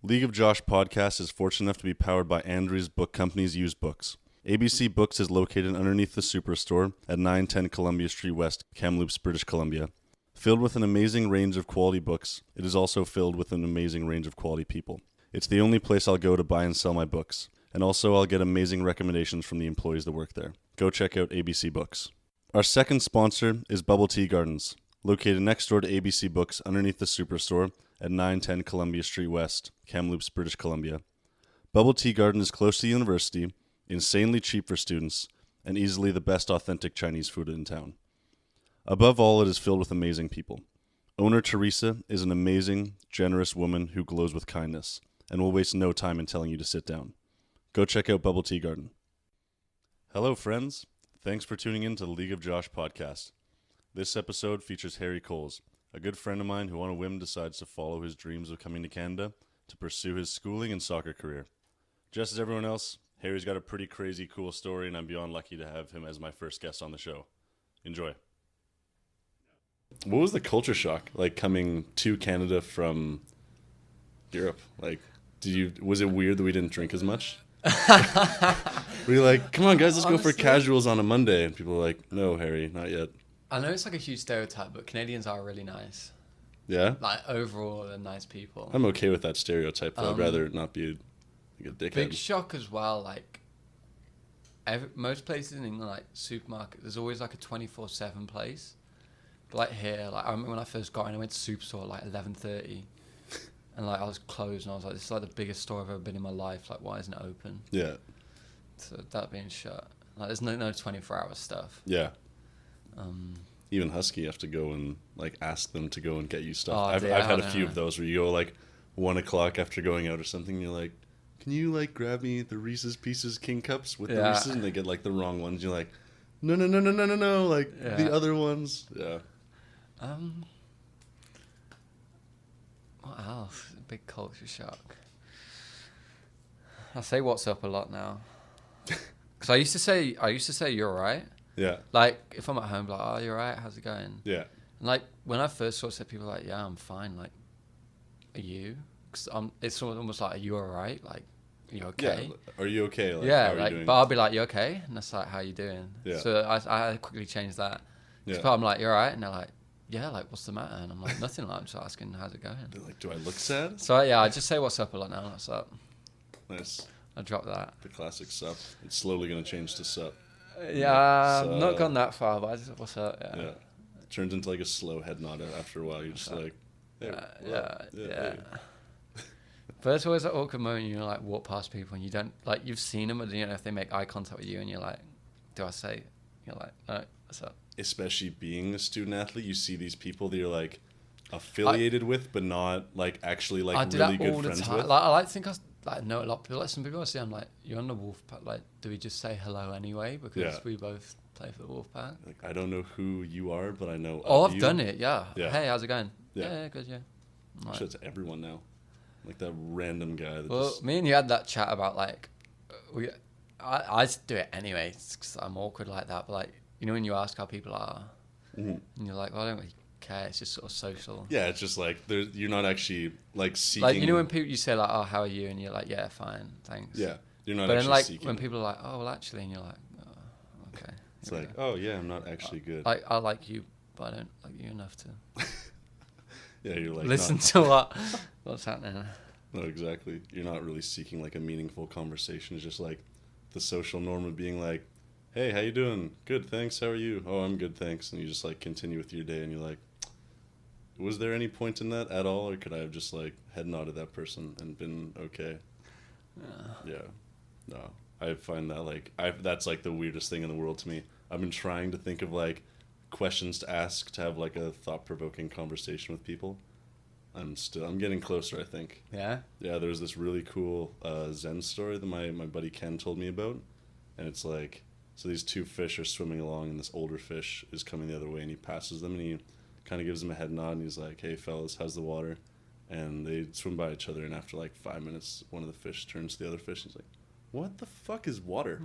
League of Josh podcast is fortunate enough to be powered by Andrews Book Company's used books. ABC Books is located underneath the Superstore at 910 Columbia Street West, Kamloops, British Columbia. Filled with an amazing range of quality books, it is also filled with an amazing range of quality people. It's the only place I'll go to buy and sell my books. And also I'll get amazing recommendations from the employees that work there. Go check out ABC Books. Our second sponsor is Bubble Tea Gardens, located next door to ABC Books underneath the Superstore at 910 Columbia Street West, Kamloops, British Columbia. Bubble Tea Garden is close to the university, insanely cheap for students, and easily the best authentic Chinese food in town. Above all, it is filled with amazing people. Owner Teresa is an amazing, generous woman who glows with kindness and will waste no time in telling you to sit down. Go check out Bubble Tea Garden. Hello, friends. Thanks for tuning in to the League of Josh podcast. This episode features Harry Coles, a good friend of mine who on a whim decides to follow his dreams of coming to Canada to pursue his schooling and soccer career. Just as everyone else, Harry's got a pretty crazy cool story, and I'm beyond lucky to have him as my first guest on the show. Enjoy. What was the culture shock like coming to Canada from Europe? Like, was it weird that we didn't drink as much? Were you like, come on guys, let's Honestly, go for casuals on a Monday? And people were like, no, Harry, not yet. I know it's like a huge stereotype, but Canadians are really nice. Yeah? Like, overall, they're nice people. I'm okay with that stereotype, though. I'd rather not be like a dickhead. Big shock as well, like, most places in England, like, supermarket, there's always, like, a 24/7 place. But, like, here, like, I remember when I first got in, I went to Superstore at, like, 11:30. And, like, I was closed, and I was like, this is, like, the biggest store I've ever been in my life. Like, why isn't it open? Yeah. So, that being shut. Like, there's no 24-hour stuff. Yeah. Even Husky, you have to go and like ask them to go and get you stuff. Oh, I've yeah, had I a few know. of those where you go like 1 o'clock after going out or something. And you're like, can you like grab me the Reese's Pieces King Cups with the Yeah. Reese's? And they get like the wrong ones. You're like, no, like Yeah. the other ones. Yeah. What else? Big culture shock. I say what's up a lot now. Because I used to say you're right. Yeah. Like, if I'm at home, like, oh, you're right, how's it going? Yeah. And, like, when I first sort of said, people were like, yeah, I'm fine. Like, are you? Because it's almost like, are you all right? Like, are you okay? Yeah. Are you okay? Like, Yeah, how are like, you doing? but I'll be like, you okay? And that's like, how you doing? Yeah. So I quickly changed that. Yeah. So I'm like, you're all right? And they're like, yeah, like, what's the matter? And I'm like, nothing. Like, I'm just asking, how's it going? They're like, do I look sad? So, yeah, I just say what's up a lot now. What's up? Nice. I dropped that. The classic sup. It's slowly going to change to sup. Yeah, So- I've not gone that far, but I just, what's up? Yeah. It turns into like a slow head nod after a while. You're just like, hey, what up? Yeah. Hey. But there's always that awkward moment you like walk past people and you don't like you've seen them, and if they make eye contact with you and you're like, do I say? You're like, no, what's up? Especially being a student athlete, you see these people that you're like affiliated with, but not like actually like I do really that good all the friends time. with. Like I like to think I know a lot of people. Like some people I see, I'm like, you're on the Wolfpack. Like, do we just say hello anyway because we both play for the Wolfpack? Like, I don't know who you are, but I know. Oh, of I've you. done it. Yeah. Yeah. Hey, how's it going? Yeah. Good. Yeah. I'm sure it's everyone now. Like that random guy that Well, just. me and you had that chat about like, I just do it anyway because I'm awkward like that. But like, when you ask how people are, Mhm. and you're like, well, I don't really care. It's just sort of social. Yeah, it's just like you're not actually like seeking. Like when people you say like, oh, how are you, and you're like, yeah, fine, thanks. Yeah, you're not. But actually then like seeking. when people are like, oh, well, actually, and you're like, oh, okay. It's here we like, go. oh yeah, I'm not actually good. Like I like you, but I don't like you enough to Yeah, you're like listen not, to what's happening. No, exactly. You're not really seeking like a meaningful conversation. It's just like the social norm of being like, hey, how you doing? Good, thanks. How are you? Oh, I'm good, thanks. And you just like continue with your day, and you're like, was there any point in that at all, or could I have just like head nodded that person and been okay? Yeah. No, I find that like that's like the weirdest thing in the world to me. I've been trying to think of like questions to ask to have like a thought-provoking conversation with people. I'm getting closer, I think. Yeah. Yeah, there's this really cool Zen story that my buddy Ken told me about. And it's like, so these two fish are swimming along, and this older fish is coming the other way, and he passes them, and he kind of gives them a head nod, and he's like, hey, fellas, how's the water? And they swim by each other, and after like 5 minutes, one of the fish turns to the other fish, and he's like, what the fuck is water?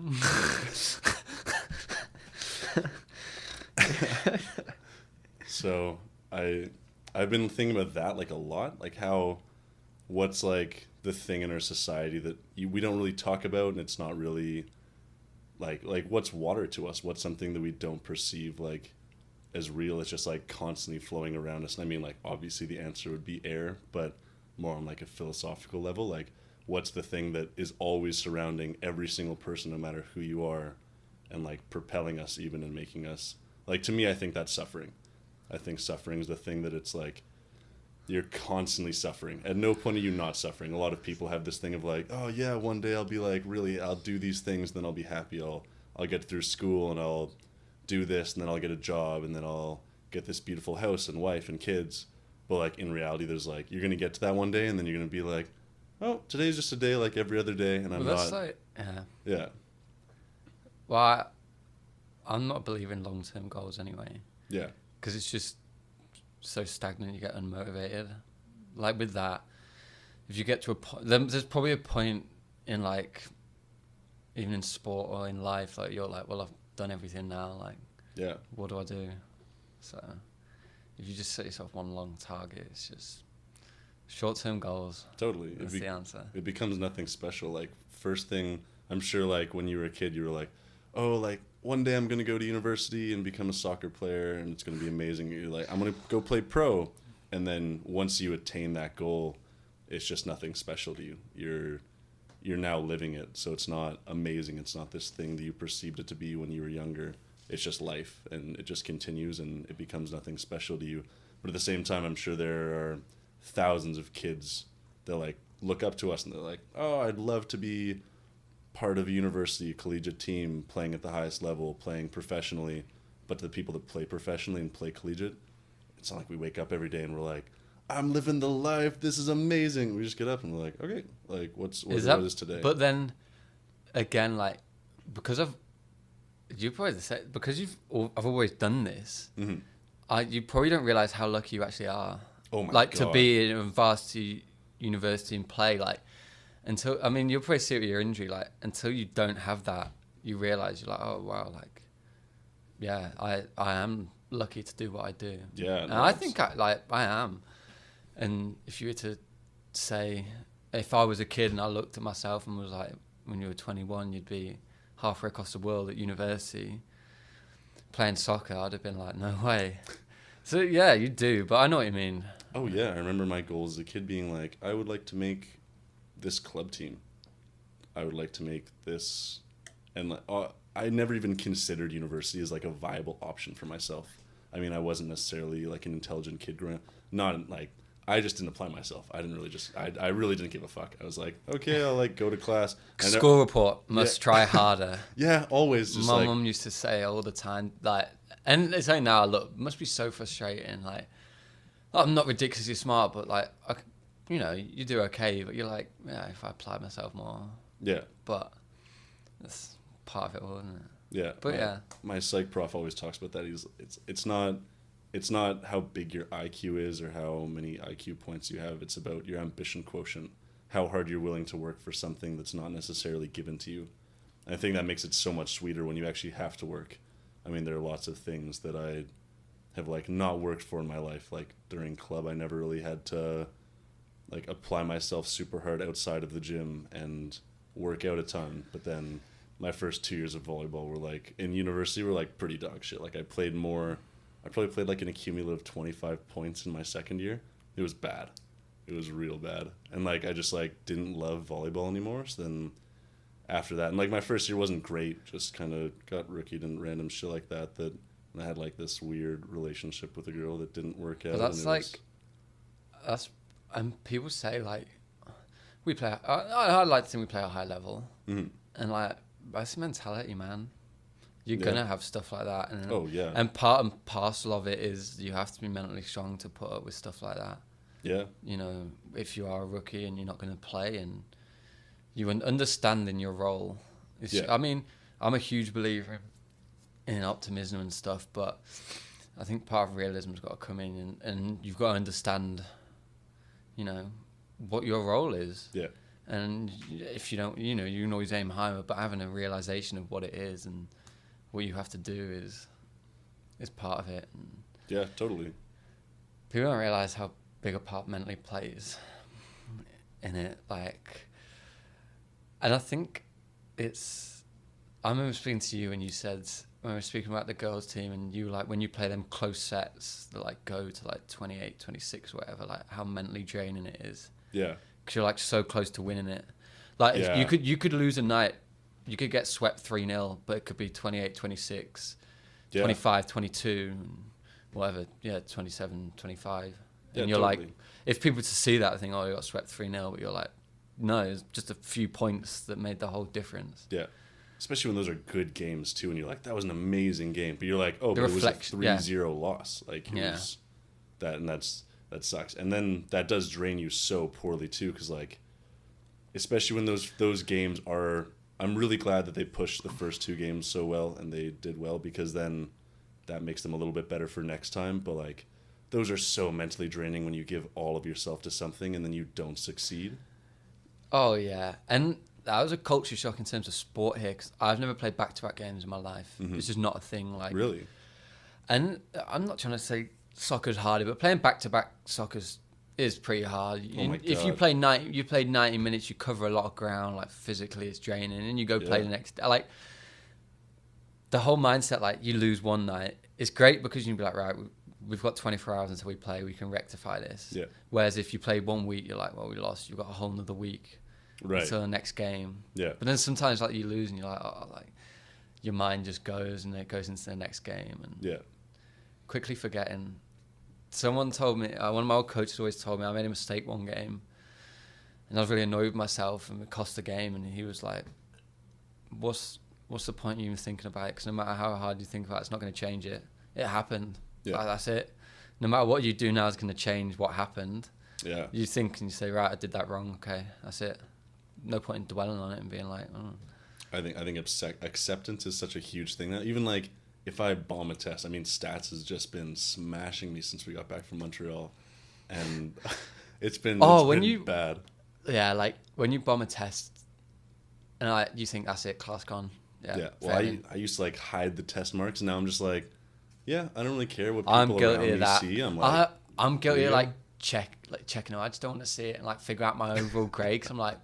So I've been thinking about that like a lot, like how what's like the thing in our society that we don't really talk about, and it's not really like what's water to us? What's something that we don't perceive like as real? It's just like constantly flowing around us. And I mean, like, obviously the answer would be air, but more on like a philosophical level, like what's the thing that is always surrounding every single person, no matter who you are, and like propelling us even and making us like, to me, I think that's suffering. I think suffering is the thing that it's like you're constantly suffering. At no point are you not suffering. A lot of people have this thing of like, oh yeah, one day I'll be like, really, I'll do these things, then I'll be happy. I'll get through school and I'll do this, and then I'll get a job, and then I'll get this beautiful house and wife and kids. But like in reality, there's like, you're gonna get to that one day, and then you're gonna be like, oh, today's just a day like every other day, and I'm that's not. like, Yeah. Well, I'm not believing long-term goals anyway. Yeah. Because it's just so stagnant, you get unmotivated. Like with that, if you get to a point, there's probably a point in like, even in sport or in life, like you're like, well, I've done everything now. Like, Yeah. what do I do? So, if you just set yourself one long target, it's just short-term goals. Totally. That's the answer. It becomes nothing special. Like, first thing, I'm sure, like, when you were a kid, you were like, oh, like, one day I'm going to go to university and become a soccer player, and it's going to be amazing. You're like, I'm going to go play pro. And then once you attain that goal, it's just nothing special to you. You're now living it. So it's not amazing. It's not this thing that you perceived it to be when you were younger. It's just life, and it just continues, and it becomes nothing special to you. But at the same time, I'm sure there are thousands of kids that like look up to us, and they're like, oh, I'd love to be part of a university collegiate team, playing at the highest level, playing professionally. But to the people that play professionally and play collegiate, it's not like we wake up every day and we're like, I'm living the life, this is amazing. We just get up and we're like, okay, like what is today? But then again, like, because you probably say, because I've always done this, Mm-hmm. you probably don't realize how lucky you actually are. Oh my like God. To be in a varsity university and play, like, until, I mean, you'll probably see it with your injury, like, until you don't have that, you realize you're like, oh wow, like, yeah, I am lucky to do what I do. Yeah, and I think I am. And if you were to say, if I was a kid and I looked at myself and was like, when you were 21, you'd be halfway across the world at university playing soccer, I'd have been like, no way. So yeah, you do, but I know what you mean. Oh yeah, I remember my goal as a kid being like, I would like to make this club team. I would like to make this, and like, I never even considered university as like a viable option for myself. I mean, I wasn't necessarily like an intelligent kid growing up. Not like, I just didn't apply myself. I didn't really I really didn't give a fuck. I was like, okay, I'll like go to class. School report, must try harder. Yeah, always. Just My like, mum used to say all the time, like, and it's like now, look, it must be so frustrating. Like, I'm not ridiculously smart, but like, you know, you do okay, but you're like, yeah, if I applied myself more. yeah. But that's part of it all, isn't it? Yeah. But my psych prof always talks about that. It's not how big your IQ is or how many IQ points you have. It's about your ambition quotient, how hard you're willing to work for something that's not necessarily given to you. And I think that makes it so much sweeter when you actually have to work. I mean, there are lots of things that I have like not worked for in my life. Like during club, I never really had to like apply myself super hard outside of the gym and work out a ton. But then my first 2 years of volleyball were like, in university, were like pretty dog shit. Like I probably played like an accumulative 25 points in my second year. It was bad. It was real bad. And like I just like didn't love volleyball anymore. So then after that, and like my first year wasn't great, just kind of got rookied and random shit like that, and I had like this weird relationship with a girl that didn't work out. But that's like, and people say like, we play, I like to think we play a high level. Mm-hmm. And like, that's mentality, man. You're gonna have stuff like that, and oh yeah, and part and parcel of it is you have to be mentally strong to put up with stuff like that. Yeah, you know, if you are a rookie and you're not going to play, and you understanding your role. I mean, I'm a huge believer in optimism and stuff, but I think part of realism's got to come in, and you've got to understand, you know, what your role is. Yeah. And if you don't, you know, you can always aim higher, but having a realization of what it is and what you have to do is part of it. And yeah, totally. people don't realize how big a part mentally plays in it. Like, and I think it's. I remember speaking to you and you said when we were speaking about the girls team and you like when you play them close sets that like go to like 28, 26, whatever. Like how mentally draining it is. Yeah. Because you're like so close to winning it. Like if Yeah. you could lose a night, you could get swept 3-0, but it could be 28, 26, Yeah. 25, 22, whatever. Yeah, 27, 25. Yeah, And you're totally. like, if people to see that, think, oh, you got swept 3-0, but you're like, no, it's just a few points that made the whole difference. Yeah. Especially when those are good games too, and you're like, that was an amazing game. But you're like, oh, The but it was a reflection, yeah. 3-0 loss. Like, it Yeah. was that, and that sucks. And then that does drain you so poorly too, because like, especially when those games are. I'm really glad that they pushed the first 2 games so well, and they did well, because then that makes them a little bit better for next time. But like, those are so mentally draining when you give all of yourself to something and then you don't succeed. Oh, yeah. And that was a culture shock in terms of sport here, because I've never played back-to-back games in my life. It's just not a thing. Like Really? And I'm not trying to say soccer's harder, but playing back-to-back soccer's is pretty hard. Oh my If you God. play 90 minutes, you cover a lot of ground. Like physically, it's draining, and you go play Yeah. the next day. Like the whole mindset, like you lose one night, it's great because you can be like, right, we've got 24 hours until we play. We can rectify this. Yeah. Whereas if you play 1 week, you're like, well, we lost. You've got a whole nother week Right. until the next game. Yeah. But then sometimes like you lose, and you're like, oh, like your mind just goes, and it goes into the next game, and Yeah. quickly forgetting. Someone told me, one of my old coaches always told me I made a mistake one game, and I was really annoyed with myself, and it cost the game. And he was like, "What's the point of you even thinking about it? Because no matter how hard you think about it, it's not going to change it. It happened. Yeah. Like, that's it. No matter what you do now is going to change what happened. Yeah. You think and you say, right, I did that wrong. Okay, that's it. No point in dwelling on it and being like, oh. I think acceptance is such a huge thing now. Even like if I bomb a test, I mean, stats has just been smashing me since we got back from Montreal, and it's been bad. Yeah, like when you bomb a test, and you think that's it, class gone. Yeah. Well, fair enough. I used to like hide the test marks, and now I'm just like, yeah, I don't really care what people I'm around guilty me of that. see. I'm like, I'm guilty there of you like checking it. I just don't want to see it and like figure out my overall grade. Cause I'm like,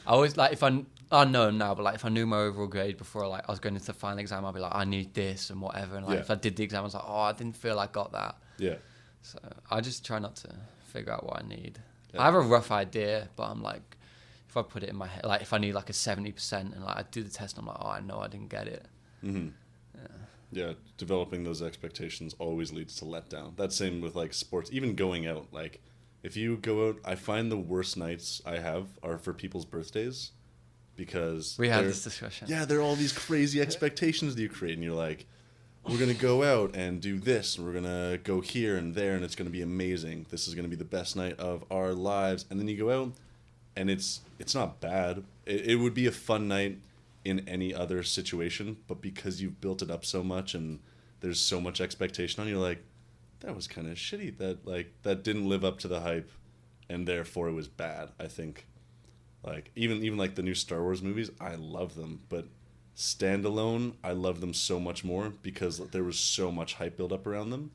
I always like if I know now, but like if I knew my overall grade before, like I was going into the final exam, I'd be like, I need this and whatever. And like Yeah. if I did the exam, I was like, oh, I didn't feel I got that. yeah. So I just try not to figure out what I need. Yeah. I have a rough idea, but I'm like, if I put it in my head, like if I need like a 70% and like I do the test, and I'm like, oh, I know I didn't get it. Mm-hmm. Yeah, developing those expectations always leads to letdown. That's same with like sports, even going out. Like, if you go out, I find the worst nights I have are for people's birthdays, because We had they're- this discussion. Yeah, there are all these crazy expectations that you create, and you're like, we're gonna go out and do this, and we're gonna go here and there, and it's gonna be amazing. This is gonna be the best night of our lives. And then you go out, and it's not bad. It would be a fun night in any other situation, but because you've built it up so much and there's so much expectation on you, you're like, that was kind of shitty. That didn't live up to the hype, and therefore it was bad. I think, like even like the new Star Wars movies, I love them, but standalone, I love them so much more because there was so much hype built up around them,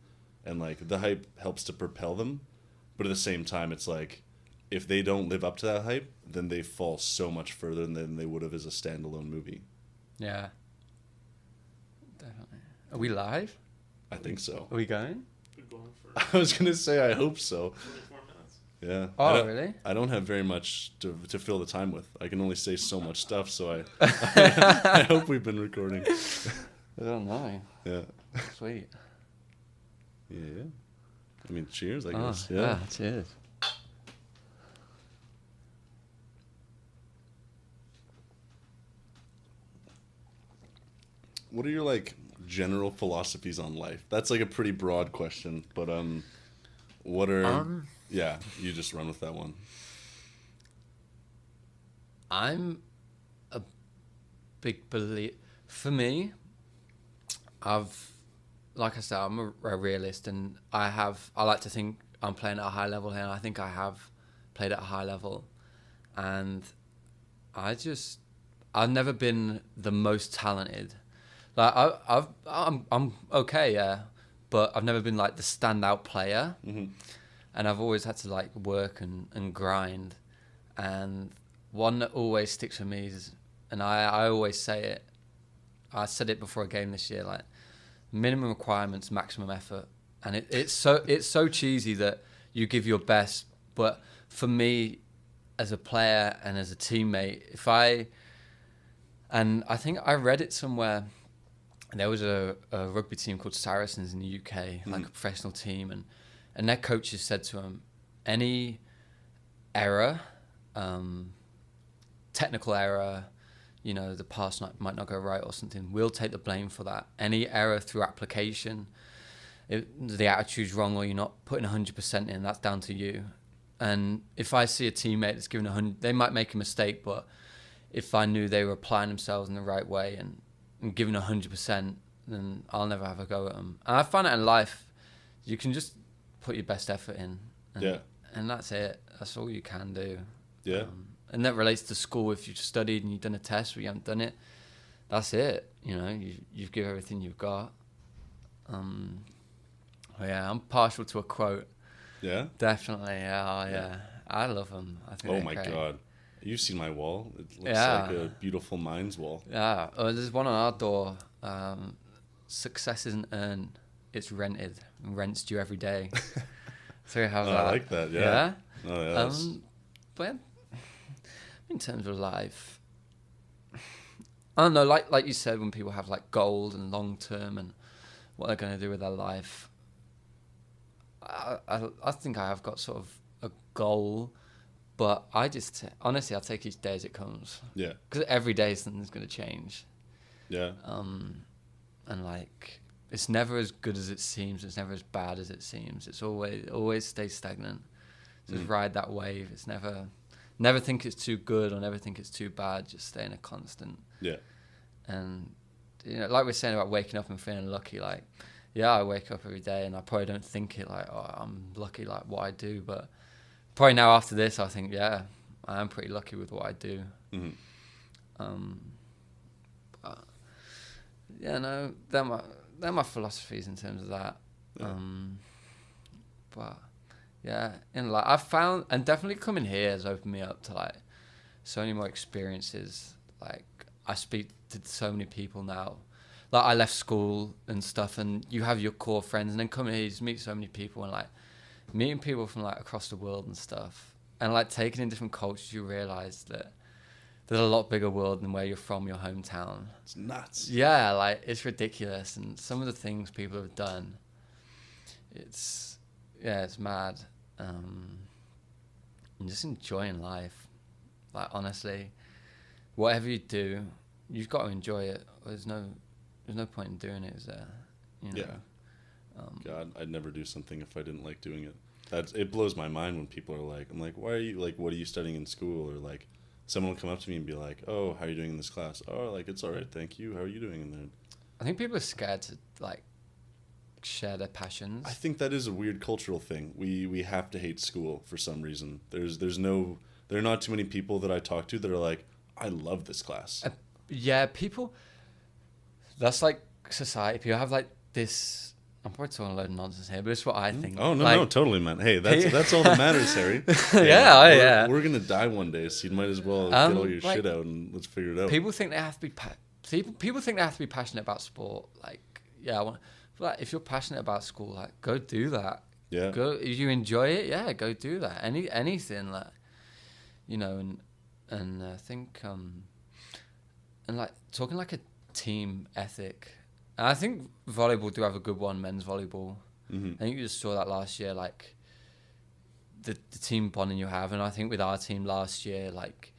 and like the hype helps to propel them, but at the same time, it's like, if they don't live up to that hype, then they fall so much further than they would have as a standalone movie. Yeah. Definitely. Are we live? I think so. Are we going? Been going for I was gonna say I hope so. 24 minutes. Yeah. Oh, I don't- really? I don't have very much to fill the time with. I can only say so much stuff, so I I hope we've been recording. I don't know. Yeah. Sweet. Yeah. I mean, cheers, I Oh, guess. yeah, cheers. What are your like general philosophies on life? That's like a pretty broad question, but what are yeah, you just run with that one. I'm a big believer. For me, like I said, I'm a realist, and I like to think I'm playing at a high level here, and I think I have played at a high level, and I've never been the most talented. Like I'm okay, yeah, but I've never been like the standout player, Mm-hmm. and I've always had to like work and grind. And one that always sticks with me is, and I always say it, I said it before a game this year, like minimum requirements, maximum effort. And it's so cheesy that you give your best, but for me as a player and as a teammate, and I think I read it somewhere, there was a rugby team called Saracens in the UK, like a professional team, and their coaches said to them, any error, technical error, you know, the pass might not go right or something, we'll take the blame for that. Any error through application, if the attitude's wrong or you're not putting 100% in, that's down to you. And if I see a teammate that's giving 100, they might make a mistake, but if I knew they were applying themselves in the right way and giving 100%, then I'll never have a go at them. And I find that in life, you can just put your best effort in. And that's it. That's all you can do. Yeah. And that relates to school. If you've studied and you've done a test but you haven't done it, that's it. You know, you've given everything you've got. Yeah, I'm partial to a quote. Yeah? Definitely, yeah. I love them. I think Oh my God. You've seen my wall. It looks Yeah. like a Beautiful Minds wall. Yeah. There's one on our door. Success isn't earned, it's rented. And rent's due every day. So we have that. I like that, yeah. Yeah? Oh, yeah. But in terms of life, I don't know, like you said, when people have like goals and long term and what they're going to do with their life, I think I have got sort of a goal, but honestly, I take each day as it comes. Yeah. Because every day something's going to change. Yeah. And like, it's never as good as it seems. It's never as bad as it seems. It's always stays stagnant. Just ride that wave. It's never think it's too good or never think it's too bad. Just stay in a constant. Yeah. And, you know, like we're saying about waking up and feeling lucky, like, yeah, I wake up every day and I probably don't think it like, oh, I'm lucky like what I do. But probably now after this, I think, yeah, I am pretty lucky with what I do. Mm-hmm. But, yeah, no, they're my philosophies in terms of that. Yeah. But yeah, in like I've found, and definitely coming here has opened me up to like so many more experiences. Like I speak to so many people now. Like I left school and stuff, and you have your core friends, and then coming here, you just meet so many people, and like meeting people from like across the world and stuff, and like taking in different cultures, you realize that there's a lot bigger world than where you're from, your hometown. It's nuts. Yeah, like it's ridiculous, and some of the things people have done, it's mad. And just enjoying life. Like honestly, whatever you do, you've got to enjoy it. There's no point in doing it, is there? You know? Yeah. God, I'd never do something if I didn't like doing it. It blows my mind when people are like, I'm like, why are you like, what are you studying in school? Or like, someone will come up to me and be like, oh, how are you doing in this class? Oh, like, it's all right, thank you. How are you doing in there? I think people are scared to like share their passions. I think that is a weird cultural thing. We have to hate school for some reason. There are not too many people that I talk to that are like, I love this class. Yeah, people. That's like society. People have like this. I'm probably talking a load of nonsense here, but it's what I think. Oh no, like, no, totally, man. Hey, that's all that matters, Harry. Yeah. We're gonna die one day, so you might as well get all your like, shit out and let's figure it out. People think they have to be people think they have to be passionate about sport. Like, yeah, like if you're passionate about school, like go do that. Yeah. Go if you enjoy it. Yeah, go do that. Anything like, you know, and I think and like talking like a team ethic. And I think volleyball do have a good one, men's volleyball. Mm-hmm. I think you just saw that last year, like the team bonding you have. And I think with our team last year, like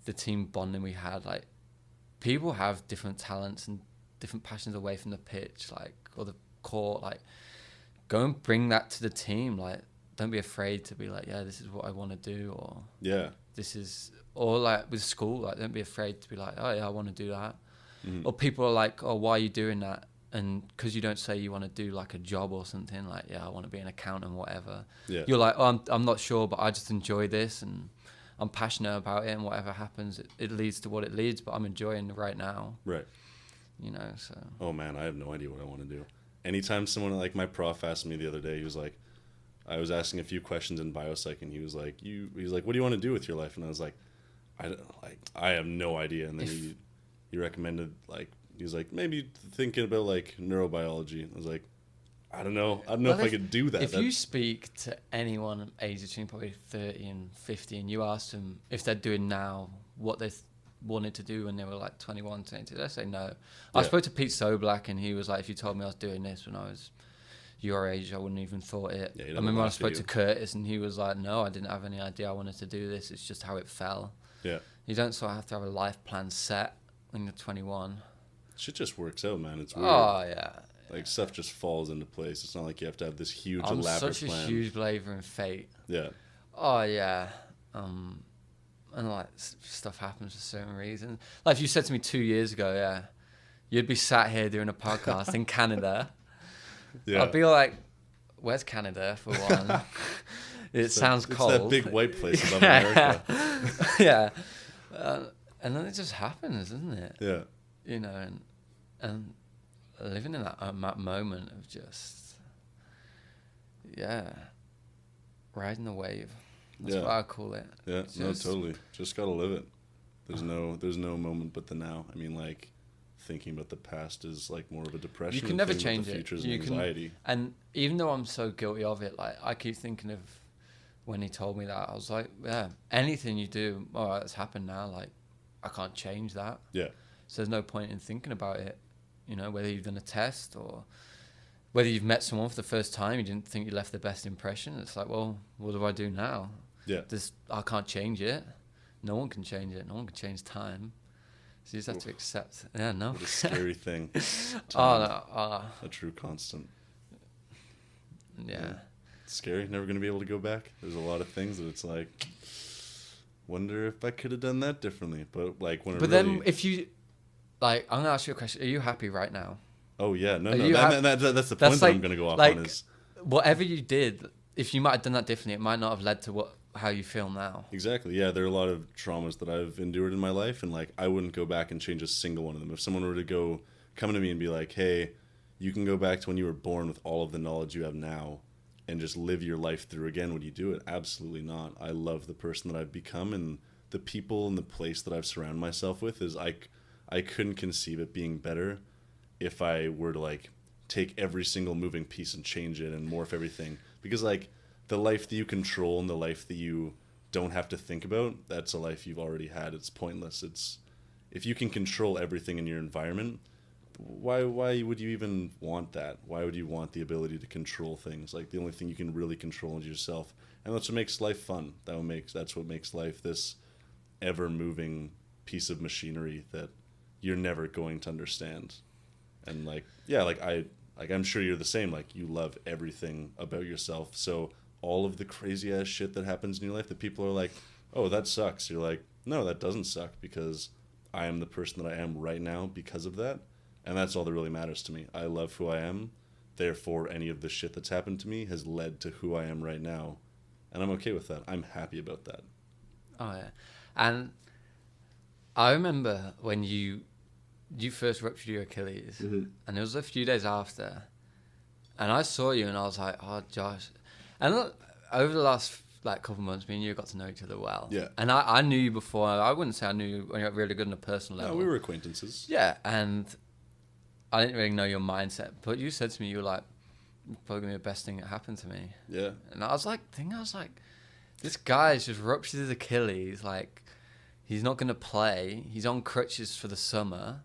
the team bonding we had, like people have different talents and different passions away from the pitch, like, or the court. Like, go and bring that to the team. Like, don't be afraid to be like, yeah, this is what I want to do, or yeah, this is, or like with school, like don't be afraid to be like, oh yeah, I want to do that. Mm-hmm. Or people are like, oh, why are you doing that? And because you don't say you want to do like a job or something, like, yeah, I want to be an accountant, whatever. Yeah. You're like, oh, I'm not sure, but I just enjoy this and I'm passionate about it, and whatever happens, it leads to what it leads, but I'm enjoying it right now. Right. You know, so. Oh man, I have no idea what I want to do. Anytime someone, like my prof asked me the other day, he was like, I was asking a few questions in biopsych, and he's like, what do you want to do with your life? And I was like, I have no idea. And then he recommended, like, he was like, maybe thinking about like neurobiology. I was like, I don't know if I could do that. If you speak to anyone aged between probably 30 and 50 and you ask them if they're doing now what they wanted to do when they were like 21, 22, they say no. I spoke to Pete Soblack, and he was like, if you told me I was doing this when I was your age, I wouldn't even thought it. I remember when I spoke to Curtis, and he was like, no, I didn't have any idea I wanted to do this. It's just how it fell. Yeah. You don't sort of have to have a life plan set when you're 21. Shit just works out, man. It's weird. Oh, yeah. Like, stuff just falls into place. It's not like you have to have this huge, I'm elaborate such plan. a huge believer in fate. Yeah. Oh, yeah. And, like, stuff happens for certain reasons. Like, if you said to me 2 years ago, yeah, you'd be sat here doing a podcast in Canada. Yeah. I'd be like, where's Canada, for one? Sounds cold. It's that big white place above America. Yeah. And then it just happens, isn't it? Yeah. You know, and living in that moment of just, riding the wave. That's what I call it. Yeah, no, totally. Just gotta live it. There's no moment but the now. I mean, like, thinking about the past is like more of a depression. You can never change change the it. future's anxiety. And even though I'm so guilty of it, like, I keep thinking of when he told me that, I was like, yeah, anything you do, all right, it's happened now. Like, I can't change that. Yeah. So there's no point in thinking about it. You know, whether you've done a test or whether you've met someone for the first time, you didn't think you left the best impression. It's like, well, what do I do now? Yeah. I can't change it. No one can change it. No one can change time. So you just have to accept. Yeah, no. What a scary thing. A true constant. Yeah. It's scary. Never going to be able to go back. There's a lot of things that it's like, wonder if I could have done that differently. But like when. But then if you, like, I'm gonna ask you a question. Are you happy right now? Oh yeah, no. That's the point That's that like, I'm going to go off like, on is. Whatever you did, if you might have done that differently, it might not have led to how you feel now. Exactly. Yeah, there are a lot of traumas that I've endured in my life, and like I wouldn't go back and change a single one of them. If someone were to come to me and be like, "Hey, you can go back to when you were born with all of the knowledge you have now, and just live your life through again," would you do it? Absolutely not. I love the person that I've become, and the people and the place that I've surrounded myself with is I couldn't conceive it being better if I were to like take every single moving piece and change it and morph everything, because like the life that you control and the life that you don't have to think about, that's a life you've already had. It's pointless. It's if you can control everything in your environment, why would you even want that? Why would you want the ability to control things? Like the only thing you can really control is yourself, and that's what makes life fun. That's what makes life this ever moving piece of machinery that you're never going to understand. And like I'm sure you're the same. Like you love everything about yourself, so all of the crazy ass shit that happens in your life that people are like, oh, that sucks. You're like, no, that doesn't suck, because I am the person that I am right now because of that. And that's all that really matters to me. I love who I am. Therefore, any of the shit that's happened to me has led to who I am right now. And I'm okay with that. I'm happy about that. Oh, yeah. And I remember when you first ruptured your Achilles, and it was a few days after, and I saw you and I was like, oh, Josh. And over the last like couple of months, me and you got to know each other well. Yeah. And I knew you before. I wouldn't say I knew you when you're really good on a personal level. No, we were acquaintances. Yeah, and I didn't really know your mindset. But you said to me, you were like, probably the best thing that happened to me. Yeah. And I was like, this guy's just ruptured his Achilles. Like, he's not going to play. He's on crutches for the summer.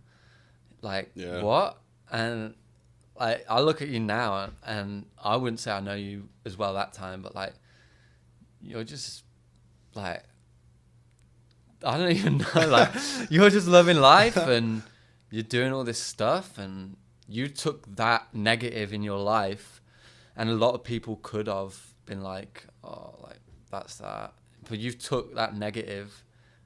Like, what? And like, I look at you now, and I wouldn't say I know you as well that time, but like, you're just like, I don't even know, like, you're just loving life, and you're doing all this stuff, and you took that negative in your life, and a lot of people could have been like, oh, like, that's that. But you've took that negative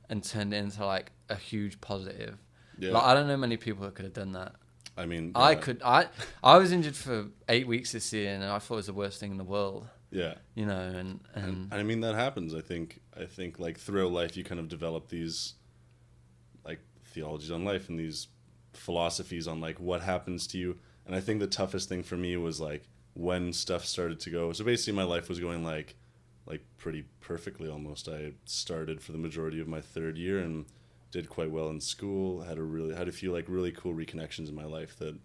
and turned it into like a huge positive. Yeah. Like, I don't know many people that could have done that. I mean, I was injured for 8 weeks this year, and I thought it was the worst thing in the world. Yeah. You know, and I mean, that happens. I think like throughout life you kind of develop these like theologies on life and these philosophies on like what happens to you. And I think the toughest thing for me was like when stuff started to go. So basically, my life was going like pretty perfectly almost. I started for the majority of my third year and did quite well in school. Had a few like really cool reconnections in my life that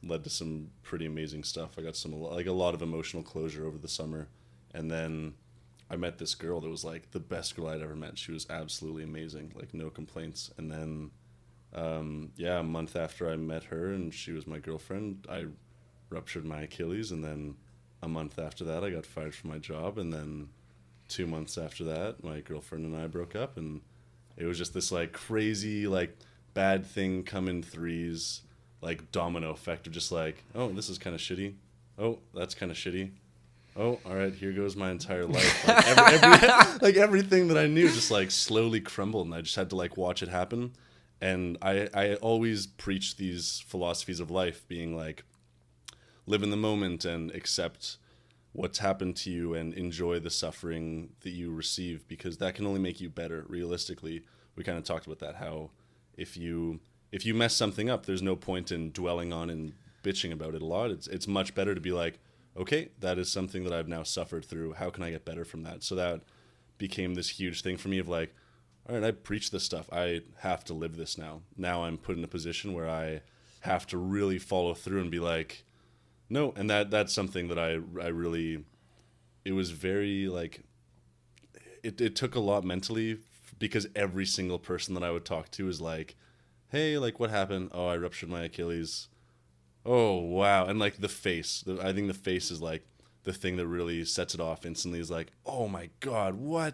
led to some pretty amazing stuff. I got a lot of emotional closure over the summer, and then I met this girl that was like the best girl I'd ever met. She was absolutely amazing, like no complaints. And then yeah, a month after I met her and she was my girlfriend, I ruptured my Achilles, and then a month after that I got fired from my job, and then 2 months after that my girlfriend and I broke up, and it was just this like crazy like bad thing come in threes, like domino effect of just like, oh, this is kind of shitty, oh, that's kind of shitty, oh, all right, here goes my entire life. Like, like everything that I knew just like slowly crumbled, and I just had to like watch it happen. And I always preach these philosophies of life, being like, live in the moment and accept what's happened to you and enjoy the suffering that you receive, because that can only make you better. Realistically, we kind of talked about that, how if you mess something up, there's no point in dwelling on and bitching about it a lot. It's much better to be like, okay, that is something that I've now suffered through. How can I get better from that? So that became this huge thing for me of like, all right, I preach this stuff. I have to live this now. Now I'm put in a position where I have to really follow through and be like, no. And that's something that I really, it was very like, it took a lot mentally, because every single person that I would talk to is like, hey, like what happened? Oh, I ruptured my Achilles. Oh, wow. And like the face, I think the face is like the thing that really sets it off instantly, is like, oh my God, what?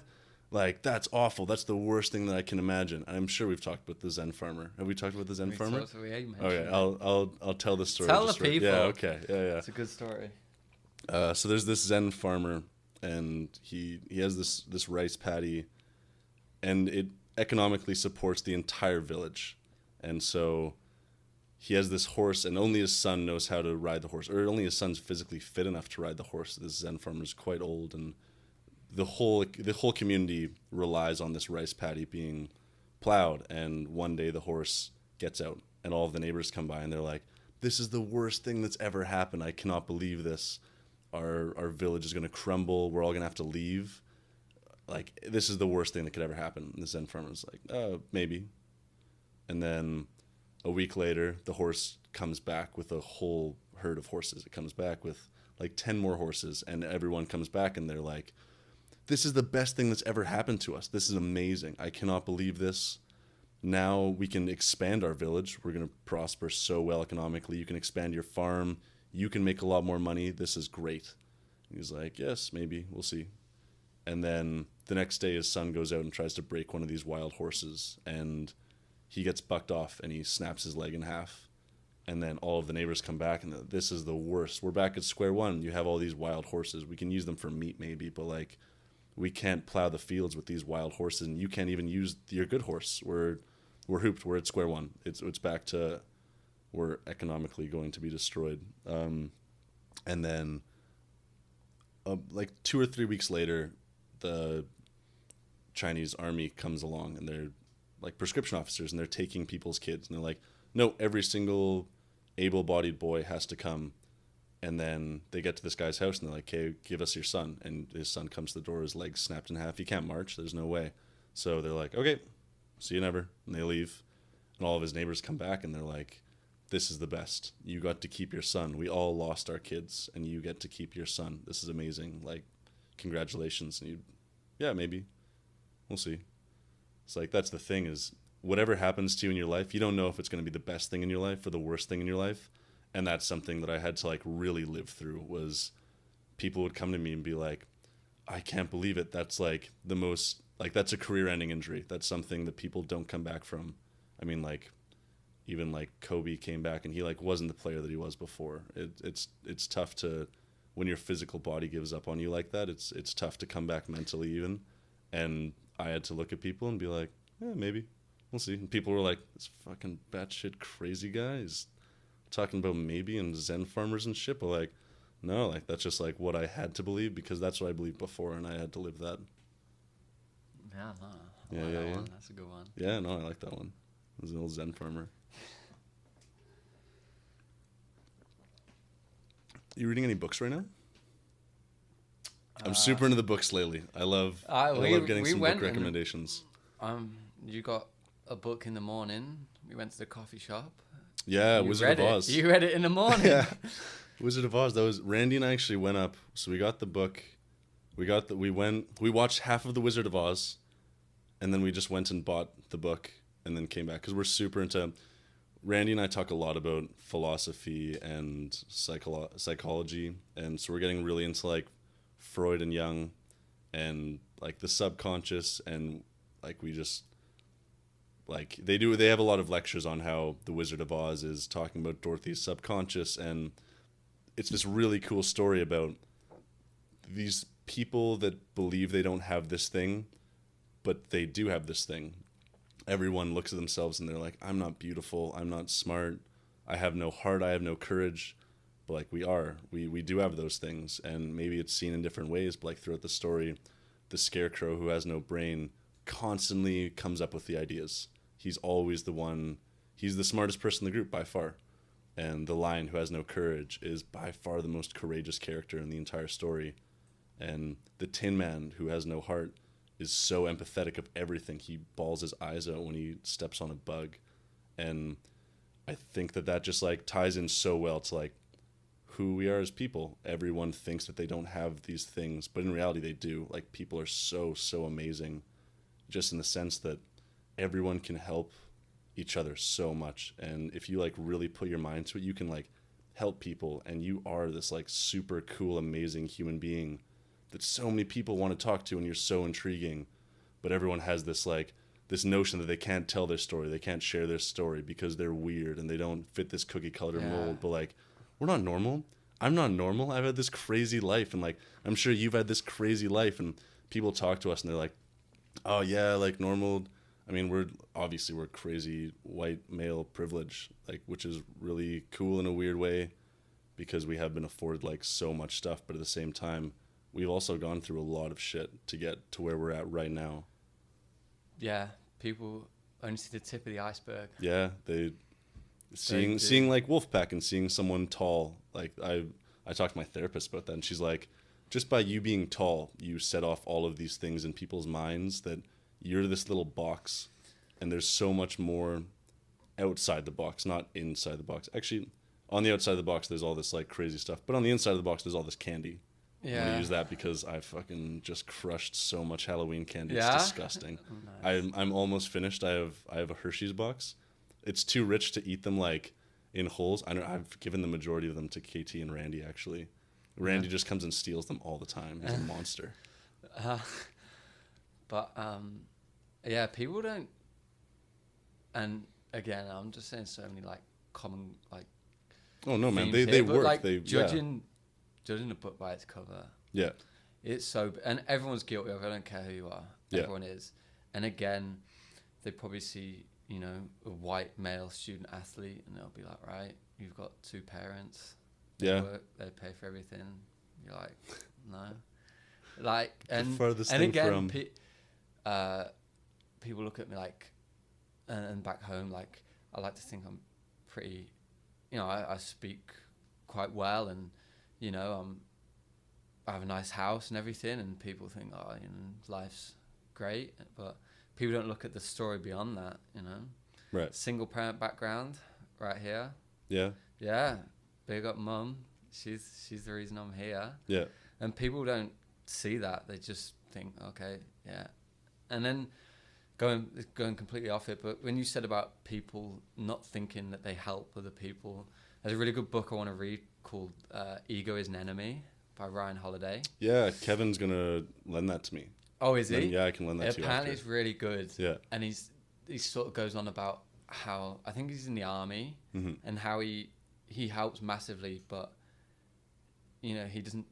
Like, that's awful. That's the worst thing that I can imagine. I'm sure we've talked about the Zen farmer. Have we talked about the Zen farmer? Okay, I'll tell the story. Tell the people. Yeah, okay, yeah. It's a good story. So there's this Zen farmer, and he has this rice paddy, and it economically supports the entire village. And so he has this horse, and only his son knows how to ride the horse, or only his son's physically fit enough to ride the horse. This Zen farmer is quite old, and the whole community relies on this rice paddy being plowed. And one day the horse gets out, and all of the neighbors come by, and they're like, this is the worst thing that's ever happened. I cannot believe this. Our village is going to crumble. We're all going to have to leave. Like, this is the worst thing that could ever happen. And the Zen farmer's like, maybe. And then a week later, the horse comes back with a whole herd of horses. It comes back with like 10 more horses, and everyone comes back, and they're like, this is the best thing that's ever happened to us. This is amazing. I cannot believe this. Now we can expand our village. We're going to prosper so well economically. You can expand your farm. You can make a lot more money. This is great. And he's like, yes, maybe. We'll see. And then the next day his son goes out and tries to break one of these wild horses, and he gets bucked off, and he snaps his leg in half. And then all of the neighbors come back, and this is the worst. We're back at square one. You have all these wild horses. We can use them for meat maybe, but like, we can't plow the fields with these wild horses, and you can't even use your good horse. We're hooped. We're at square one. It's back to, we're economically going to be destroyed. And then like 2 or 3 weeks later, the Chinese army comes along, and they're like prescription officers, and they're taking people's kids, and they're like, no, every single able-bodied boy has to come. And then they get to this guy's house, and they're like, okay, give us your son. And his son comes to the door, his legs snapped in half. He can't march. There's no way. So they're like, okay, see you never. And they leave. And all of his neighbors come back, and they're like, this is the best. You got to keep your son. We all lost our kids, and you get to keep your son. This is amazing. Like, congratulations. And yeah, maybe. We'll see. It's like, that's the thing, is whatever happens to you in your life, you don't know if it's going to be the best thing in your life or the worst thing in your life. And that's something that I had to like really live through, was people would come to me and be like, I can't believe it. That's like the most, like, that's a career ending injury. That's something that people don't come back from. I mean, like, even like Kobe came back, and he like wasn't the player that he was before. It's tough to, when your physical body gives up on you like that, it's tough to come back mentally even. And I had to look at people and be like, yeah, maybe. We'll see. And people were like, this fucking batshit crazy guy is talking about maybe and Zen farmers and shit, but like, no, like, that's just like what I had to believe, because that's what I believed before, and I had to live that. Yeah, no, yeah. One. That's a good one. Yeah, no, I like that one. It was an old Zen farmer. You reading any books right now? I'm super into the books lately. I love getting some book recommendations. You got a book in the morning. We went to the coffee shop. Yeah, Wizard of Oz. You read it in the morning. Yeah, Wizard of Oz. That was Randy and I actually went up. So we got the book. We watched half of the Wizard of Oz, and then we just went and bought the book, and then came back because we're super into. Randy and I talk a lot about philosophy and psychology, and so we're getting really into like Freud and Jung, and like the subconscious, and like we just like they have a lot of lectures on how the Wizard of Oz is talking about Dorothy's subconscious, and it's this really cool story about these people that believe they don't have this thing, but they do have this thing. Everyone looks at themselves and they're like, I'm not beautiful, I'm not smart, I have no heart, I have no courage. But like we do have those things, and maybe it's seen in different ways, but like throughout the story, the scarecrow who has no brain constantly comes up with the ideas. He's always he's the smartest person in the group by far. And the lion who has no courage is by far the most courageous character in the entire story. And the Tin Man who has no heart is so empathetic of everything. He bawls his eyes out when he steps on a bug. And I think that just like ties in so well to like who we are as people. Everyone thinks that they don't have these things, but in reality they do. Like people are so amazing, just in the sense that everyone can help each other so much. And if you like really put your mind to it, you can like help people, and you are this like super cool, amazing human being that so many people want to talk to, and you're so intriguing. But everyone has this notion that they can't tell their story, they can't share their story because they're weird and they don't fit this cookie cutter mold. But like, we're not normal. I'm not normal. I've had this crazy life, and like I'm sure you've had this crazy life, and people talk to us and they're like, oh yeah, like normal. I mean, we're crazy white male privilege, like, which is really cool in a weird way because we have been afforded like so much stuff, but at the same time we've also gone through a lot of shit to get to where we're at right now. Yeah, people only see the tip of the iceberg. Yeah, seeing like Wolfpack and seeing someone tall. Like I talked to my therapist about that, and she's like, just by you being tall, you set off all of these things in people's minds that you're this little box, and there's so much more outside the box, not inside the box. Actually, on the outside of the box, there's all this like crazy stuff, but on the inside of the box, there's all this candy. Yeah. I'm going to use that because I fucking just crushed so much Halloween candy. Yeah? It's disgusting. Nice. I'm almost finished. I have a Hershey's box. It's too rich to eat them like in wholes. I've given the majority of them to KT and Randy, actually. Randy just comes and steals them all the time. He's a monster. But yeah, people don't. And again, I'm just saying so many like common like. Oh no, man! They work. Like, judging a book by its cover. Yeah. It's so, and everyone's guilty of it. I don't care who you are. Yeah. Everyone is. And again, they probably see, you know, a white male student athlete, and they'll be like, right, you've got two parents. They work, they pay for everything. You're like, no. Like, and again, people look at me like, and back home, like, I like to think I'm pretty, you know, I speak quite well, and, you know, I have a nice house and everything, and people think, oh, you know, life's great, but people don't look at the story beyond that, you know. Right. Single parent background, right here. Yeah. Yeah. Big up mum. She's the reason I'm here. Yeah. And people don't see that. They just think, okay, yeah. And then going completely off it, but when you said about people not thinking that they help other people, there's a really good book I want to read called Ego is an Enemy by Ryan Holiday. Yeah, Kevin's going to lend that to me. Oh, is he? Yeah, I can lend that to you. Apparently it's really good. Yeah. And he sort of goes on about how, I think he's in the army, and how he helps massively, but, you know, he doesn't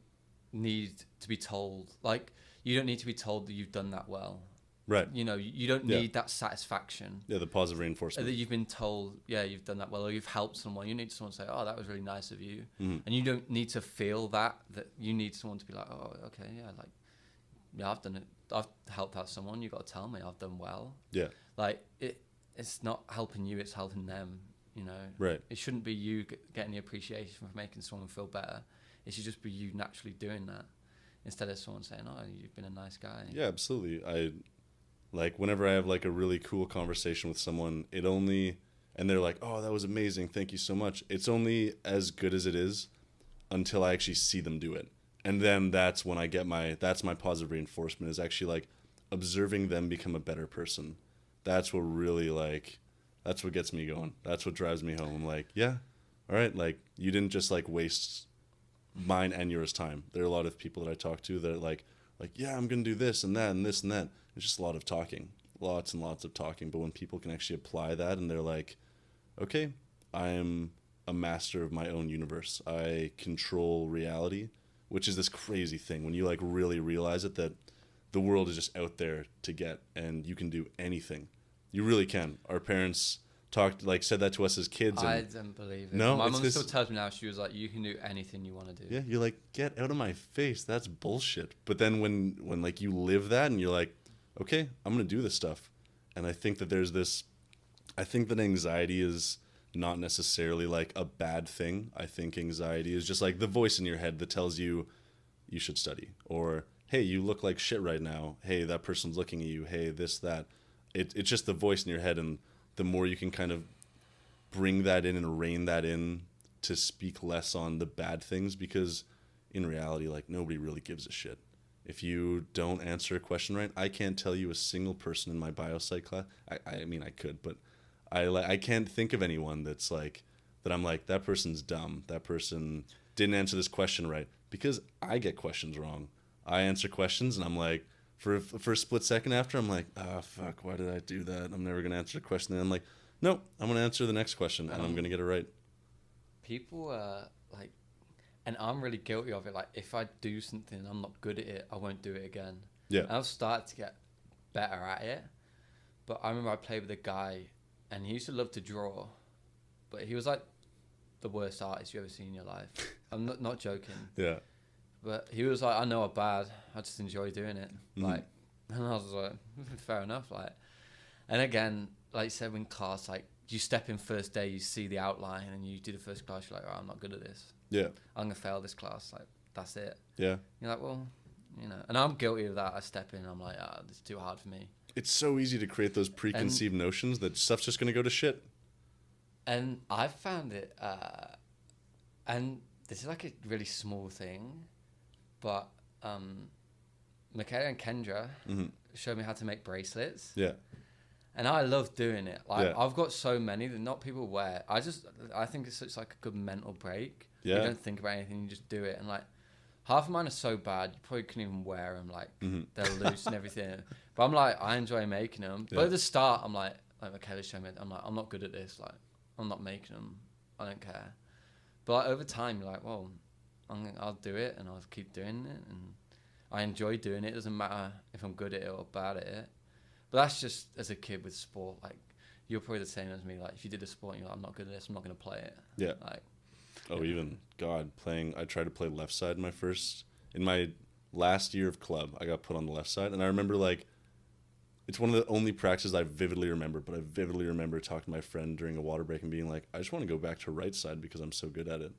need to be told, like, you don't need to be told that you've done that well. Right. You know, you don't need that satisfaction. Yeah, the positive reinforcement. That you've been told, yeah, you've done that well, or you've helped someone. You need someone to say, oh, that was really nice of you. And you don't need to feel that you need someone to be like, oh, okay, yeah, like, yeah, I've done it. I've helped out someone. You've got to tell me I've done well. Yeah. Like, it's not helping you, it's helping them, you know. Right. It shouldn't be you getting the appreciation for making someone feel better. It should just be you naturally doing that instead of someone saying, "Oh, you've been a nice guy." Yeah, absolutely. I like whenever I have like a really cool conversation with someone, and they're like, "Oh, that was amazing. Thank you so much." It's only as good as it is until I actually see them do it. And then that's when I get that's my positive reinforcement, is actually like observing them become a better person. That's what really that's what gets me going. That's what drives me home. I'm like, yeah, all right, like you didn't just like waste mine and yours time. There are a lot of people that I talk to that are like, yeah, I'm gonna do this and that and this and that. It's just a lot of talking, lots and lots of talking. But when people can actually apply that and they're like, okay, I am a master of my own universe. I control reality, which is this crazy thing when you like really realize it, that the world is just out there to get and you can do anything. You really can. Our parents said that to us as kids. I don't believe it. No, my mum still tells me now, she was like, you can do anything you want to do. Yeah, you're like, get out of my face. That's bullshit. But then when like you live that and you're like, okay, I'm going to do this stuff. And I think that I think that anxiety is not necessarily like a bad thing. I think anxiety is just like the voice in your head that tells you you should study, or, hey, you look like shit right now. Hey, that person's looking at you. Hey, this, that. It's just the voice in your head. And the more you can kind of bring that in and rein that in to speak less on the bad things, because in reality, like, nobody really gives a shit. If you don't answer a question right, I can't tell you a single person in my biopsych class. I mean, I could, but I can't think of anyone that's like, that I'm like, that person's dumb. That person didn't answer this question right, because I get questions wrong. I answer questions and I'm like, for a split second after, I'm like, fuck, why did I do that? I'm never going to answer the question. And I'm like, no, I'm going to answer the next question and I'm going to get it right. People like, and I'm really guilty of it. Like, if I do something and I'm not good at it, I won't do it again. Yeah. And I'll start to get better at it. But I remember I played with a guy and he used to love to draw, but he was like the worst artist you ever seen in your life. I'm not joking. Yeah. But he was like, I know I'm bad. I just enjoy doing it. Mm-hmm. Like, and I was like, fair enough. Like, and again, like you said, in class, like you step in first day, you see the outline, and you do the first class. You're like, oh, I'm not good at this. Yeah. I'm gonna fail this class. Like, that's it. Yeah. You're like, well, you know. And I'm guilty of that. I step in, I'm like, this is too hard for me. It's so easy to create those preconceived notions that stuff's just gonna go to shit. And I found it, and this is like a really small thing, but Michaela and Kendra showed me how to make bracelets. Yeah. And I love doing it. Like, Yeah. I've got so many that not people wear. I think it's such like a good mental break. Yeah. You don't think about anything, you just do it. And like, half of mine are so bad, you probably couldn't even wear them. Like, they're loose and everything. But I'm like, I enjoy making them. Yeah. But at the start, I'm like Michaela showed me, I'm like, I'm not good at this. Like, I'm not making them. I don't care. But like, over time, you're like, well, I'll do it and I'll keep doing it. And I enjoy doing it. It doesn't matter if I'm good at it or bad at it. But that's just as a kid with sport. Like, you're probably the same as me. Like, if you did a sport and you're like, I'm not good at this, I'm not going to play it. Yeah. Like, Oh, even I tried to play left side in my last year of club. I got put on the left side, and I remember like, it's one of the only practices I vividly remember. But I vividly remember talking to my friend during a water break and being like, I just want to go back to right side because I'm so good at it.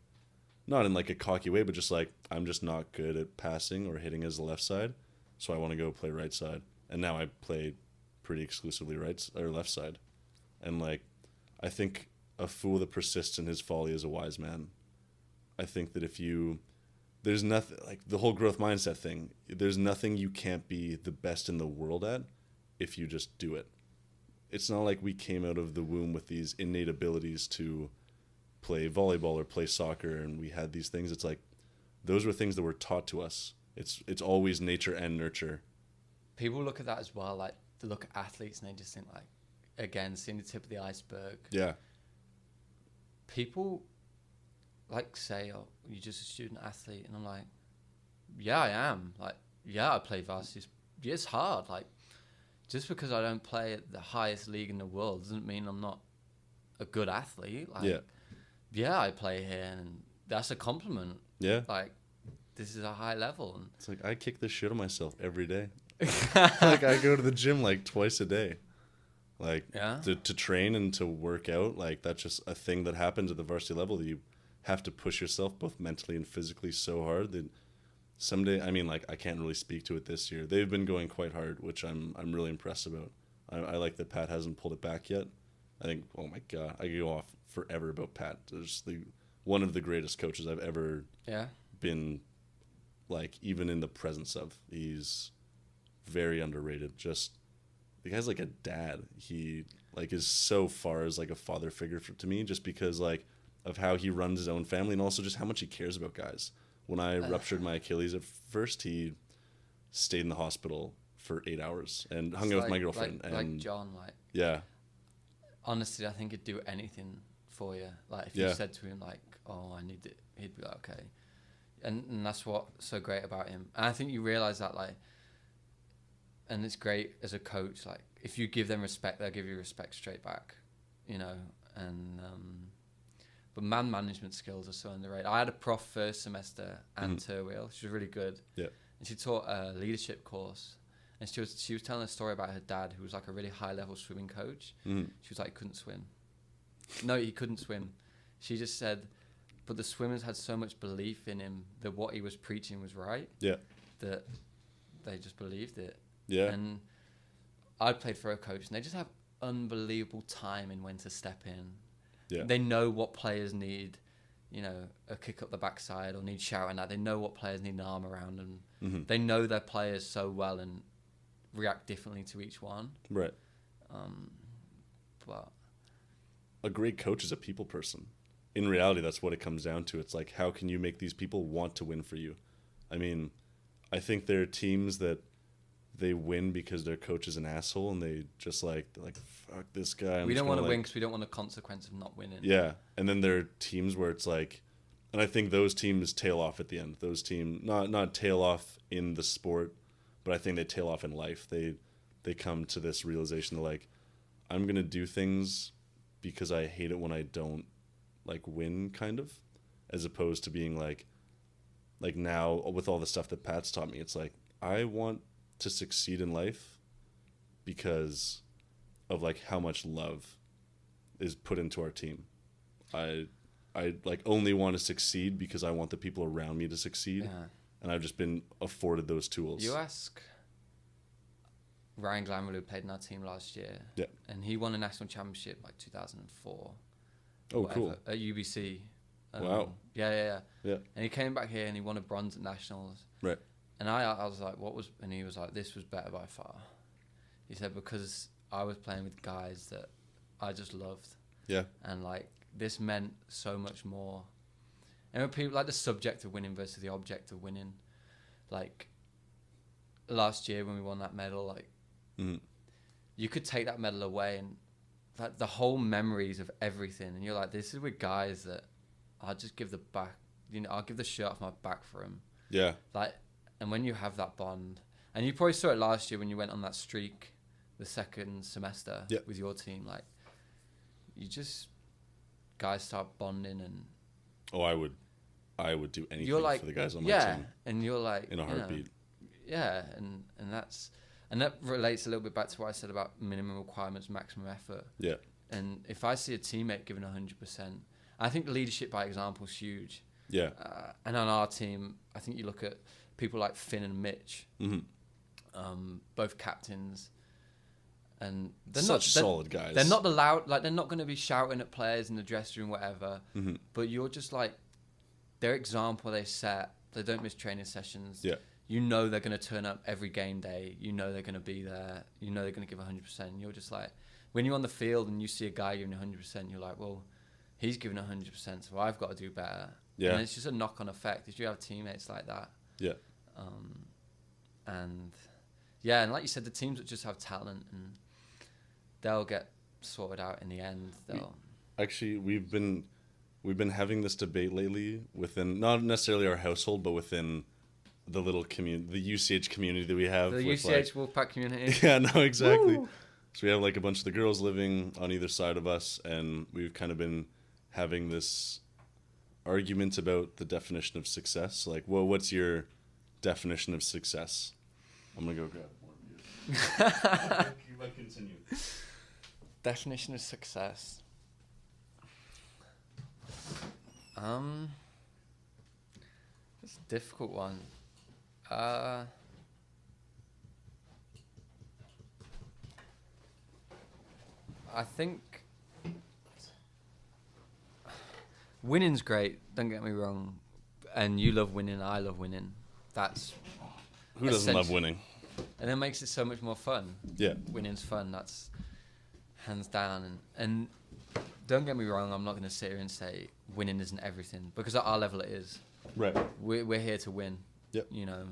Not in like a cocky way, but just like, I'm just not good at passing or hitting as the left side, so I want to go play right side. And now I play pretty exclusively left side, and like, I think a fool that persists in his folly is a wise man. I think that there's nothing, like the whole growth mindset thing, there's nothing you can't be the best in the world at if you just do it. It's not like we came out of the womb with these innate abilities to play volleyball or play soccer and we had these things. It's like, those were things that were taught to us. It's always nature and nurture. people look at that as well. Like, they look at athletes and they just think, like, again, seeing the tip of the iceberg. Yeah. People like say, oh, you're just a student athlete, and I'm like, yeah, I am. Like, yeah, I play varsity. Yeah, it's hard. Like, just because I don't play at the highest league in the world doesn't mean I'm not a good athlete. Like, yeah, I play here, and that's a compliment. Yeah. Like, this is a high level. And it's like, I kick the shit on myself every day. Like, I go to the gym like twice a day. Like, yeah. to train and to work out, like, that's just a thing that happens at the varsity level. You have to push yourself both mentally and physically so hard that someday, I mean, like, I can't really speak to it this year. They've been going quite hard, which I'm really impressed about. I like that Pat hasn't pulled it back yet. I think, oh my God, I could go off forever about Pat. There's one of the greatest coaches I've ever been, like, even in the presence of. He's very underrated. Just, the guy's like a dad. He, like, is so far as, like, a father figure to me, just because, like, of how he runs his own family and also just how much he cares about guys. When I ruptured my Achilles at first, he stayed in the hospital for 8 hours and hung out with my girlfriend. Like John, like, yeah. Honestly, I think he'd do anything for you. Like, if you said to him, like, oh, I need it, he'd be like, okay. And that's what's so great about him. And I think you realise that, like, and it's great as a coach, like, if you give them respect, they'll give you respect straight back, you know. And but man management skills are so underrated. I had a prof first semester, Anne Turwheel. She was really good. Yeah. And she taught a leadership course. And she was telling a story about her dad, who was like a really high level swimming coach. She was like, couldn't swim. No, he couldn't swim. She just said, but the swimmers had so much belief in him that what he was preaching was right. Yeah. That they just believed it. Yeah. And I played for a coach, and they just have unbelievable time in when to step in. Yeah. They know what players need, you know, a kick up the backside or need shouting at. They know what players need an arm around them. They know their players so well and react differently to each one. Right. But a great coach is a people person. In reality, that's what it comes down to. It's like, how can you make these people want to win for you? I mean, I think there are teams that they win because their coach is an asshole and they just they're like, fuck this guy. We don't want to win because we don't want the consequence of not winning. Yeah. And then there are teams where it's like, and I think those teams tail off at the end. Those teams, not tail off in the sport, but I think they tail off in life. They come to this realization that, like, I'm going to do things because I hate it when I don't, like, win, kind of, as opposed to being like now with all the stuff that Pat's taught me, it's like, I want to succeed in life because of, like, how much love is put into our team. I like only want to succeed because I want the people around me to succeed. Yeah. And I've just been afforded those tools. You ask Ryan Glanville, who played in our team last year, and he won a national championship like 2004. Oh, cool. At UBC. Wow. Yeah. And he came back here and he won a bronze at nationals. Right. And I was like, and he was like, this was better by far. He said, because I was playing with guys that I just loved. Yeah. And, like, this meant so much more. And when people, like, the subject of winning versus the object of winning, like, last year when we won that medal, like, you could take that medal away and, like, the whole memories of everything. And you're like, this is with guys that I'll just give the back, you know, I'll give the shirt off my back for him. Yeah. Like, and when you have that bond, and you probably saw it last year when you went on that streak the second semester with your team, like, you just, guys start bonding and... Oh, I would do anything like, for the guys on my team. Yeah, and you're like... In a heartbeat. Yeah, and that relates a little bit back to what I said about minimum requirements, maximum effort. Yeah. And if I see a teammate giving 100%, I think leadership by example is huge. Yeah. And on our team, I think you look at people like Finn and Mitch, both captains, and they're solid guys. They're not the loud, like, they're not going to be shouting at players in the dressing room, whatever. But you're just like, their example they set. They don't miss training sessions. Yeah. You know they're going to turn up every game day. You know they're going to be there. You know they're going to give 100%. You're just like, when you're on the field and you see a guy giving 100%, you're like, well, he's giving 100%, so I've got to do better. Yeah. And it's just a knock-on effect if you have teammates like that. Yeah. And like you said, the teams that just have talent and they'll get sorted out in the end. Actually, we've been having this debate lately within not necessarily our household, but within the little community, the UCH community that we have. The UCH Wolfpack community. Yeah, no, exactly. Woo! So we have, like, a bunch of the girls living on either side of us, and we've kind of been having this argument about the definition of success. Like, well, what's your definition of success? I'm going to go grab more beer. You might continue. Definition of success. It's a difficult one. I think winning's great. Don't get me wrong, and you love winning. I love winning. That's Who doesn't love winning? and it makes it so much more fun. Yeah. Winning's fun. That's hands down. And don't get me wrong. I'm not going to sit here and say winning isn't everything, because at our level it is. Right. We're here to win. Yep. You know.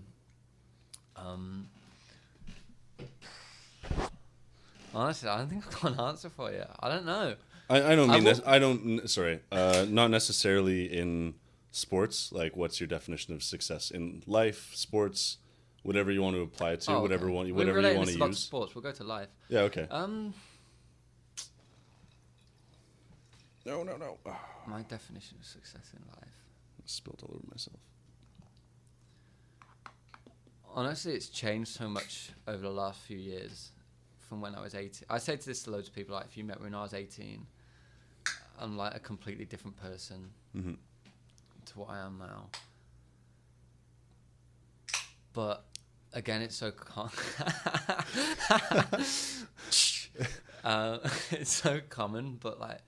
Honestly, I don't think I've got an answer for you. I don't know. I don't mean will- this. I don't. Sorry. Not necessarily in sports. Like, what's your definition of success in life, sports, whatever you want to apply it to, Oh, whatever okay. whatever We're you relating want this to a lot use. sports. We'll go to life. Yeah. Okay. No. My definition of success in life. Spilled all over myself. Honestly, it's changed so much over the last few years from when I was 18. I say to this to loads of people, like, if you met me when I was 18, I'm like a completely different person Mm-hmm. to what I am now. But again, it's so it's so common, but like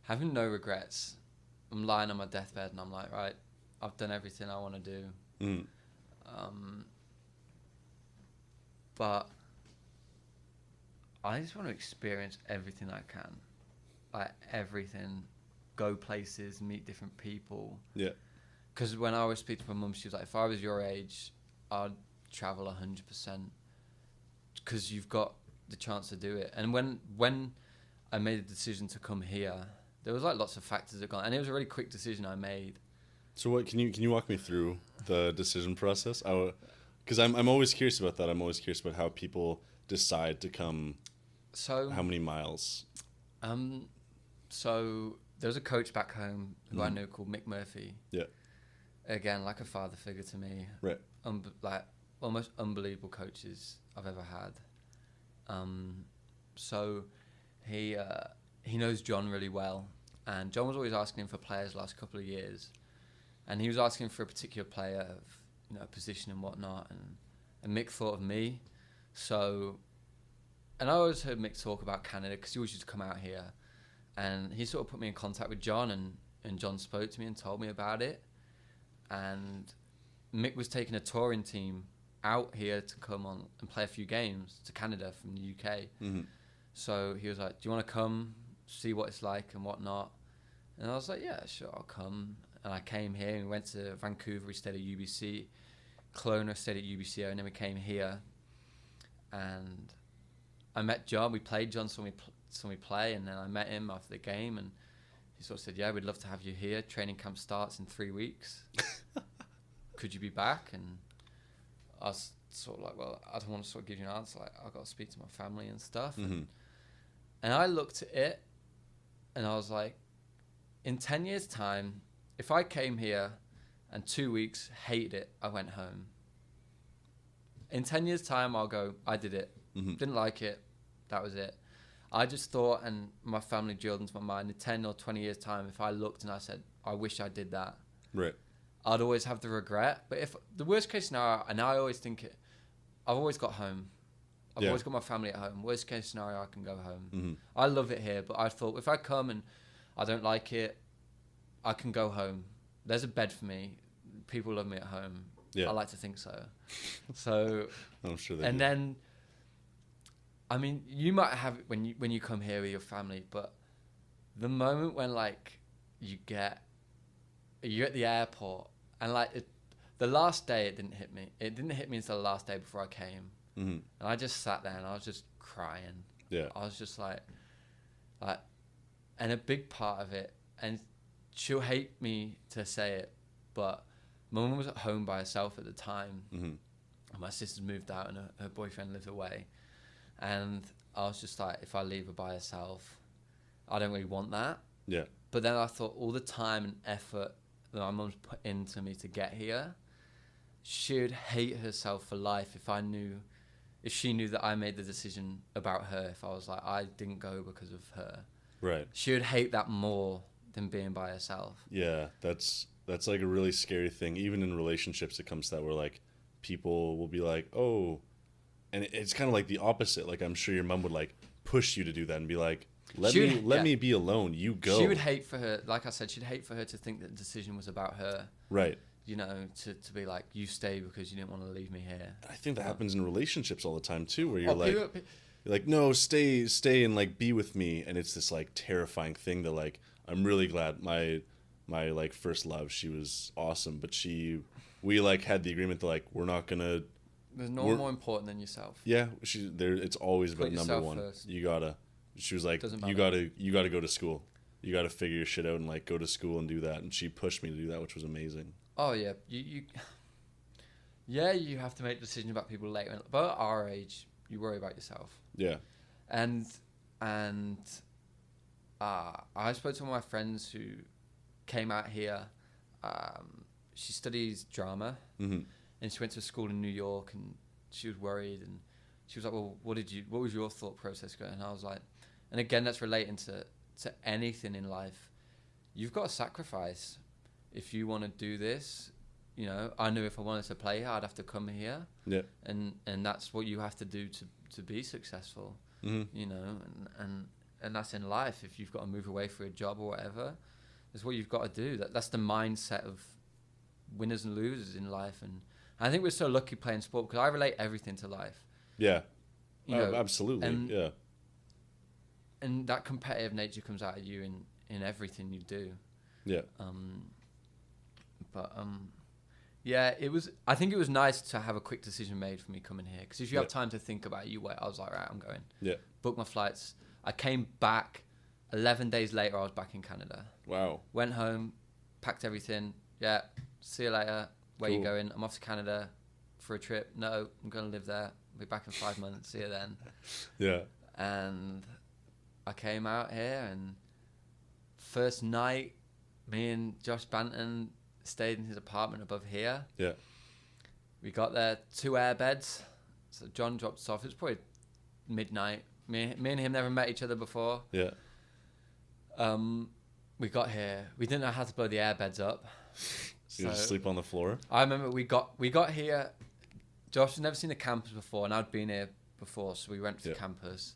having no regrets. I'm lying on my deathbed and I'm like, right, I've done everything I want to do. Mm. But I just want to experience everything I can. Like everything. Go places, meet different people. Yeah. Because when I always speak to my mum, she was like, if I was your age, I'd travel 100%. Because you've got the chance to do it. And when I made the decision to come here, there was like lots of factors that gone. And it was a really quick decision I made. So what can you walk me through the decision process? Because I'm always curious about that. I'm always curious about how people decide to come. So How many miles? So there was a coach back home who I knew called Mick Murphy. Yeah. Again, like a father figure to me. Right. Like almost unbelievable coaches I've ever had. So he knows John really well, and John was always asking him for players the last couple of years, and he was asking for a particular player of a position and whatnot, and Mick thought of me. So, and I always heard Mick talk about Canada because he always used to come out here, and he sort of put me in contact with John, and John spoke to me and told me about it, and Mick was taking a touring team out here to come on and play a few games to Canada from the UK. Mm-hmm. So he was like, do you want to come see what it's like and whatnot? And I was like, yeah, sure, I'll come. And I came here and we went to Vancouver, we stayed at UBC. Kelowna, stayed at UBCO, and then we came here. And I met John, we played John, saw me play, and then I met him after the game, and he sort of said, yeah, we'd love to have you here. Training camp starts in 3 weeks. Could you be back? And I was sort of like, well, I don't want to sort of give you an answer. Like, I've got to speak to my family and stuff. Mm-hmm. And I looked at it and I was like, in 10 years' time, if I came here and 2 weeks, hated it, I went home. In 10 years' time, I'll go, I did it. Mm-hmm. Didn't like it. That was it. I just thought, and my family drilled into my mind, in 10 or 20 years' time, if I looked and I said, I wish I did that, Right. I'd always have the regret. But if the worst case scenario, and I always think it, I've always got home. I've Yeah. always got my family at home. Worst case scenario, I can go home. Mm-hmm. I love it here, but I thought if I come and I don't like it, I can go home. There's a bed for me. People love me at home. Yeah. I like to think so. So, I'm sure they and do. then, I mean, you might have it when you come here with your family, but the moment when like you're at the airport and like the last day it didn't hit me. It didn't hit me until the last day before I came, Mm-hmm. and I just sat there and I was just crying. Yeah. I was just like, and a big part of it, and she'll hate me to say it, but my mum was at home by herself at the time. Mm-hmm. And my sister's moved out and her boyfriend lives away. And I was just like, if I leave her by herself, I don't really want that. Yeah. But then I thought all the time and effort that my mum's put into me to get here, she'd hate herself for life if she knew that I made the decision about her, if I was like, I didn't go because of her. Right. She would hate that more than being by herself. Yeah, that's like a really scary thing. Even in relationships, it comes to that where like people will be like, "Oh," and it's kind of like the opposite. Like I'm sure your mom would like push you to do that and be like, "Let Yeah. me be alone. You go." She would hate for her, like I said, she'd hate for her to think that the decision was about her. Right. You know, to be like, you stay because you didn't want to leave me here. I think that happens in relationships all the time too, where you're Oh, like, you're like, no, stay and like be with me, and it's this like terrifying thing that like I'm really glad my like first love, she was awesome, but we like had the agreement that like we're not gonna. There's no one more important than yourself. Yeah, she there. It's always Put about number yourself one. first. You gotta. She was like, Doesn't you matter. gotta go to school. You gotta figure your shit out and like go to school and do that. And she pushed me to do that, which was amazing. Oh yeah, yeah, you have to make decisions about people later. But at our age, you worry about yourself. Yeah. And I spoke to one of my friends who came out here. She studies drama, Mm-hmm. and she went to school in New York, and she was worried, and she was like, "Well, what was your thought process going?" And I was like, and again, that's relating to anything in life. You've got to sacrifice if you want to do this. You know, I knew if I wanted to play here, I'd have to come here. Yeah. And that's what you have to do to be successful. Mm-hmm. You know, and that's in life. If you've got to move away for a job or whatever, that's what you've got to do. That's the mindset of winners and losers in life. And I think we're so lucky playing sport because I relate everything to life. Yeah. You know, Absolutely. and, yeah. And that competitive nature comes out of you in everything you do. Yeah. Yeah, I think it was nice to have a quick decision made for me coming here because if you have time to think about it, you wait. I was like, right, I'm going. Yeah. Booked my flights. I came back. 11 days later, I was back in Canada. Wow. Went home, packed everything. Yeah, see you later. Where you Cool. going? I'm off to Canada for a trip. No, I'm going to live there. I'll be back in 5 months. See you then. Yeah. And I came out here, and first night, me and Josh Banton stayed in his apartment above here. Yeah. We got there, 2 air beds. So John dropped us off. It was probably midnight. Me and him never met each other before. Yeah. We got here. We didn't know how to blow the air beds up. You just sleep on the floor. I remember we got here. Josh had never seen the campus before, and I'd been here before, so we went to campus.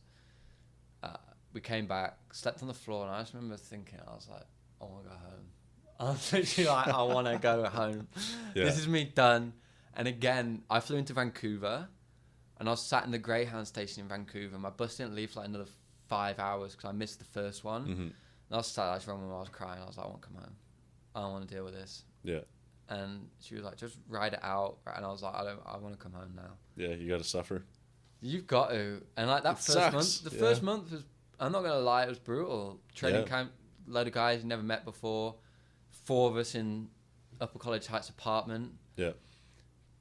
We came back, slept on the floor, and I just remember thinking, I was like, I want to go home. I was literally like, I want to go home. Yeah. This is me done. And again, I flew into Vancouver, and I was sat in the Greyhound station in Vancouver. My bus didn't leave for like another 5 hours because I missed the first one. Mm-hmm. And I was sat, I just remember I was crying. I was like, I want to come home. I don't want to deal with this. Yeah. And she was like, just ride it out. And I was like, I want to come home now. Yeah. You got to suffer. You've got to. And like that It first sucks. month, the Yeah. first month was, I'm not going to lie, it was brutal. Training Yeah. camp, load of guys you never met before. 4 of us in Upper College Heights apartment. Yeah.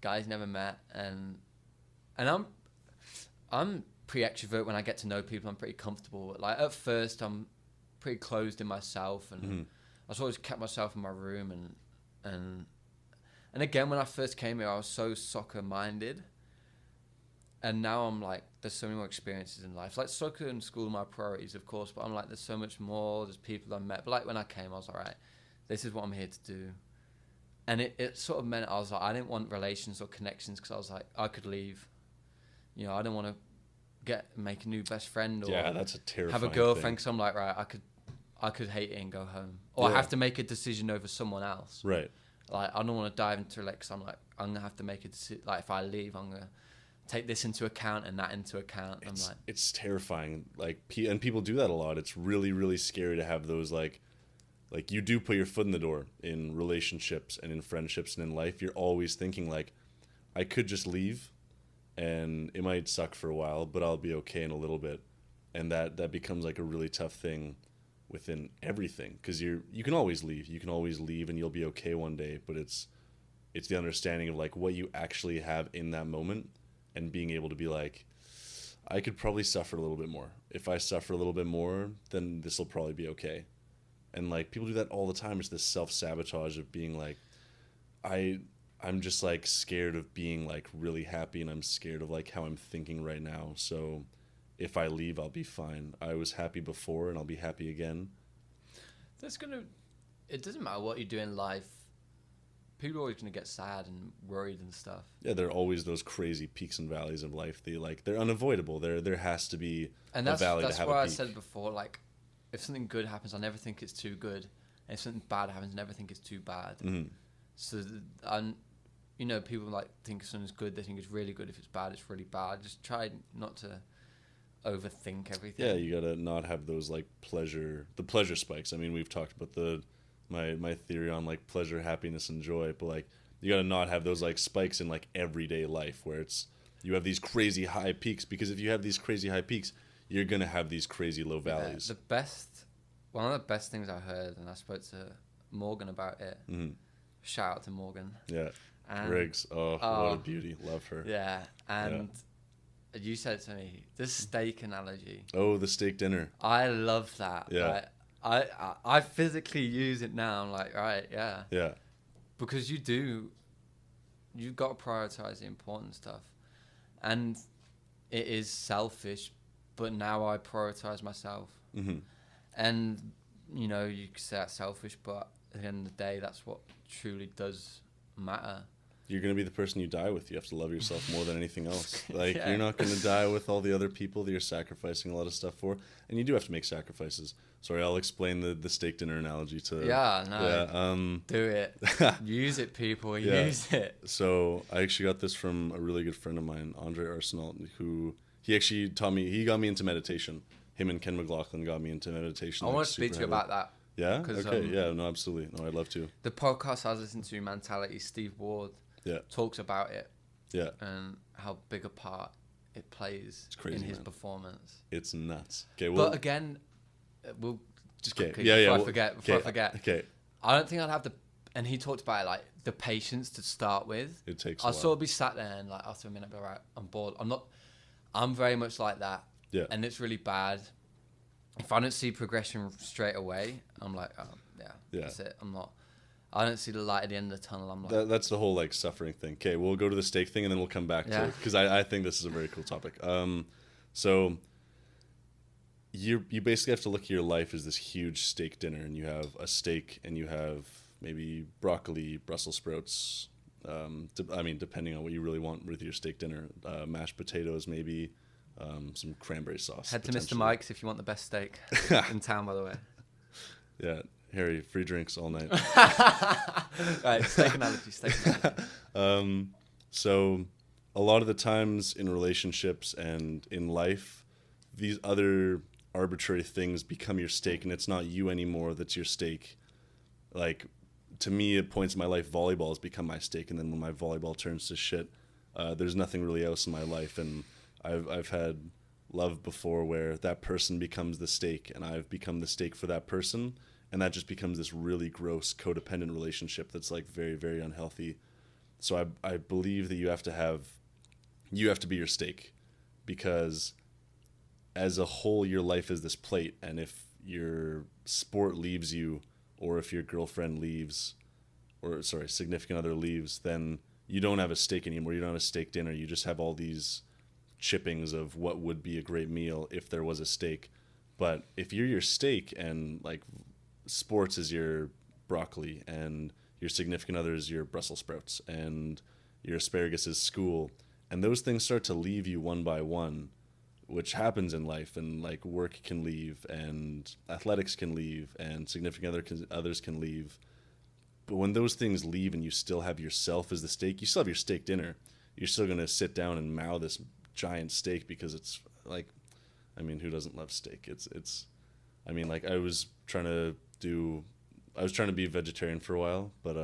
Guys never met. And I'm pretty extrovert when I get to know people. I'm pretty comfortable. Like at first, I'm pretty closed in myself, and Mm-hmm. I was always kept myself in my room. And again, when I first came here, I was so soccer minded, and now I'm like, there's so many more experiences in life. Like soccer and school are my priorities, of course, but I'm like, there's so much more. There's people I've met. But like when I came, I was like, all right, this is what I'm here to do. And it sort of meant I was like, I didn't want relations or connections because I was like, I could leave. You know, I didn't want to make a new best friend or That's a terrifying have a girlfriend. Because I'm like, right, I could hate it and go home, or I have to make a decision over someone else. Right. Like I don't want to dive into it because I'm like, I'm gonna have to make a decision. Like if I leave, I'm gonna take this into account and that into account. I'm like, It's terrifying. Like, and people do that a lot. It's really, really scary to have those like you do put your foot in the door in relationships and in friendships and in life. You're always thinking like, I could just leave, and it might suck for a while, but I'll be okay in a little bit, and that becomes like a really tough thing within everything because you can always leave. You can always leave, and you'll be okay one day. But it's the understanding of like what you actually have in that moment, and being able to be like, I could probably suffer a little bit more. If I suffer a little bit more, then this will probably be okay. And like people do that all the time. It's this self-sabotage of being like, I'm just like scared of being like really happy, and I'm scared of like how I'm thinking right now. So if I leave, I'll be fine. I was happy before, and I'll be happy again. It doesn't matter what you do in life. People are always gonna get sad and worried and stuff. Yeah, there are always those crazy peaks and valleys of life. They're unavoidable. There has to be a valley to have a peak. That's why I said before, like, if something good happens, I never think it's too good. And if something bad happens, I never think it's too bad. Mm-hmm. So, people like think something's good, they think it's really good. If it's bad, it's really bad. Just try not to overthink everything. Yeah, you gotta not have those like the pleasure spikes. I mean, we've talked about my theory on like pleasure, happiness, and joy, but like you gotta not have those like spikes in like everyday life where you have these crazy high peaks, because if you have these crazy high peaks, you're gonna have these crazy low valleys. One of the best things I heard, and I spoke to Morgan about it. Mm-hmm. Shout out to Morgan. Yeah. And, Riggs. Oh, what a beauty. Love her. Yeah. And you said to me, the steak analogy. Oh, the steak dinner. I love that. Yeah. Like, I physically use it now. I'm like, right, yeah. Yeah. Because you've got to prioritize the important stuff. And it is selfish, but now I prioritize myself. Mm-hmm. And, you could say that's selfish, but at the end of the day, that's what truly does matter. You're going to be the person you die with. You have to love yourself more than anything else. Like, Yeah. You're not going to die with all the other people that you're sacrificing a lot of stuff for. And you do have to make sacrifices. Sorry, I'll explain the steak dinner analogy to... Yeah, no. Yeah, do it. Use it, people. Yeah. Use it. So I actually got this from a really good friend of mine, Andre Arsenault, who... He actually he got me into meditation. Him and Ken McLaughlin got me into meditation. I want to speak to you about that. Yeah? Okay, yeah, no, absolutely. No, I'd love to. The podcast I was listening to, Mentality, Steve Ward, talks about it. Yeah. And how big a part it plays crazy, in his man. performance. It's nuts. Okay, well... But again, we'll just okay, quickly, before I forget. Okay. I don't think I'd have and he talked about it, like the patience to start with. It takes a I'll while. sort of be sat there and like after a minute, I'll be right, I'm bored. I'm very much like that. Yeah. And it's really bad. If I don't see progression straight away, I'm like, oh, yeah. That's it. I don't see the light at the end of the tunnel. I'm like, that's the whole like suffering thing. Okay, we'll go to the steak thing and then we'll come back to it, because I think this is a very cool topic. So you basically have to look at your life as this huge steak dinner, and you have a steak and you have maybe broccoli, Brussels sprouts. Depending on what you really want with your steak dinner, mashed potatoes, maybe some cranberry sauce. Head to Mr. Mike's if you want the best steak in town, by the way. Yeah, Harry, free drinks all night. Right, steak analogy. So a lot of the times in relationships and in life, these other arbitrary things become your steak, and it's not you anymore that's your steak. Like, to me, at points in my life, volleyball has become my steak, and then when my volleyball turns to shit, there's nothing really else in my life. And I've had love before where that person becomes the steak, and I've become the steak for that person, and that just becomes this really gross codependent relationship that's like very, very unhealthy. So I believe that you have to be your steak, because as a whole, your life is this plate, and if your sport leaves you, or if your girlfriend leaves, significant other leaves, then you don't have a steak anymore. You don't have a steak dinner. You just have all these chippings of what would be a great meal if there was a steak. But if you're your steak, and like sports is your broccoli, and your significant other is your Brussels sprouts, and your asparagus is school, and those things start to leave you one by one, which happens in life, and like work can leave, and athletics can leave, and significant others can leave. But when those things leave and you still have yourself as the steak, you still have your steak dinner. You're still going to sit down and mow this giant steak, because it's like, I mean, who doesn't love steak? I mean, like I was trying to be vegetarian for a while, but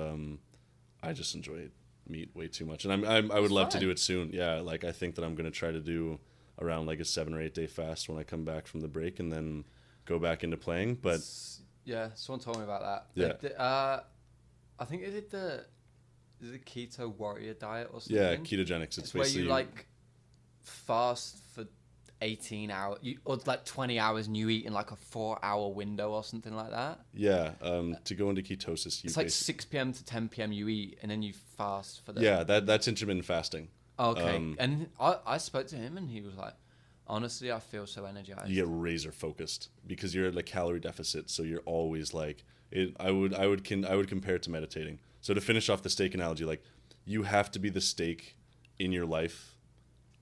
I just enjoy meat way too much. And I would love to do it soon. Yeah. Like I think that I'm going to try to do around like a 7 or 8 day fast when I come back from the break, and then go back into playing. But yeah, someone told me about that. Yeah. I think is it the keto warrior diet or something? Yeah, ketogenics. It's where basically you like fast for 18 hours, or like 20 hours, and you eat in like a 4-hour window or something like that. Yeah, to go into ketosis, it's like 6 p.m. to 10 p.m. you eat, and then you fast for the... Yeah, that's intermittent fasting. Okay, and I spoke to him, and he was like, honestly, I feel so energized. You get razor focused because you're at like calorie deficit, so you're always like it. I would compare it to meditating. So to finish off the steak analogy, like you have to be the steak in your life,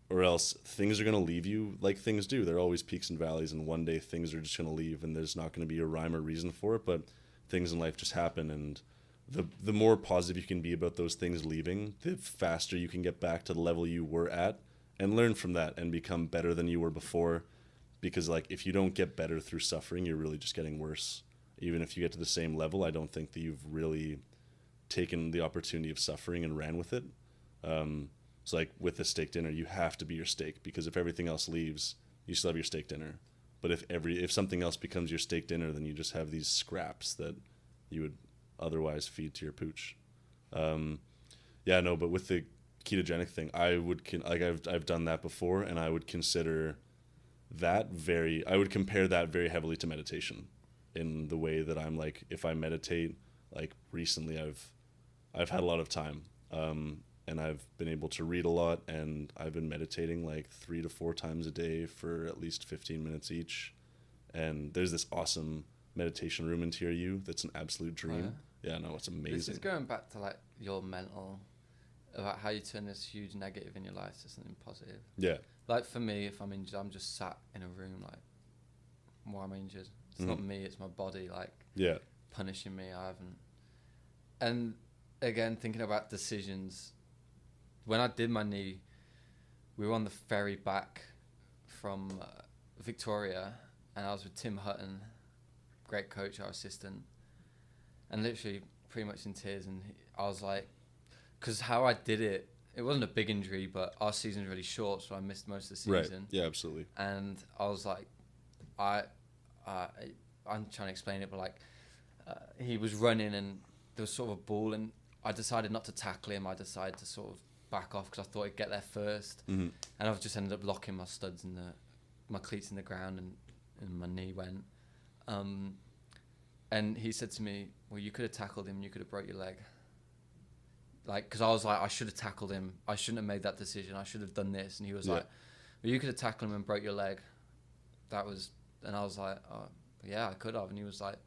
or else things are gonna leave you like things do. There are always peaks and valleys, and one day things are just gonna leave, and there's not gonna be a rhyme or reason for it. But things in life just happen, and the more positive you can be about those things leaving, the faster you can get back to the level you were at and learn from that and become better than you were before. Because like if you don't get better through suffering, you're really just getting worse. Even if you get to the same level, I don't think that you've really taken the opportunity of suffering and ran with it. So like with the steak dinner, you have to be your steak, because if everything else leaves, you still have your steak dinner. But if something else becomes your steak dinner, then you just have these scraps that you would otherwise feed to your pooch. Yeah, no, but with the ketogenic thing, I've done that before, and I would consider I would compare that very heavily to meditation, in the way that I'm like, if I meditate, like recently I've had a lot of time, and I've been able to read a lot, and I've been meditating like 3 to 4 times a day for at least 15 minutes each. And there's this awesome meditation room in TRU that's an absolute dream. Yeah, no, it's amazing. This is going back to like your mental, about how you turn this huge negative in your life to something positive. Yeah. Like for me, if I'm injured, I'm just sat in a room like, why am I injured? It's not me, it's my body like punishing me. I haven't. And again, thinking about decisions, when I did my knee, we were on the ferry back from Victoria, and I was with Tim Hutton, great coach, our assistant, and literally pretty much in tears. And I was like, because how I did it, it wasn't a big injury, but our season's really short, so I missed most of the season. Right. Yeah, absolutely. And I was like, I'm trying to explain it, but like, he was running and there was sort of a ball, and I decided not to tackle him. I decided to sort of back off because I thought he'd get there first. Mm-hmm. And I've just ended up locking my studs in my cleats in the ground, and my knee went. And he said to me, well, you could have tackled him, you could have broke your leg. Like, because I was like, I should have tackled him. I shouldn't have made that decision. I should have done this. And he was like, well, you could have tackled him and broke your leg. And I was like, oh, yeah, I could have. And he was like,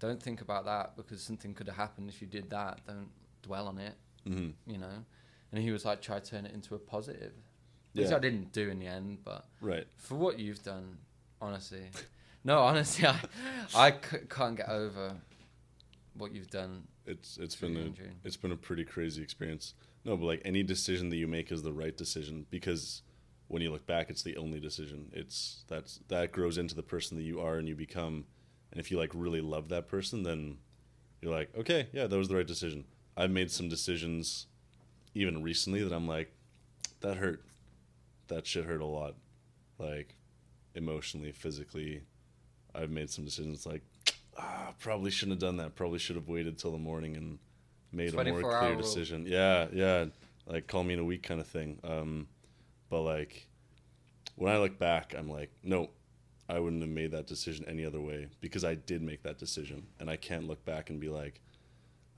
don't think about that, because something could have happened if you did that. Don't dwell on it, you know? And he was like, try to turn it into a positive. Which I didn't do in the end, but for what you've done, honestly. I can't get over what you've done. It's been a pretty crazy experience. No, but like any decision that you make is the right decision, because when you look back, it's the only decision. That grows into the person that you are and you become. And if you like really love that person, then you're like, okay, yeah, that was the right decision. I've made some decisions even recently that I'm like, that hurt. That shit hurt a lot. Like emotionally, physically, I've made some decisions like, probably shouldn't have done that. Probably should have waited till the morning and made a more clear decision. Yeah. Like call me in a week kind of thing. But like when I look back, I'm like, no, I wouldn't have made that decision any other way, because I did make that decision, and I can't look back and be like,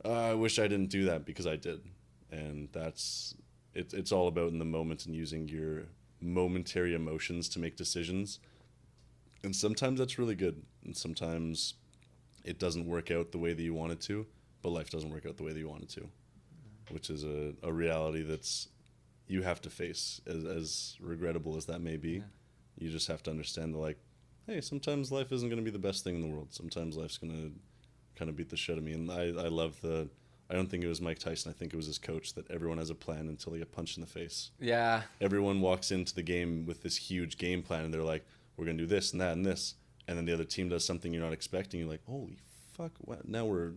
I wish I didn't do that, because I did. And it's all about in the moment and using your momentary emotions to make decisions. And sometimes that's really good, and sometimes it doesn't work out the way that you want it to, but life doesn't work out the way that you want it to, which is a reality that's you have to face, as regrettable as that may be. Yeah. You just have to understand that, like, hey, sometimes life isn't going to be the best thing in the world. Sometimes life's going to kind of beat the shit out of me. And I love I don't think it was Mike Tyson. I think it was his coach, that everyone has a plan until they get punched in the face. Yeah. Everyone walks into the game with this huge game plan, and they're like, we're going to do this and that and this. And then the other team does something you're not expecting. You're like, holy fuck, what? Now we're,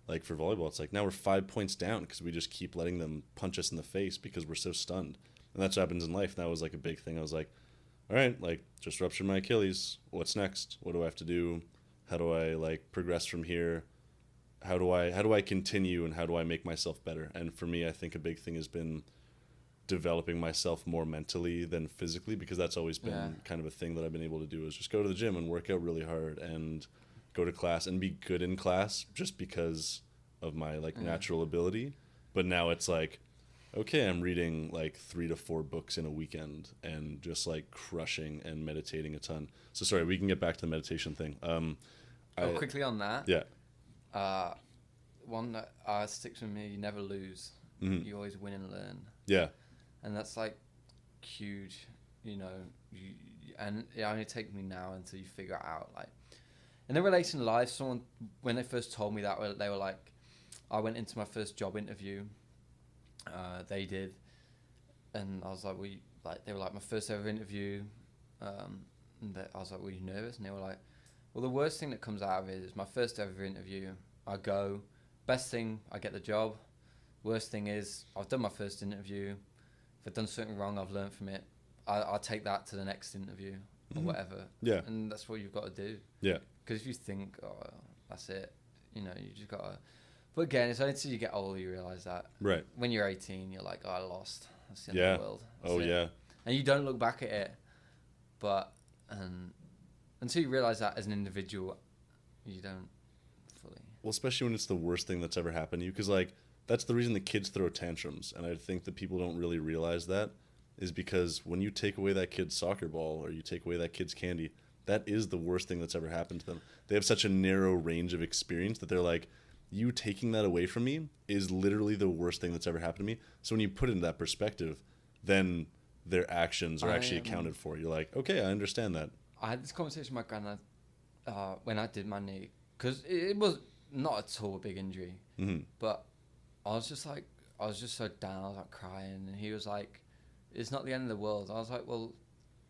like for volleyball, it's like now we're 5 points down because we just keep letting them punch us in the face because we're so stunned. And that's what happens in life. And that was like a big thing. I was like, all right, like just ruptured my Achilles. What's next? What do I have to do? How do I like progress from here? How do I continue, and how do I make myself better? And for me, I think a big thing has been developing myself more mentally than physically, because that's always been kind of a thing that I've been able to do, is just go to the gym and work out really hard and go to class and be good in class just because of my like natural ability. But now it's like, okay, I'm reading like 3 to 4 books in a weekend and just like crushing and meditating a ton. So sorry, we can get back to the meditation thing. Quickly on that. Yeah. One that sticks with me: you never lose. You always win and learn. Yeah. And that's like huge, and it only takes me now until you figure it out. Like in a relation life, someone when they first told me that, they were like, I went into my first job interview. They did, and I was like, they were like my first ever interview. I was like, were you nervous? And they were like, well, the worst thing that comes out of it is my first ever interview. I go, best thing, I get the job. Worst thing is I've done my first interview. If I've done something wrong, I've learned from it. I'll take that to the next interview or whatever. Yeah. And that's what you've got to do. Yeah. Because if you think, oh, that's it, you just got to... But again, it's only until you get older you realise that. Right. When you're 18, you're like, oh, I lost. That's the end of the world. That's Oh, it. yeah. And you don't look back at it. But until you realise that as an individual, you don't fully... Well, especially when it's the worst thing that's ever happened to you. Because, like, that's the reason the kids throw tantrums. And I think that people don't really realize that is because when you take away that kid's soccer ball or you take away that kid's candy, that is the worst thing that's ever happened to them. They have such a narrow range of experience that they're like, you taking that away from me is literally the worst thing that's ever happened to me. So when you put it in that perspective, then their actions are actually accounted for. You're like, okay, I understand that. I had this conversation with my granddad when I did my knee. Because it was not at all a big injury. Mm-hmm. But I was just so down. I was like crying. And he was like, it's not the end of the world. I was like, well,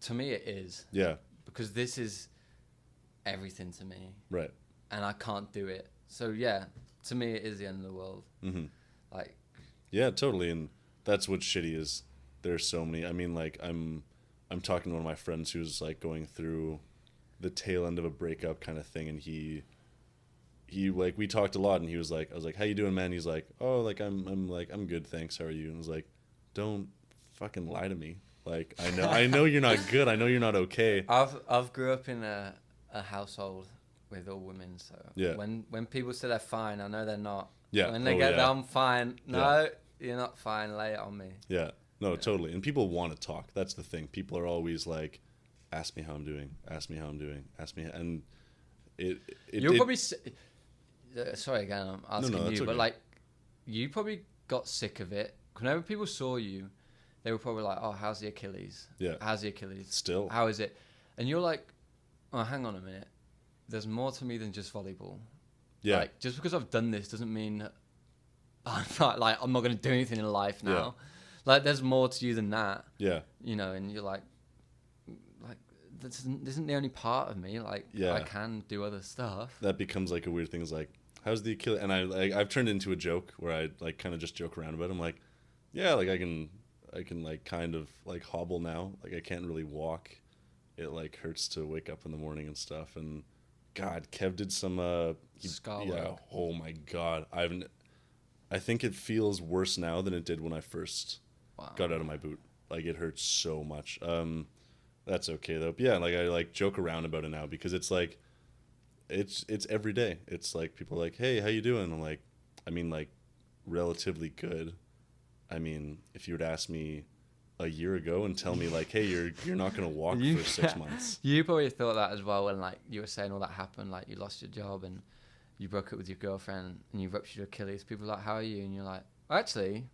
to me it is. Yeah. Because this is everything to me. Right. And I can't do it. So yeah, to me it is the end of the world. Mm-hmm. Like. Yeah, totally. And that's what's shitty is there's so many. I mean, like I'm talking to one of my friends who's like going through the tail end of a breakup kind of thing, and he like we talked a lot, and he was like, I was like, how you doing, man? He's like, oh, like I'm good, thanks. How are you? And I was like, don't fucking lie to me. Like I know you're not good. I know you're not okay. I've grew up in a household with all women, so yeah. When people say they're fine, I know they're not. Yeah. When they get I'm fine. No, you're not fine. Lay it on me. Yeah. No, totally. And people want to talk. That's the thing. People are always like, ask me how I'm doing. Ask me how I'm doing. Ask me. And you'll probably. Sorry again, I'm asking you, okay. but like, you probably got sick of it. Whenever people saw you, they were probably like, "Oh, how's the Achilles? Yeah. How's the Achilles? Still. How is it?" And you're like, "Oh, hang on a minute. There's more to me than just volleyball. Yeah. Like, just because I've done this doesn't mean that I'm not going to do anything in life now. Yeah. Like, there's more to you than that. Yeah. And you're like, this isn't the only part of me. Like, yeah. I can do other stuff. That becomes like a weird thing. Is like, how's the Achilles? And I've turned it into a joke where I like kind of just joke around about it. I'm like, yeah, like I can like kind of like hobble now. Like I can't really walk. It like hurts to wake up in the morning and stuff. And God, Kev did some scar yeah. work. Oh my God, I think it feels worse now than it did when I first got out of my boot. Like it hurts so much. That's okay though. But yeah, like I like joke around about it now because it's like, it's every day. It's like people are like, hey, how you doing? I'm like, I mean like, relatively good. I mean, if you would ask me a year ago and tell me like, hey, you're not gonna walk for 6 months. You probably thought that as well when like you were saying all that happened, like you lost your job and you broke up with your girlfriend and you ruptured your Achilles. People are like, how are you? And you're like, well, actually,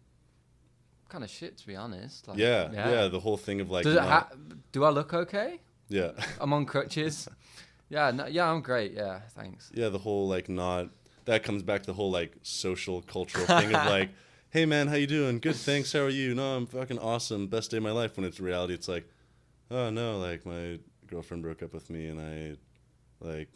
kind of shit to be honest. Like, yeah. The whole thing of like, do I look okay? Yeah. I'm on crutches. Yeah, I'm great. Yeah, thanks. Yeah, the whole like that comes back to the whole like social cultural thing of like, hey man, how you doing? Good, thanks. How are you? No, I'm fucking awesome. Best day of my life. When it's reality, it's like, oh no, like my girlfriend broke up with me and I like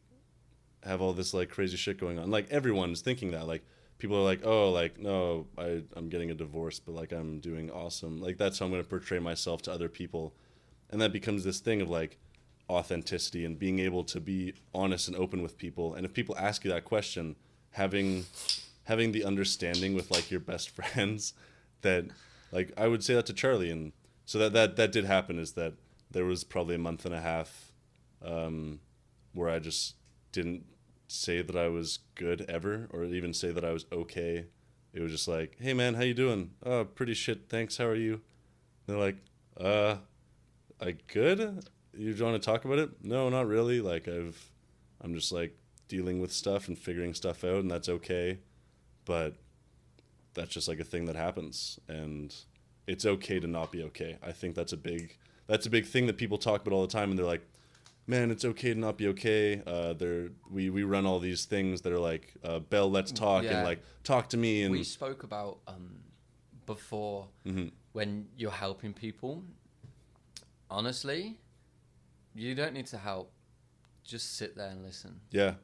have all this like crazy shit going on. Like everyone's thinking that. Like people are like, oh, like no, I'm getting a divorce, but like I'm doing awesome. Like that's how I'm gonna portray myself to other people, and that becomes this thing of like authenticity and being able to be honest and open with people. And if people ask you that question, having the understanding with like your best friends that like I would say that to Charlie. And so that did happen, is that there was probably a month and a half where I just didn't say that I was good ever, or even say that I was okay It was just like, hey man, how you doing? Oh, pretty shit, thanks. How are you? They're like, I good? You want to talk about it? No, not really. Like I'm just like dealing with stuff and figuring stuff out, and that's okay. But that's just like a thing that happens, and it's okay to not be okay. I think that's a big thing that people talk about all the time, and they're like, man, it's okay to not be okay. We run all these things that are like, Bell, let's talk, and Yeah. like talk to me, and We spoke about before when you're helping people. Honestly, you don't need to help. Just sit there and listen. yeah,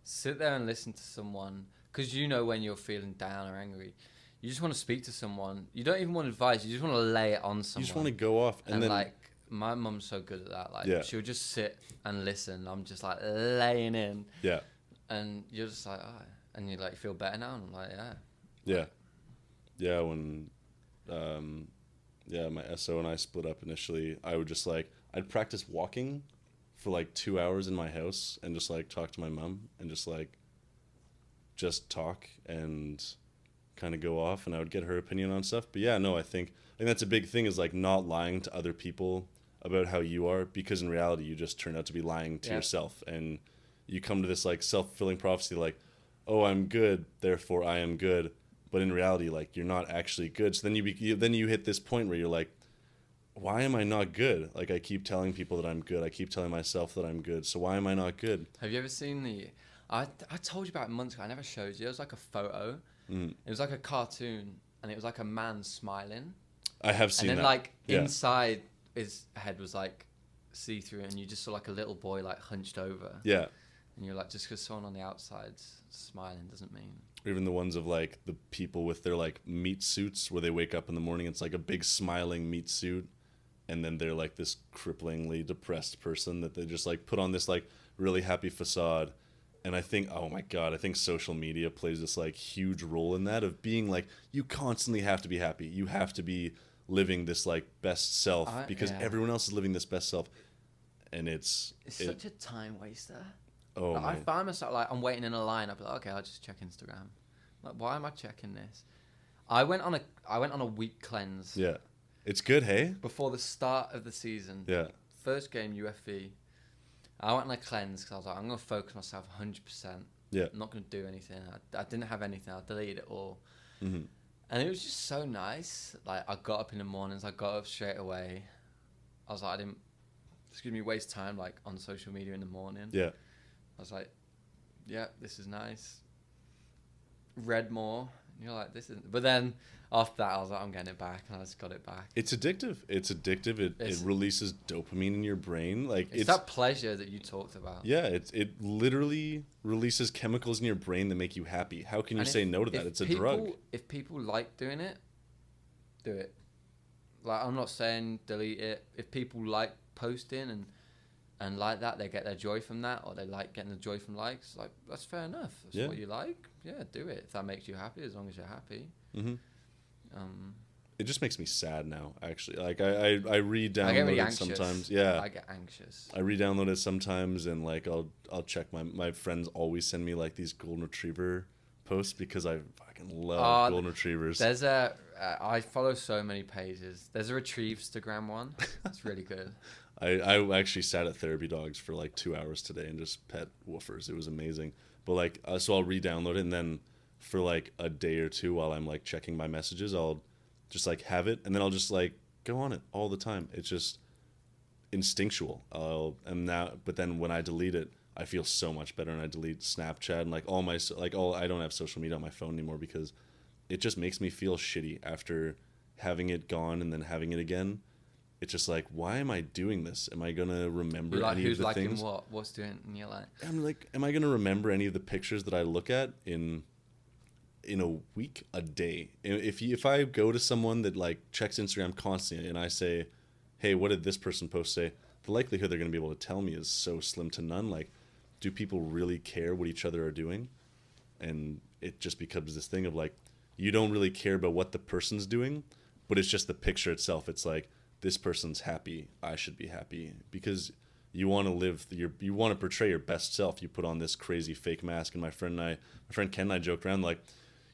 Sit there and listen to someone, because you know when you're feeling down or angry. You just want to speak to someone. You don't even want advice. You just want to lay it on someone. you just want to go off, and then like my mum's so good at that. Like Yeah. she'll just sit and listen. I'm just like laying in, yeah, and you're just like, oh, and you like feel better now. And I'm like, yeah. yeah, yeah. When, yeah, my SO and I split up initially, I would just like I'd practice walking for like 2 hours in my house and just like talk to my mom and just talk and kind of go off, and I would get her opinion on stuff. But yeah, no, I think that's a big thing, is like not lying to other people about how you are, because in reality you just turn out to be lying to Yeah. yourself, and you come to this like self-fulfilling prophecy like, oh, I'm good, therefore I am good. But in reality, like, you're not actually good. So then you hit this point where you're like, why am I not good? Like, I keep telling people that I'm good. I keep telling myself that I'm good. So why am I not good? Have you ever seen the? I told you about it months ago. I never showed you. It was like a photo. Mm. It was like a cartoon, and it was like a man smiling, I have seen and then that. like Yeah. inside his head was like see through, and you just saw like a little boy like hunched over, Yeah. and you're like, just because someone on the outside's smiling doesn't mean. Or even the ones of like the people with their like meat suits where they wake up in the morning, it's like a big smiling meat suit, and then they're like this cripplingly depressed person that they just like put on this like really happy facade. And I think, oh my god, I think social media plays this like huge role in that, of being like, you constantly have to be happy, you have to be living this like best self, because Yeah. everyone else is living this best self, and it's Such a time waster. oh Like, I man. find myself like I'm waiting in a line. I'll be like, okay, I'll just check Instagram. Like, why am I checking this? I went on a week cleanse Yeah, it's good. Hey, before the start of the season. yeah, First game UFV. I went on a cleanse because I was like, I'm gonna focus myself 100%. yeah, I'm not gonna do anything. I didn't have anything. I deleted it all. hmm And it was just so nice. Like, I got up in the mornings. I got up straight away. I was like, I didn't, waste time like on social media in the morning. yeah. I was like, yeah, this is nice. Read more. And you're like, this isn't. But then after that, I was like, I'm getting it back, and I just got it back. It's addictive. It's addictive. It It's- releases dopamine in your brain. Like It's that pleasure that you talked about. yeah, it literally releases chemicals in your brain that make you happy. How can you And say if- no to that? if It's a people- drug. If people like doing it, do it. Like, I'm not saying delete it. If people like posting and like that, they get their joy from that, or they like getting the joy from likes, like, that's fair enough. That's Yeah. what you like. Yeah, do it. If that makes you happy, as long as you're happy. hmm Um, It just makes me sad now. Actually, like I I get re-download really it anxious. sometimes. Yeah, I get anxious. I re-download it sometimes, and like I'll check my friends always send me like these golden retriever posts, because I fucking love golden retrievers. There's I follow so many pages. There's a Retrievestagram one. It's really good. I actually sat at therapy dogs for like 2 hours today and just pet woofers. It was amazing. But like, so I'll re-download it, and then for like a day or two while I'm like checking my messages, I'll just like have it, and then I'll just like go on it all the time. It's just instinctual. But then when I delete it, I feel so much better, and I delete Snapchat and like I don't have social media on my phone anymore, because it just makes me feel shitty after having it gone and then having it again. It's just like, why am I doing this? Am I gonna remember You're like, any who's of the liking things? what? What's doing? And you're like, I'm like, am I gonna remember any of the pictures that I look at in a week, a day? If I go to someone that like checks Instagram constantly, and I say, hey, what did this person post say? The likelihood they're gonna be able to tell me is so slim to none. Like, do people really care what each other are doing? And it just becomes this thing of like, you don't really care about what the person's doing, but it's just the picture itself. It's like, this person's happy, I should be happy, because you want to you want to portray your best self. You put on this crazy fake mask, and my friend Ken and I joked around like,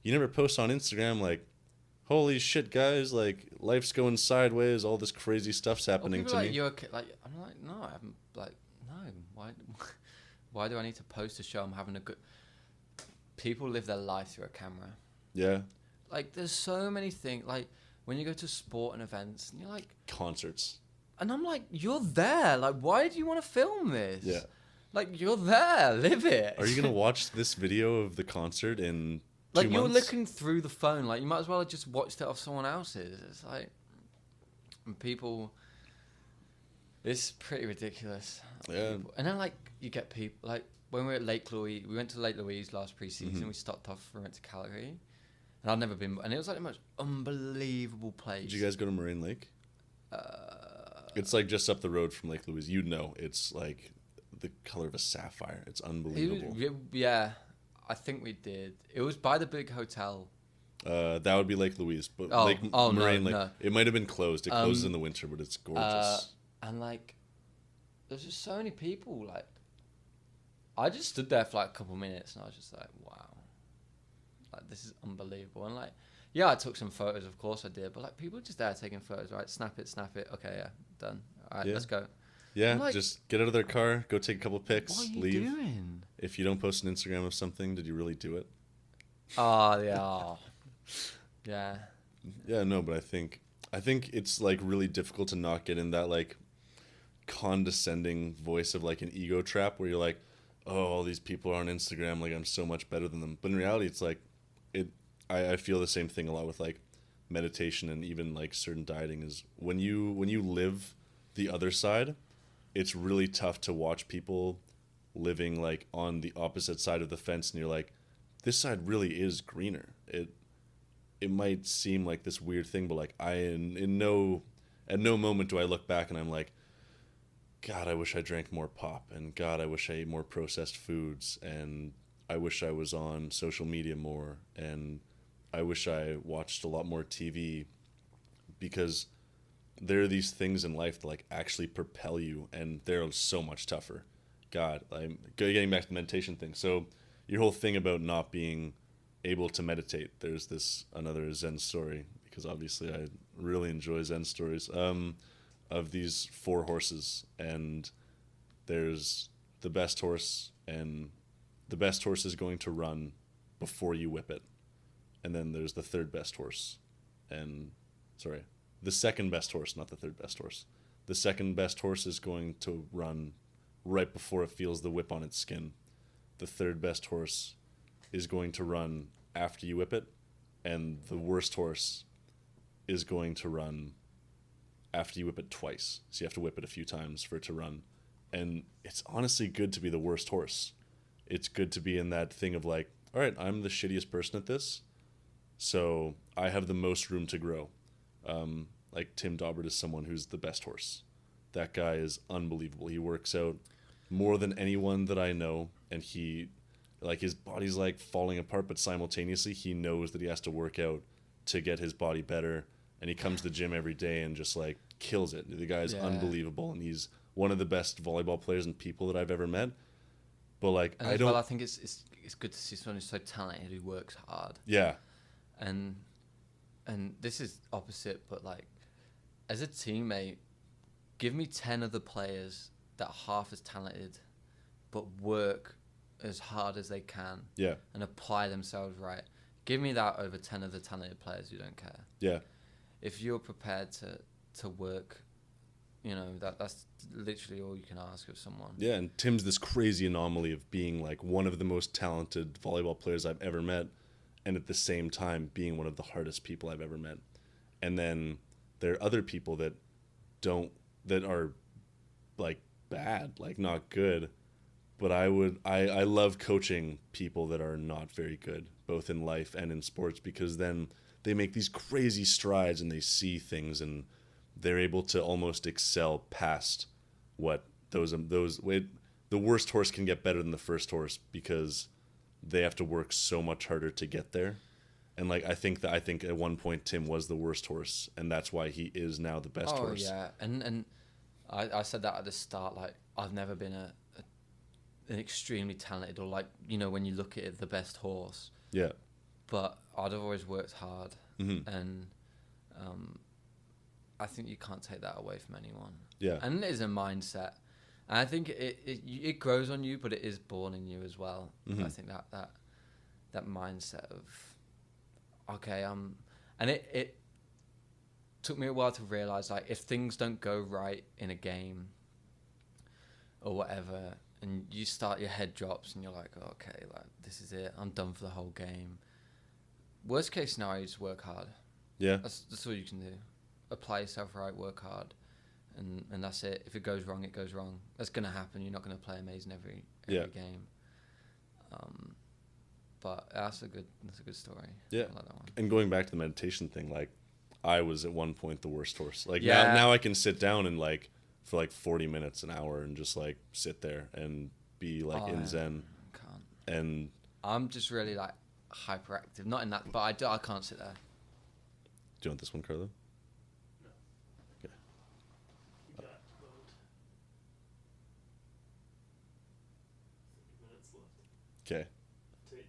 you never post on Instagram like, holy shit, guys, like life's going sideways, all this crazy stuff's Or happening people to are like, me. you're okay. Like, I'm like, no, I haven't. Like, no. Why? Why do I need to post to show I'm having a good? People live their life through a camera. Yeah, Like, there's so many things. Like, when you go to sport and events, and you're like, concerts. and I'm like, you're there. Like, why do you want to film this? Yeah. Like, you're there. Live it. Are you gonna watch this video of the concert in 2 like, you're months? looking through the phone. Like, you might as well have just watched it off someone else's. It's like, and people. It's pretty ridiculous. Yeah. And then, like, you get people, like, when we were at Lake Louise, we went to Lake Louise last pre-season, Mhm. we stopped off, we went to Calgary. And I'd never been, and it was like the most unbelievable place. Did you guys go to Moraine Lake? Uh, It's like just up the road from Lake Louise. You know, it's like the color of a sapphire. It's unbelievable. yeah, I think we did. It was by the big hotel. That would be Lake Louise, but Oh, Lake oh, no, Moraine Lake. no. It might have been closed. It closes in the winter, but it's gorgeous. And, like, there's just so many people, like, I just stood there for, like, a couple minutes, and I was just like, wow. Like, this is unbelievable. And, like, yeah, I took some photos, of course I did, but, like, people just there taking photos, right? Snap it, okay, yeah, done. All right, Yeah. let's go. Yeah, like, just get out of their car, go take a couple pics, What are you leave. doing? If you don't post an Instagram of something, did you really do it? Oh, yeah. Oh. Yeah. Yeah, no, but I think it's like really difficult to not get in that like condescending voice of like an ego trap where you're like, oh, all these people are on Instagram, like I'm so much better than them. But in reality, it's like I feel the same thing a lot with like meditation and even like certain dieting is when you live the other side, it's really tough to watch people living like on the opposite side of the fence and you're like, this side really is greener. It might seem like this weird thing, but like at no moment do I look back and I'm like, God, I wish I drank more pop, and God, I wish I ate more processed foods, and I wish I was on social media more, and I wish I watched a lot more TV, because there are these things in life that like actually propel you, and they're so much tougher. God, I'm getting back to the meditation thing. So your whole thing about not being able to meditate, there's this another Zen story, because obviously I really enjoy Zen stories, of these 4 horses, and there's the best horse, and the best horse is going to run before you whip it, and then there's the third best horse, and sorry, the second best horse, not the third best horse. The second best horse is going to run right before it feels the whip on its skin. The third best horse is going to run after you whip it, and the worst horse is going to run after you whip it twice. So you have to whip it a few times for it to run. And it's honestly good to be the worst horse. It's good to be in that thing of like, all right, I'm the shittiest person at this, so I have the most room to grow. Like Tim Dobbert is someone who's the best horse. That guy is unbelievable. He works out more than anyone that I know, and he, like, his body's like falling apart, but simultaneously he knows that he has to work out to get his body better, and he comes to the gym every day and just like kills it. The guy's unbelievable, and he's one of the best volleyball players and people that I've ever met. But like, And as well, I think it's good to see someone who's so talented who works hard. Yeah. And this is opposite, but like, as a teammate, give me 10 other players that are half as talented, but work as hard as they can. Yeah. And apply themselves right. Give me that over 10 other talented players who don't care. Yeah. If you're prepared to work, you know, that's literally all you can ask of someone. Yeah, and Tim's this crazy anomaly of being like one of the most talented volleyball players I've ever met, and at the same time being one of the hardest people I've ever met. And then there are other people that are like bad, like not good. But I love coaching people that are not very good, both in life and in sports, because then they make these crazy strides and they see things and they're able to almost excel past what the worst horse can get better than the first horse, because they have to work so much harder to get there. And like I think at one point Tim was the worst horse, and that's why he is now the best horse. Oh yeah, and I said that at the start. Like, I've never been an extremely talented, or like, you know, when you look at it, the best horse. Yeah. but I'd have always worked hard, Mm-hmm. and I think you can't take that away from anyone. Yeah. And it is a mindset, and I think it grows on you, but it is born in you as well. Mm-hmm. I think that mindset of okay, and it took me a while to realize, like, if things don't go right in a game or whatever, and you start, your head drops and you're like, oh, okay, like, this is it, I'm done for the whole game. Worst case scenario is work hard. Yeah. That's all you can do. Apply yourself right, work hard, and that's it. If it goes wrong, it goes wrong. That's gonna happen. You're not gonna play amazing every game. But that's a good story. Yeah. I like that one. And going back to the meditation thing, like, I was at one point the worst horse. Like, Yeah. now I can sit down and, like, for like 40 minutes, an hour, and just like sit there and be like in Zen. Can't. And I'm just really like hyperactive. Not in that, but I can't sit there. do you want this one, Carlo? No. Okay. We got about 30 minutes left. Okay. Take,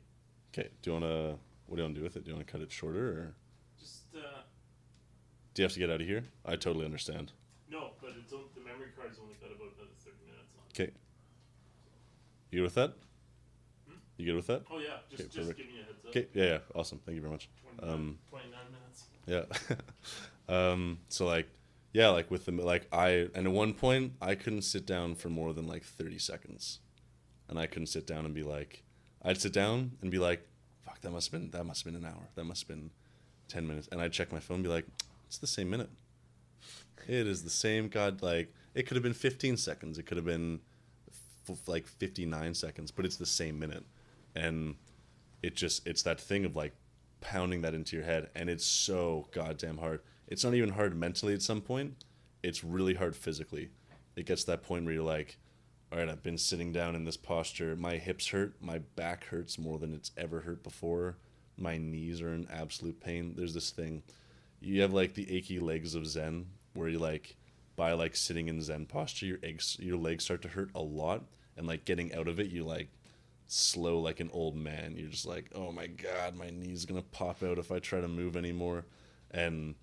Okay. Do you want to, what do you want to do with it? Do you want to cut it shorter, or just do you have to get out of here? I totally understand. no, but it's the memory card's only got about another 30 minutes on it. Okay. You good with that? Hmm? You good with that? Oh yeah, just Okay, perfect. give me a heads up. Okay. Yeah. Awesome. Thank you very much. 29 minutes. Yeah. So like, yeah, like with the, like and at one point I couldn't sit down for more than like 30 seconds, and I couldn't sit down and be like, I'd sit down and be like, fuck, that must have been an hour. That must have been 10 minutes. And I'd check my phone and be like, it's the same minute. It is the same. God, like, it could have been 15 seconds. It could have been like 59 seconds, but it's the same minute. And it's that thing of like pounding that into your head. And it's so goddamn hard. It's not even hard mentally at some point. It's really hard physically. It gets to that point where you're like, all right, I've been sitting down in this posture. My hips hurt. My back hurts more than it's ever hurt before. My knees are in absolute pain. There's this thing. You have like the achy legs of Zen, where you like, by like sitting in Zen posture, your legs start to hurt a lot, and like getting out of it, you like slow like an old man. You're just like, oh my god, my knee's gonna pop out if I try to move anymore. And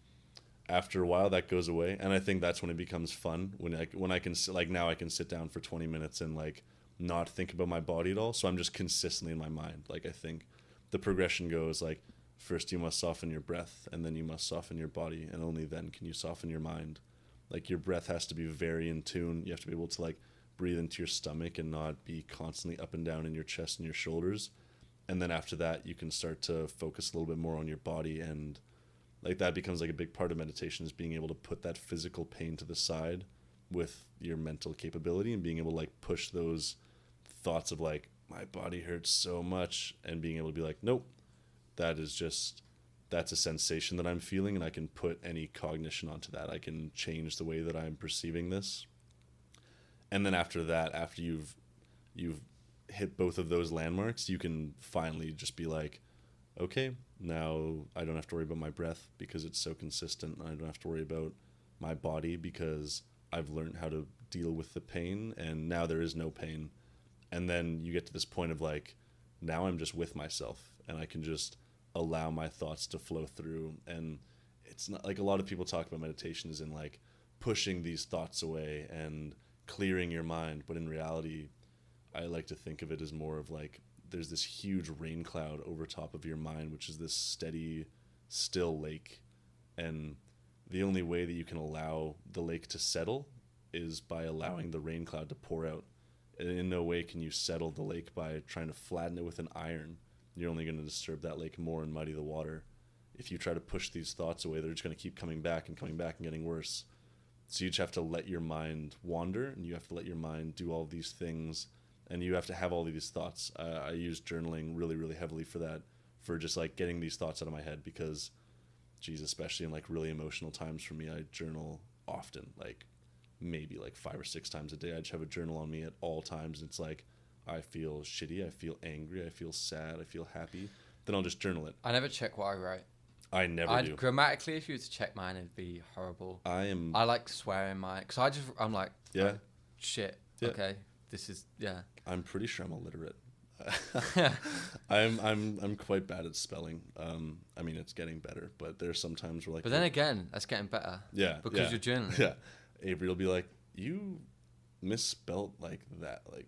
after a while, that goes away, and I think that's when it becomes fun. When I can like, now I can sit down for 20 minutes and like not think about my body at all. So I'm just consistently in my mind. Like, I think the progression goes like, first you must soften your breath, and then you must soften your body, and only then can you soften your mind. Like, your breath has to be very in tune. You have to be able to like breathe into your stomach and not be constantly up and down in your chest and your shoulders. And then after that, you can start to focus a little bit more on your body, and like that becomes like a big part of meditation, is being able to put that physical pain to the side with your mental capability, and being able to like push those thoughts of like, my body hurts so much, and being able to be like, nope, that's a sensation that I'm feeling, and I can put any cognition onto that. I can change the way that I'm perceiving this. And then after that, after you've hit both of those landmarks, you can finally just be like, okay, now I don't have to worry about my breath because it's so consistent, and I don't have to worry about my body because I've learned how to deal with the pain, and now there is no pain. And then you get to this point of like, now I'm just with myself, and I can just allow my thoughts to flow through. And it's not like, a lot of people talk about meditation as in like pushing these thoughts away and clearing your mind, but in reality, I like to think of it as more of like, there's this huge rain cloud over top of your mind, which is this steady, still lake. And the only way that you can allow the lake to settle is by allowing the rain cloud to pour out. And in no way can you settle the lake by trying to flatten it with an iron. You're only going to disturb that lake more and muddy the water. If you try to push these thoughts away, they're just going to keep coming back and getting worse. So you just have to let your mind wander, and you have to let your mind do all these things, and you have to have all these thoughts. I use journaling really, really heavily for that, for just like getting these thoughts out of my head, because, geez, especially in like really emotional times for me, I journal often, like maybe like 5 or 6 times a day. I just have a journal on me at all times. It's like, I feel shitty, I feel angry, I feel sad, I feel happy. Then I'll just journal it. I never check what I write. I never do. Grammatically, if you were to check mine, it'd be horrible. I like swearing mine, because I'm like, Yeah. oh, shit, Yeah. okay, this is, yeah. I'm pretty sure I'm illiterate. I'm quite bad at spelling. I mean, it's getting better, but there's some times where like. But then again, that's getting better. Yeah. Because you're journaling. Yeah. Avery will be like, you misspelt like that. Like,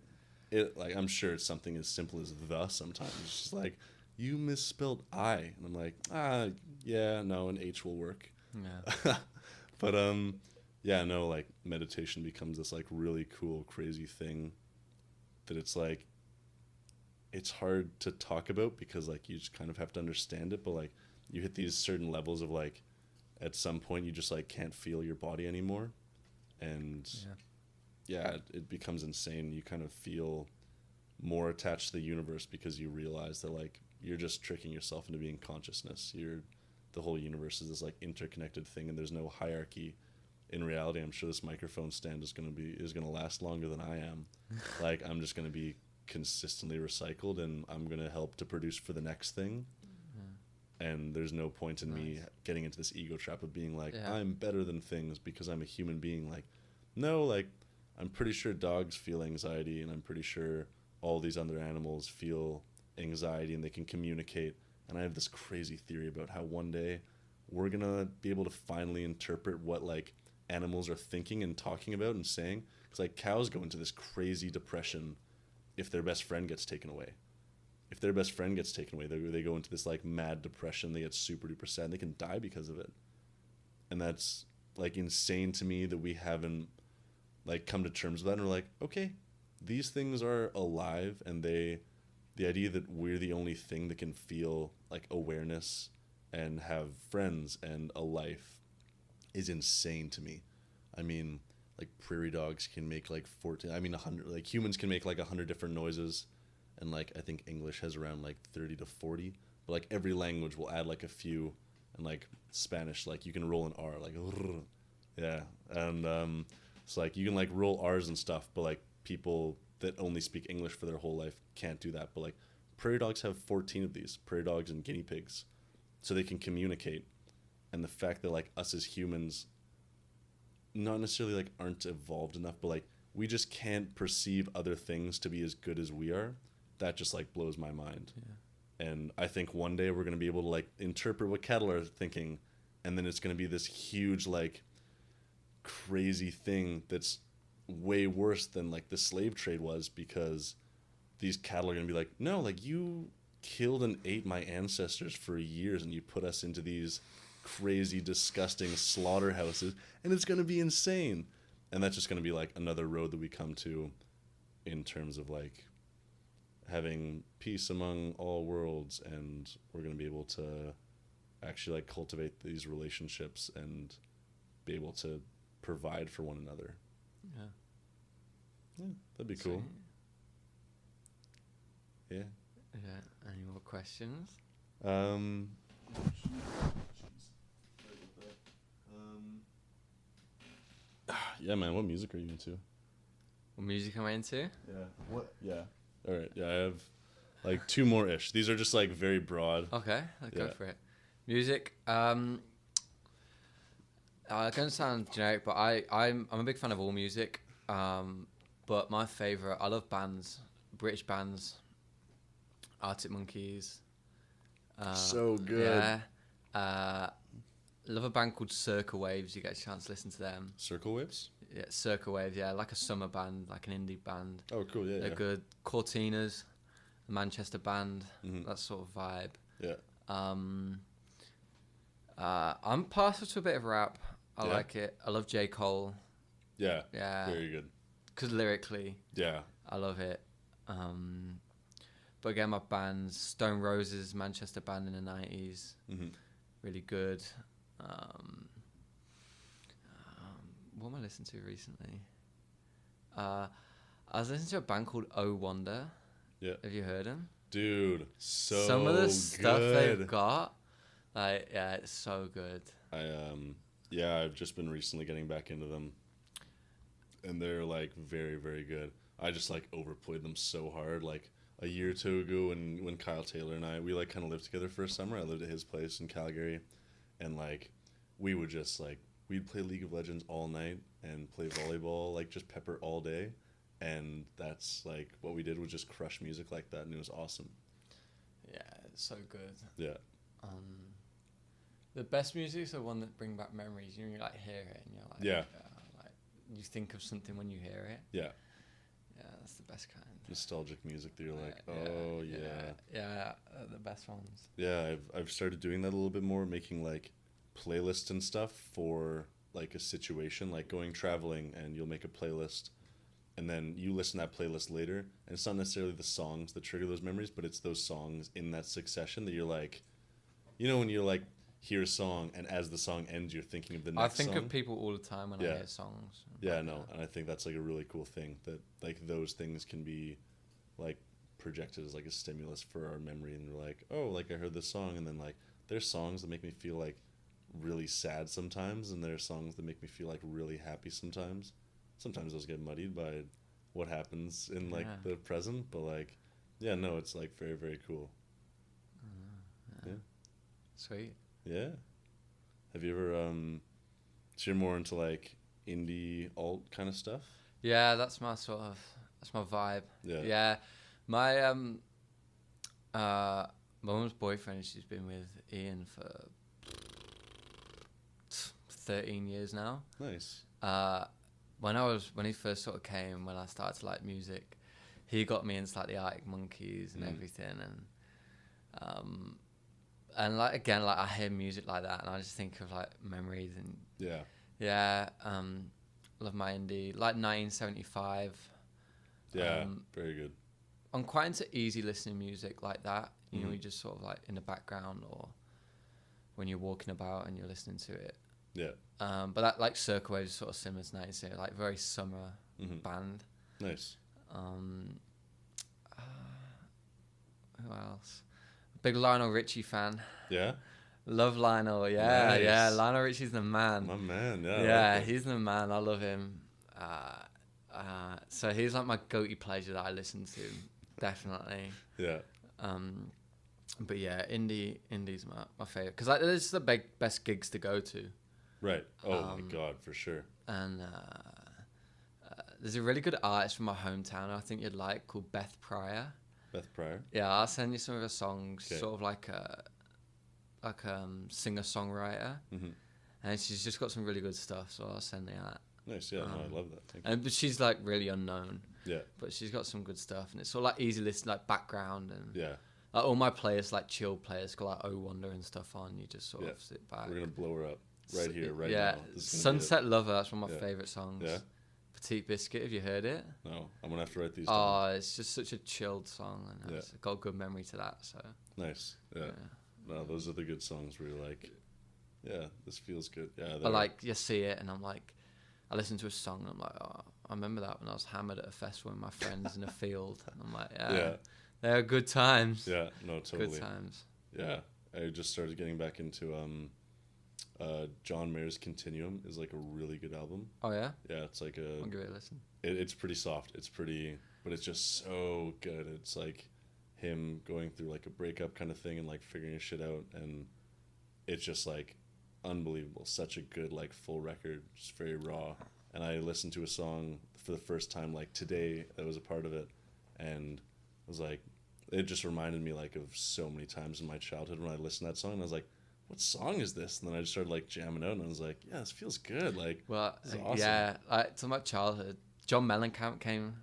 it. Like, I'm sure it's something as simple as the. Sometimes it's just like, you misspelled I, and I'm like, yeah, no, an H will work. Yeah. But yeah, no, like meditation becomes this like really cool, crazy thing that it's like, it's hard to talk about because like you just kind of have to understand it, but like you hit these certain levels of like, at some point you just like can't feel your body anymore, and yeah, it becomes insane. You kind of feel more attached to the universe because you realize that like you're just tricking yourself into being consciousness. The whole universe is this like interconnected thing, and there's no hierarchy. In reality, I'm sure this microphone stand is gonna last longer than I am. Like, I'm just gonna be consistently recycled, and I'm gonna help to produce for the next thing. And there's no point in me getting into this ego trap of being like, I'm better than things because I'm a human being. Like, no, like, I'm pretty sure dogs feel anxiety, and I'm pretty sure all these other animals feel anxiety, and they can communicate. And I have this crazy theory about how one day we're gonna be able to finally interpret what like animals are thinking and talking about and saying. Because like cows go into this crazy depression if their best friend gets taken away. If their best friend gets taken away, they go into this like mad depression. They get super duper sad. They can die because of it. And that's like insane to me that we haven't like come to terms with that. And we're like, okay, these things are alive, and the idea that we're the only thing that can feel like awareness and have friends and a life is insane to me. I mean, like prairie dogs can make like 100, like humans can make like 100 different noises, and like I think English has around like 30 to 40, but like every language will add like a few, and like Spanish, like you can roll an R, like yeah, and so like you can like roll R's and stuff, but like people that only speak English for their whole life can't do that. But like prairie dogs have 14 of these, prairie dogs and guinea pigs, so they can communicate. And the fact that like us as humans not necessarily like aren't evolved enough, but like we just can't perceive other things to be as good as we are, that just like blows my mind. And I think one day we're going to be able to like interpret what cattle are thinking, and then it's going to be this huge like crazy thing that's way worse than like the slave trade was, because these cattle are going to be like, no, like you killed and ate my ancestors for years, and you put us into these crazy, disgusting slaughterhouses, and it's going to be insane. And that's just going to be like another road that we come to in terms of like having peace among all worlds, and we're going to be able to actually like cultivate these relationships and be able to provide for one another. Yeah, that'd be cool. Yeah. Any more questions? Yeah, man. What music are you into? What music am I into? Yeah. What? Yeah. All right. Yeah, I have like two more ish. These are just like very broad. Okay, let's go for it. Music. It's gonna sound generic, but I'm a big fan of all music. But my favorite, I love bands, British bands, Arctic Monkeys. So good. Yeah. Love a band called Circle Waves. You get a chance to listen to them. Circle Waves? Yeah, Circle Waves. Yeah, like a summer band, like an indie band. Oh, cool. Yeah, They're good. Cortinas, a Manchester band. Mm-hmm. That sort of vibe. Yeah. I'm partial to a bit of rap. I like it. I love J. Cole. Yeah. Yeah. Very good. Because lyrically, yeah, I love it. But again, my bands, Stone Roses, Manchester band in the 90s. Mm-hmm. Really good. What am I listening to recently? I was listening to a band called Oh Wonder. Yeah. Have you heard them? Dude, so Some of the stuff good. they've got, like, yeah, it's so good. I've just been recently getting back into them, and they're like very, very good. I just like overplayed them so hard. Like a year or two ago, when Kyle Taylor and we like kind of lived together for a summer. I lived at his place in Calgary, and like we would just like we'd play League of Legends all night and play volleyball, like just pepper all day. And that's like what we did, was just crush music like that, and it was awesome. so good. Yeah. The best music is the one that bring back memories. You know, you like hear it and you're like, Yeah. like you think of something when you hear it. Yeah. Yeah, that's the best kind. Nostalgic music that you're like, oh yeah. Yeah, the best ones. Yeah, I've started doing that a little bit more, making like playlists and stuff for like a situation, like going traveling, and you'll make a playlist, and then you listen to that playlist later, and it's not necessarily the songs that trigger those memories, but it's those songs in that succession that you're like, you know, when you're like hear a song, and as the song ends, you're thinking of the next I think song. of people all the time when I hear songs. Yeah, no, and I think that's like a really cool thing that like those things can be like projected as like a stimulus for our memory, and we're like, oh, like I heard this song, and then like there's songs that make me feel like really sad sometimes, and there's songs that make me feel like really happy sometimes. Sometimes those get muddied by what happens in like the present, but like, yeah, no, it's like very, very cool. Yeah. Sweet. Yeah. Have you ever so you're more into like indie alt kind of stuff? Yeah, that's my vibe. Yeah. Yeah. My my mum's boyfriend, she's been with Ian for 13 years now. Nice. When he first sort of came, when I started to like music, he got me into like the Arctic Monkeys and everything, and like again, like I hear music like that, and I just think of like memories and love my indie, like 1975. Yeah, very good. I'm quite into easy listening music like that. You know, you just sort of like in the background or when you're walking about and you're listening to it. Yeah. But that like Circle Waves is sort of similar to 1970, like very summer band. Nice. Who else? Big Lionel Richie fan. Yeah. Love Lionel. Yeah, Nice. yeah. Lionel Richie's the man. My man. Yeah. Yeah, I like he's the man. I love him. So he's like my go-to pleasure that I listen to, definitely. Yeah. But yeah, indie's my favorite because like it's the best gigs to go to. Right. Oh my God, for sure. And there's a really good artist from my hometown I think you'd like called Beth Pryor. Beth Pryor. Yeah, I'll send you some of her songs. Okay. Sort of like a singer-songwriter, and she's just got some really good stuff. So I'll send you that. Nice. Yeah. No, I love that. Thank you. But she's like really unknown. Yeah. But she's got some good stuff, and it's sort of like easy listen, like background, and Yeah. like all my players, like chill players, got like Oh Wonder and stuff on. You just sort of sit back. We're gonna blow her up right here, right yeah, now. This is gonna be Sunset Lover. That's one of my Yeah. favorite songs. Yeah. Petite Biscuit. Have you heard it? it. No, I'm gonna have to write these down. Oh, it's just such a chilled song, and Yeah. it's got a good memory to that. So Nice. Yeah. No, those are the good songs where you're like, yeah, this feels good. Yeah. But like you see it, and I'm like, I listen to a song, and I'm like, oh, I remember that when I was hammered at a festival with my friends in a field. And I'm like, yeah, they're good times. Yeah. No, totally. Good times. Yeah. I just started getting back into John Mayer's Continuum is like a really good album. Oh yeah. Yeah, it's like I'll give it a listen. it's pretty soft. It's pretty, but it's just so good. It's like him going through like a breakup kind of thing and like figuring his shit out, and it's just like unbelievable. Such a good like full record, just very raw. And I listened to a song for the first time like today that was a part of it, and I was like, it just reminded me like of so many times in my childhood when I listened to that song, and I was like, what song is this? And then I just started like jamming out, and I was like, yeah, this feels good. Like, Well, this is awesome. yeah, it's my childhood. John Mellencamp came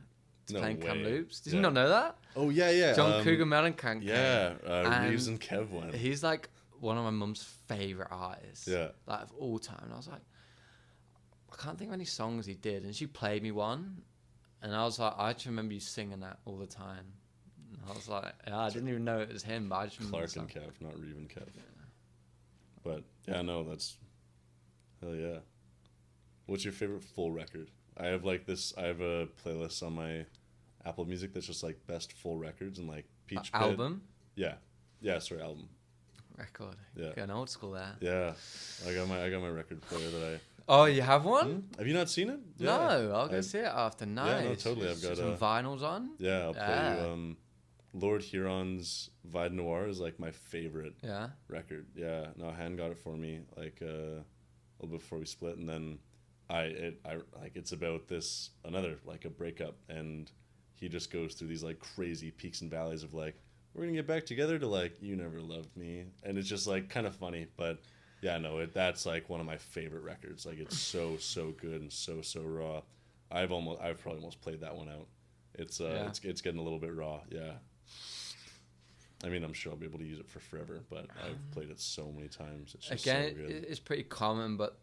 to No playing way. Kamloops. Did Yeah. you not know that? Oh yeah. John Cougar Mellencamp Yeah, came. Reeves And and Kev went. He's like one of my mum's favorite artists. Yeah. Like of all time. And I was like, I can't think of any songs he did. And she played me one, and I was like, I just remember you singing that all the time. And I was like, yeah, I didn't even know it was him, but I just remember Clark the and song. Kev, not Reeve and Kev. But yeah, no, that's hell yeah. What's your favorite full record? I have like this. I have a playlist on my Apple Music that's just like best full records and like Peach Pit. Album? Yeah, sorry, album. Record. Yeah. Going old school there. Yeah, I got my record player that Oh, you have one? Have you not seen it? No, I'll go I- see it after. Nice. Yeah, no, totally. I've got some vinyls on. Yeah, I'll play Yeah. you. Lord Huron's Vide Noir is like my favorite Yeah. record. Yeah, no, Han got it for me like a little bit before we split, and then I like it's about this another like a breakup, and he just goes through these like crazy peaks and valleys of like we're gonna get back together to like You Never Loved Me, and it's just like kind of funny, but yeah, no, that's like one of my favorite records. Like it's so good and so raw. I've probably almost played that one out. It's it's getting a little bit raw, yeah. I mean, I'm sure I'll be able to use it for forever, but I've played it so many times. It's just Again, so good. it's pretty common, but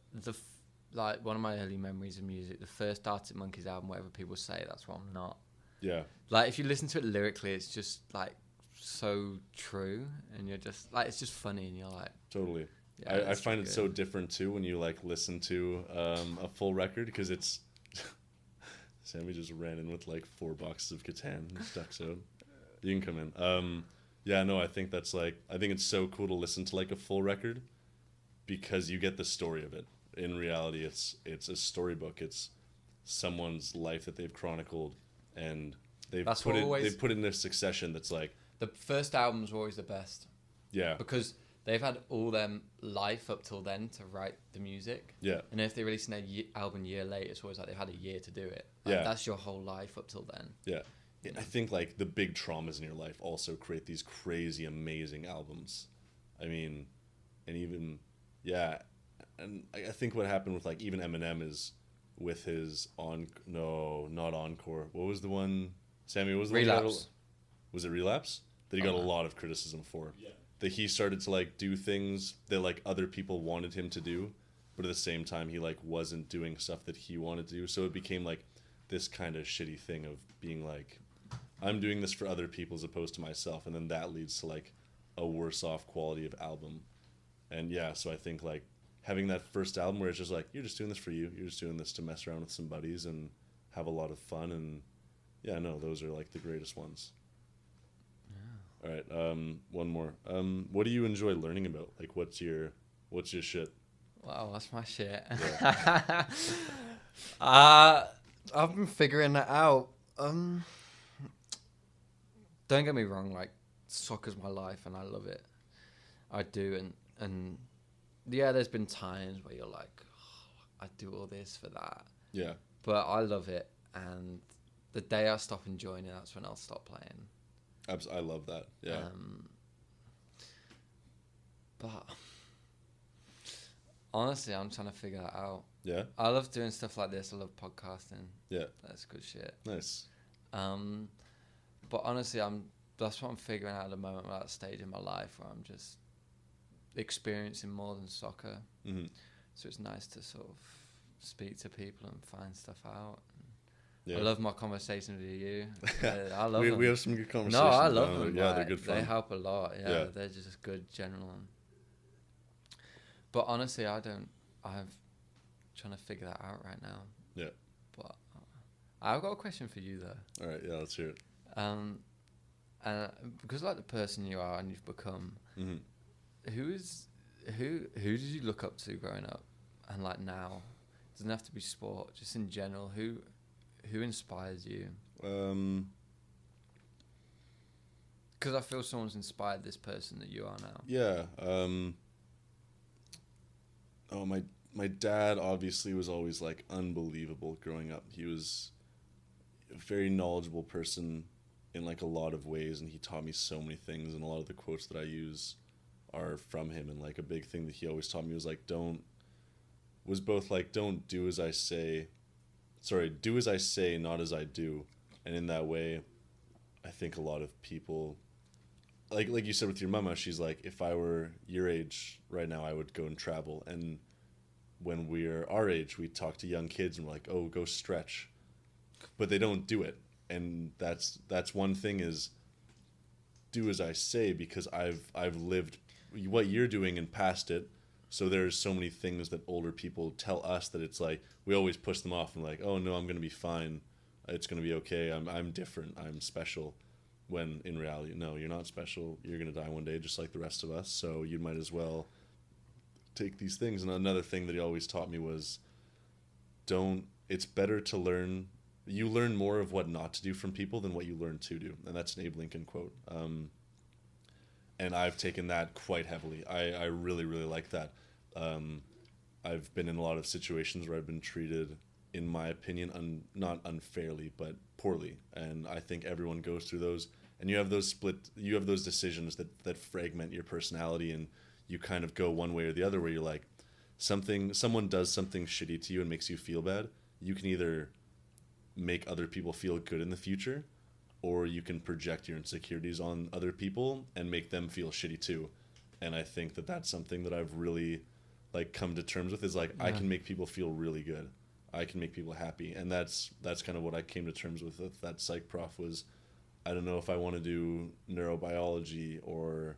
like one of my early memories of music, the first Arctic Monkeys album, whatever people say, that's what I'm not. Yeah, Like if you listen to it lyrically, it's just like so true, and you're just like, it's just funny, and you're like, totally. yeah, I find it so different too when you like listen to a full record, because it's Sammy just ran in with like 4 boxes of Catan and stuck, so you can come in. Yeah, no, I think that's like, I think it's so cool to listen to like a full record because you get the story of it. In reality, it's a storybook. It's someone's life that they've chronicled, and they've put it in a succession that's like, the first albums were always the best yeah, because they've had all their life up till then to write the music. yeah, And if they release an album a year later, it's always like they've had a year to do it. Like, Yeah. that's your whole life up till then. yeah. I think like the big traumas in your life also create these crazy, amazing albums. I mean, and even, yeah, and I think what happened with like even Eminem is with his not Encore. What was the one, Sammy? What was the one Relapse. was it Relapse? That he got a lot of criticism for. Yeah. That he started to like do things that like other people wanted him to do, but at the same time he like wasn't doing stuff that he wanted to do. So it became like this kind of shitty thing of being like, I'm doing this for other people as opposed to myself, and then that leads to like a worse off quality of album. And yeah, so I think like having that first album where it's just like, you're just doing this for you, you're just doing this to mess around with some buddies and have a lot of fun, and yeah, no, those are like the greatest ones. All right, one more. What do you enjoy learning about? Like, what's your shit? Wow, that's my shit. Yeah. I've been figuring that out. Don't get me wrong, like soccer's my life and I love it. I do, and yeah, there's been times where you're like, oh, I do all this for that. Yeah. But I love it, and the day I stop enjoying it, that's when I'll stop playing. I love that. Yeah. But honestly, I'm trying to figure that out. Yeah. I love doing stuff like this. I love podcasting. Yeah. That's good shit. Nice. But honestly, that's what I'm figuring out at the moment. I'm at that stage in my life where I'm just experiencing more than soccer. Mm-hmm. So it's nice to sort of speak to people and find stuff out. Yeah. I love my conversations with you. I love them. We have some good conversations. No, I love them. Yeah, like, they're good fun. They help a lot. Yeah, Yeah. They're just good general. But honestly, I'm trying to figure that out right now. Yeah. But I've got a question for you though. All right. Yeah. Let's hear it. And because like the person you are and you've become, Mm-hmm. who did you look up to growing up, and like now, it doesn't have to be sport, just in general. Who inspires you? Because I feel someone's inspired this person that you are now. Yeah. Oh, my dad obviously was always like unbelievable growing up. He was a very knowledgeable person in like a lot of ways, and he taught me so many things, and a lot of the quotes that I use are from him. And like a big thing that he always taught me was like, don't do as I say, do as I say, not as I do. And in that way, I think a lot of people, like you said with your mama, she's like, if I were your age right now, I would go and travel. And when we're our age, we talk to young kids and we're like, oh, go stretch, but they don't do it. And that's one thing, is do as I say, because I've lived what you're doing and past it. So there's so many things that older people tell us that it's like we always push them off and like, oh no, I'm gonna be fine, it's gonna be okay, I'm different, I'm special. When in reality, no, you're not special. You're gonna die one day just like the rest of us. So you might as well take these things. And another thing that he always taught me was, it's better to learn. You learn more of what not to do from people than what you learn to do. And that's an Abe Lincoln quote. And I've taken that quite heavily. I really, really like that. I've been in a lot of situations where I've been treated, in my opinion, not unfairly, but poorly. And I think everyone goes through those. and you have those decisions that fragment your personality, and you kind of go one way or the other, where you're like, someone does something shitty to you and makes you feel bad. You can either make other people feel good in the future, or you can project your insecurities on other people and make them feel shitty too. And I think that that's something that I've really like come to terms with, is like, I can make people feel really good. I can make people happy. And that's kind of what I came to terms with that psych prof was, I don't know if I want to do neurobiology or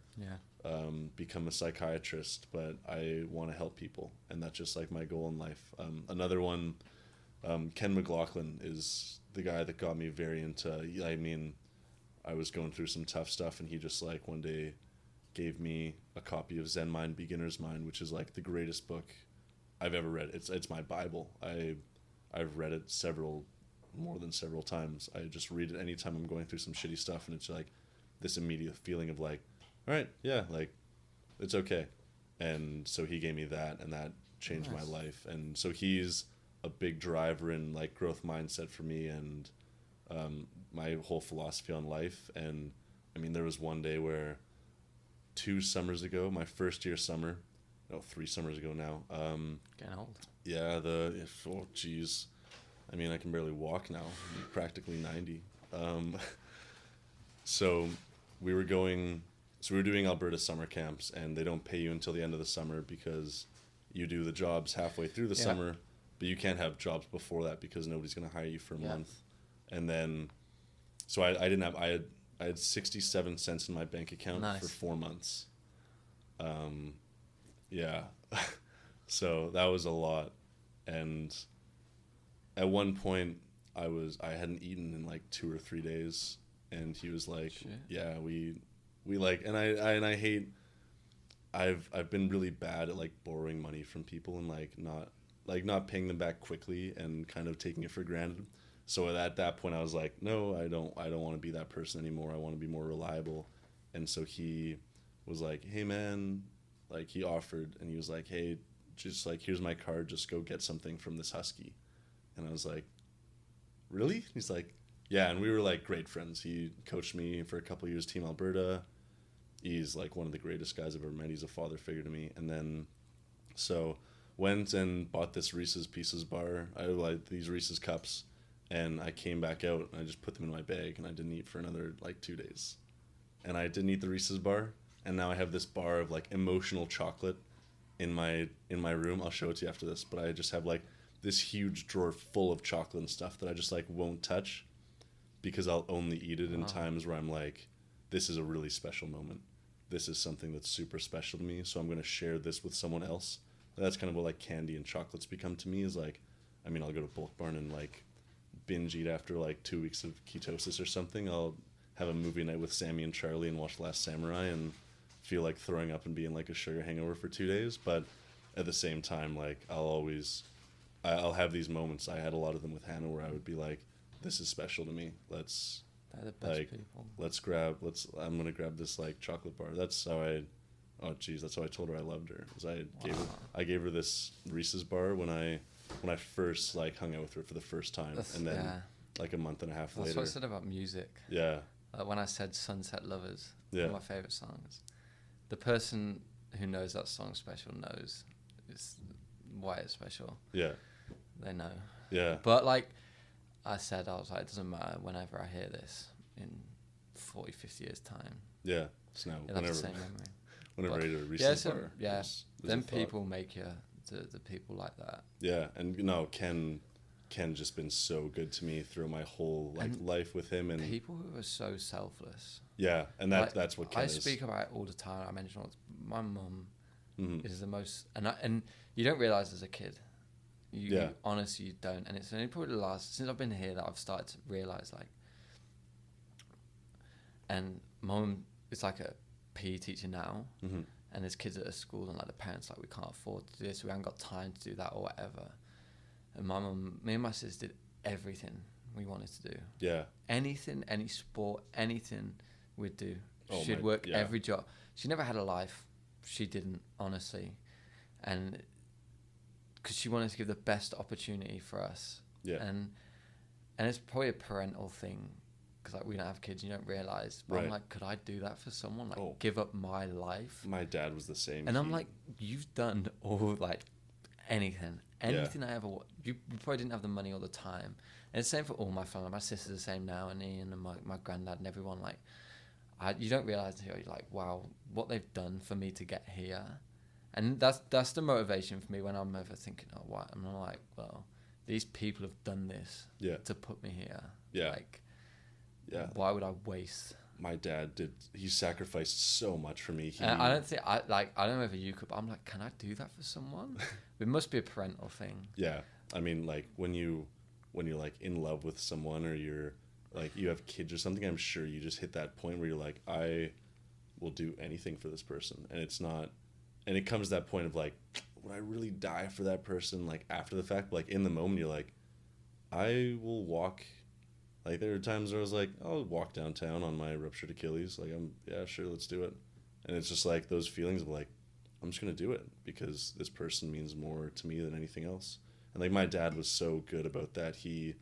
become a psychiatrist, but I want to help people. And that's just like my goal in life. Another one, Ken McLaughlin is the guy that got me very into, I mean, I was going through some tough stuff, and he just like one day gave me a copy of Zen Mind, Beginner's Mind, which is like the greatest book I've ever read. It's my Bible. I've read it more than several times. I just read it anytime I'm going through some shitty stuff, and it's like this immediate feeling of like, all right, yeah, like it's okay. And so he gave me that, and that changed my life. And so he's a big driver in like growth mindset for me, and my whole philosophy on life. And I mean, there was one day where 2 summers ago, my first year summer, 3 summers ago now. Getting old. Yeah, oh geez, I mean, I can barely walk now. I'm practically 90. So we were doing Alberta summer camps, and they don't pay you until the end of the summer because you do the jobs halfway through the summer, but you can't have jobs before that because nobody's going to hire you for a month. And then, so I had 67 cents in my bank account for 4 months. Yeah. So that was a lot. And at one point I hadn't eaten in like 2 or 3 days, and he was like, shit. Yeah, we like, and I hate, I've been really bad at like borrowing money from people and like not paying them back quickly and kind of taking it for granted. So at that point I was like, no, I don't want to be that person anymore. I want to be more reliable. And so he was like, hey man, like he offered, and he was like, hey, just like, here's my card, just go get something from this Husky. And I was like, really? He's like, yeah. And we were like great friends. He coached me for a couple of years, Team Alberta. He's like one of the greatest guys I've ever met. He's a father figure to me. And then so went and bought this Reese's Pieces bar. I like these Reese's cups, and I came back out and I just put them in my bag, and I didn't eat for another like 2 days. And I didn't eat the Reese's bar, and now I have this bar of like emotional chocolate in my room. I'll show it to you after this, but I just have like this huge drawer full of chocolate and stuff that I just like won't touch because I'll only eat it in times where I'm like, this is a really special moment. This is something that's super special to me, so I'm going to share this with someone else. That's kind of what like candy and chocolates become to me, is like, I mean, I'll go to Bulk Barn and like binge eat after like 2 weeks of ketosis or something. I'll have a movie night with Sammy and Charlie and watch Last Samurai and feel like throwing up and being like a sugar hangover for 2 days. But at the same time, like I'll have these moments. I had a lot of them with Hannah where I would be like, this is special to me. They're the best people. I'm going to grab this like chocolate bar. That's how that's how I told her I loved her. I gave her this Reese's bar when I first like hung out with her for the first time. And then like a month and a half later. That's what I said about music. Yeah. Like when I said Sunset Lovers, one of my favorite songs. The person who knows that song's special knows why it's special. Yeah. They know. Yeah. But like I said, I was like, it doesn't matter whenever I hear this in 40, 50 years time. Yeah. So now whenever the same memory. Whenever I do a Reese's bar. Yeah. Then people make you the people like that. Yeah. And Ken just been so good to me through my whole life with him, and people who are so selfless. Yeah, and that's what Ken is. I speak about it all the time. I mention my mum is the most, and you don't realize as a kid, you honestly you don't, and it's only probably the last since I've been here that I've started to realize like, and mum is like a PE teacher now, and there's kids at a school, and like the parents like, we can't afford to do this, we haven't got time to do that or whatever. And my mum, me and my sis did everything we wanted to do. Yeah. Anything, any sport, anything we'd do. She'd work every job. She never had a life. She didn't, honestly. And because she wanted to give the best opportunity for us. Yeah. And it's probably a parental thing because like we don't have kids, you don't realize. But Right. I'm like, could I do that for someone? Like, Oh. give up my life? My dad was the same. And I'm like, you've done all like anything I ever. You probably didn't have the money or the time. And it's the same for all my family. My sister's the same now, and Ian and my granddad and everyone. Like, you don't realize until you're like, wow, what they've done for me to get here. And that's the motivation for me when I'm ever thinking, oh, what? I'm like, well, these people have done this Yeah. to put me here. Yeah. Like, Yeah. why would I waste? My dad did. He sacrificed so much for me. And I don't think I don't know if you could, but I'm like, can I do that for someone? It must be a parental thing. Yeah. I mean, like when you're like in love with someone, or you're like you have kids or something, I'm sure you just hit that point where you're like, I will do anything for this person. And it's not, and it comes to that point of like, would I really die for that person? Like after the fact, like in the moment, you're like, I will walk. Like there are times where I was like, I'll walk downtown on my ruptured Achilles. Like yeah, sure, let's do it. And it's just like those feelings of like, I'm just gonna do it because this person means more to me than anything else. And like my dad was so good about that. He,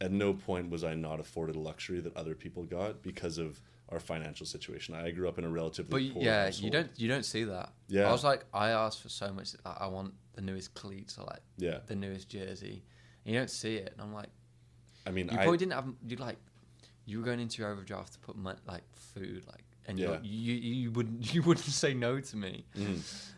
at no point was I not afforded a luxury that other people got because of our financial situation. I grew up in a relatively But poor yeah, household. you don't see that. Yeah. I was like, I asked for so much. Like, I want the newest cleats or like Yeah. the newest jersey, and you don't see it. And I'm like, I mean, you probably didn't have. You were going into your overdraft to put like food, like, and Yeah. you wouldn't say no to me.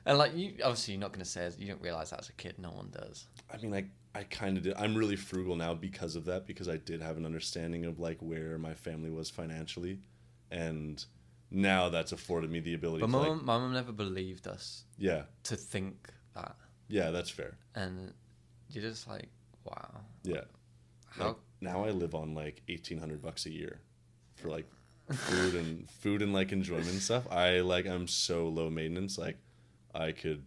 And like you, obviously, you're not gonna say you don't realize that as a kid. No one does. I mean, I kind of did. I'm really frugal now because of that, because I did have an understanding of like where my family was financially, and now that's afforded me the ability But to my like, mum never believed us yeah, to think that, yeah, that's fair. and you're just like, wow. Yeah. How? Like, now I live on like $1,800 a year for like food and like enjoyment and stuff. I'm so low maintenance. Like I could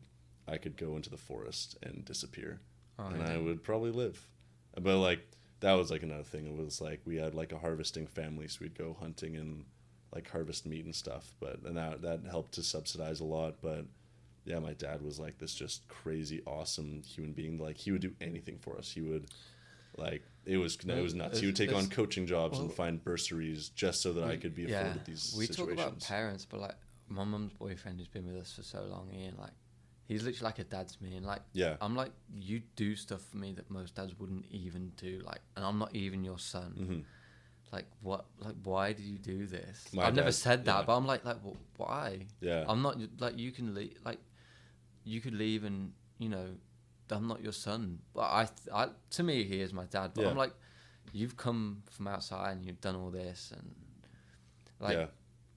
go into the forest and disappear, and I would probably live. But like that was like another thing. It was like we had like a harvesting family, so we'd go hunting and like harvest meat and stuff. And that helped to subsidize a lot. But yeah, my dad was like this just crazy awesome human being. Like he would do anything for us. He would. Like it was nuts. He would take on coaching jobs and find bursaries just so that I could be afforded these we situations. talk about parents, but like my mum's boyfriend who's been with us for so long, Ian, like he's literally like a dad to me, and like Yeah. I'm like, you do stuff for me that most dads wouldn't even do, like, and I'm not even your son. Mm-hmm. Like what? Like why do you do this? My I've never dad- said that, yeah. but I'm like why? Yeah. I'm not like you can leave, like you could leave, and you know. I'm not your son, but I to me he is my dad. But Yeah. I'm like, you've come from outside and you've done all this, and like Yeah.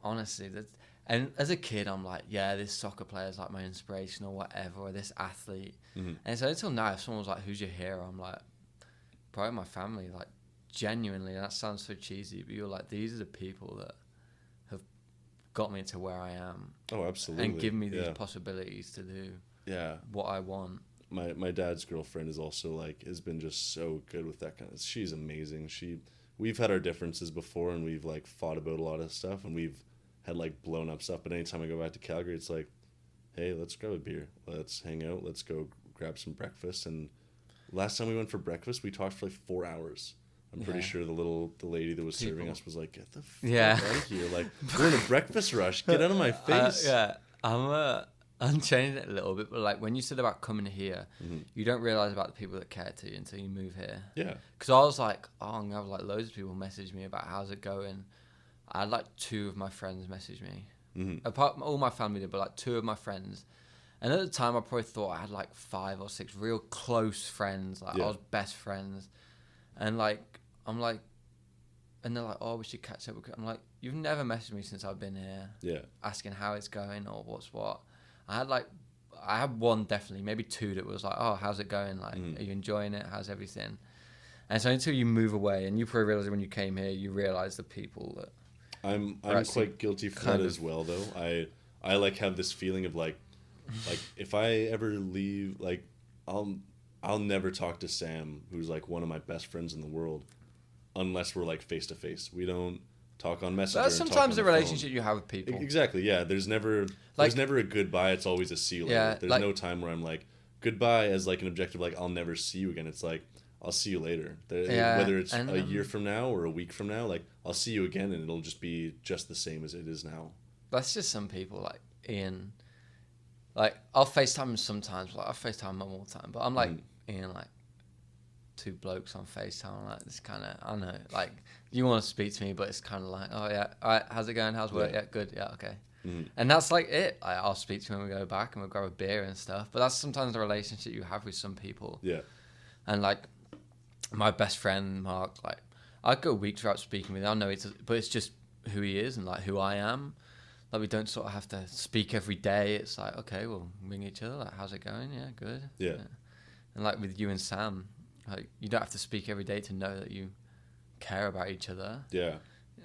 honestly, and as a kid I'm like, yeah, this soccer player is like my inspiration or whatever, or this athlete. Mhm. And so until now, if someone was like, who's your hero, I'm like, probably my family. Like genuinely, and that sounds so cheesy, but you're like, these are the people that have got me to where I am Oh, absolutely. and give me these yeah. possibilities to do Yeah. what I want. My dad's girlfriend is also like has been just so good with that kind of. She's amazing. We've had our differences before, and we've like fought about a lot of stuff, and we've had like blown up stuff. But anytime I go back to Calgary, it's like, hey, let's grab a beer, let's hang out, let's go grab some breakfast. And last time we went for breakfast, we talked for like 4 hours. I'm pretty Yeah. sure the lady that was serving People. us was like, get the fuck Yeah. out of here! Like we're in a breakfast rush. Get out of my face. Yeah, I'm changing it a little bit, but like when you said about coming here, you don't realize about the people that care to you until you move here. Yeah. Because I was like, oh, I'm gonna have like loads of people message me about how's it going. I had like 2 of my friends message me. Mm-hmm. Apart from all my family did, but like 2 of my friends. And at the time, I probably thought I had like 5 or 6 real close friends. Like Yeah. I was best friends, and like I'm like, and they're like, oh, we should catch up. I'm like, you've never messaged me since I've been here, Yeah. asking how it's going or what's what. I had 1 definitely, maybe 2 that was like, oh, how's it going? Like, are you enjoying it? How's everything? And so until you move away, and you probably realize when you came here, you realize the people that. I'm actually quite guilty for kind that of- as well, though. I like have this feeling of like if I ever leave, like I'll never talk to Sam, who's like one of my best friends in the world, unless we're like face to face. We don't talk on Messenger. That's and talk sometimes on the phone. relationship you have with people. Exactly. Yeah. There's never Like- a goodbye. It's always a see you later. Yeah, There's like- no time where I'm like goodbye as like an objective. Like I'll never see you again. It's like I'll see you later. Yeah, Whether it's and, a year from now or a week from now, like I'll see you again, and it'll just be just the same as it is now. That's just some people, like Ian. Like I'll FaceTime him sometimes. Like I FaceTime him all the time, but I'm like Ian, like two blokes on FaceTime. I'm like this kind of, I don't know, like you want to speak to me, but it's kind of like, oh yeah, all right, how's it going? How's work? Yeah, good. Yeah, okay. And that's like it. I'll speak to him and we go back and we'll grab a beer and stuff. But that's sometimes the relationship you have with some people. Yeah. And like my best friend Mark, like I go weeks without speaking with him. I know but it's just who he is and like who I am. Like we don't sort of have to speak every day. It's like, okay, we'll ring each other. Like, how's it going? Yeah, good. Yeah. And like with you and Sam, like you don't have to speak every day to know that you care about each other. Yeah.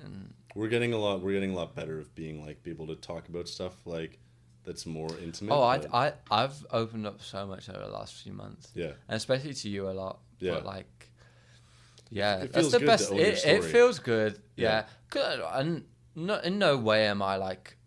And We're getting a lot better of being like be able to talk about stuff like that's more intimate. I've opened up so much over the last few months. Yeah. And especially to you a lot. Yeah. But like, yeah, It that's feels the good best. to own your It story. feels good. Yeah. Yeah. Good. And in no way am I like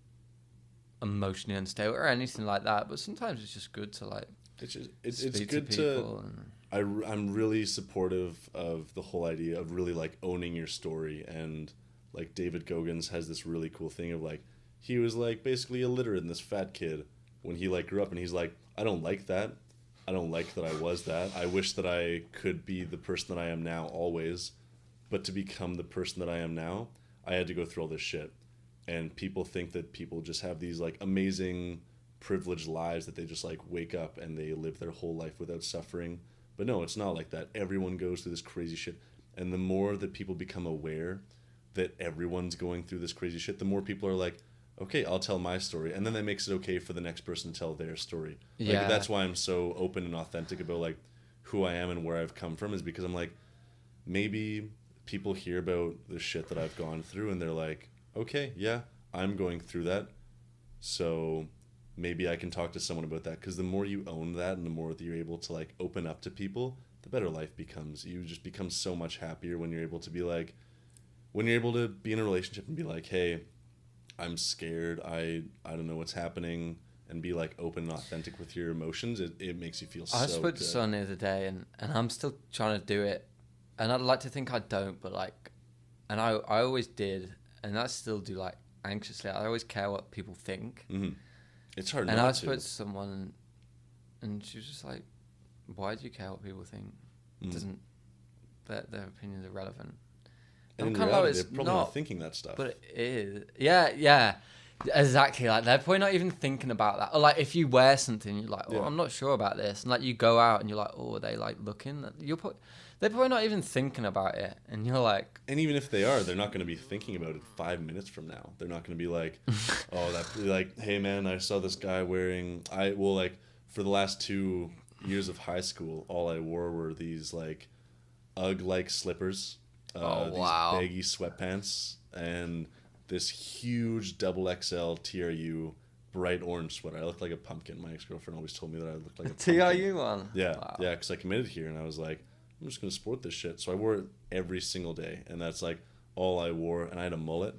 emotionally unstable or anything like that. But sometimes it's just good to like. It's speak good to to. people and, I'm really supportive of the whole idea of really like owning your story, and like David Goggins has this really cool thing of like he was like basically illiterate and this fat kid when he like grew up, and he's like, I don't like that. I don't like that I was that. I wish that I could be the person that I am now always, but to become the person that I am now, I had to go through all this shit. And people think that people just have these like amazing privileged lives that they just like wake up and they live their whole life without suffering. But no, it's not like that. Everyone goes through this crazy shit. And the more that people become aware that everyone's going through this crazy shit, the more people are like, okay, I'll tell my story. And then that makes it okay for the next person to tell their story. Yeah. Like, that's why I'm so open and authentic about like who I am and where I've come from, is because I'm like, maybe people hear about the shit that I've gone through and they're like, okay, yeah, I'm going through that. So maybe I can talk to someone about that, because the more you own that and the more that you're able to like open up to people, the better life becomes. You just become so much happier when you're able to be like, when you're able to be in a relationship and be like, hey, I'm scared, I don't know what's happening, and be like open and authentic with your emotions. It makes you feel so I spoke to good. someone the other day, and I'm still trying to do it, and I'd like to think I don't, but like, and I always did, and I still do, like anxiously. I always care what people think. Mm-hmm. It's hard And not I to. spoke to someone, and she was just like, "Why do you care what people think? It doesn't their opinions are relevant?" And in I'm kinda reality, like, they're probably not thinking that stuff. But it is. Yeah, exactly. Like they're probably not even thinking about that. Or like if you wear something, you're like, "Oh, Yeah. I'm not sure about this," and like you go out and you're like, "Oh, are they like looking?" They're probably not even thinking about it, and you're like, And even if they are, they're not going to be thinking about it 5 minutes from now. They're not going to be like, oh, that, like, hey man, I saw this guy wearing, like for the last 2 years of high school, all I wore were these like UGG-like slippers, these wow. baggy sweatpants, and this huge double XL TRU bright orange sweater. I looked like a pumpkin. My ex-girlfriend always told me that I looked like a pumpkin. TRU one. Yeah, Wow. yeah, because I committed here, and I was like, I'm just gonna sport this shit. So I wore it every single day, and that's like all I wore. And I had a mullet,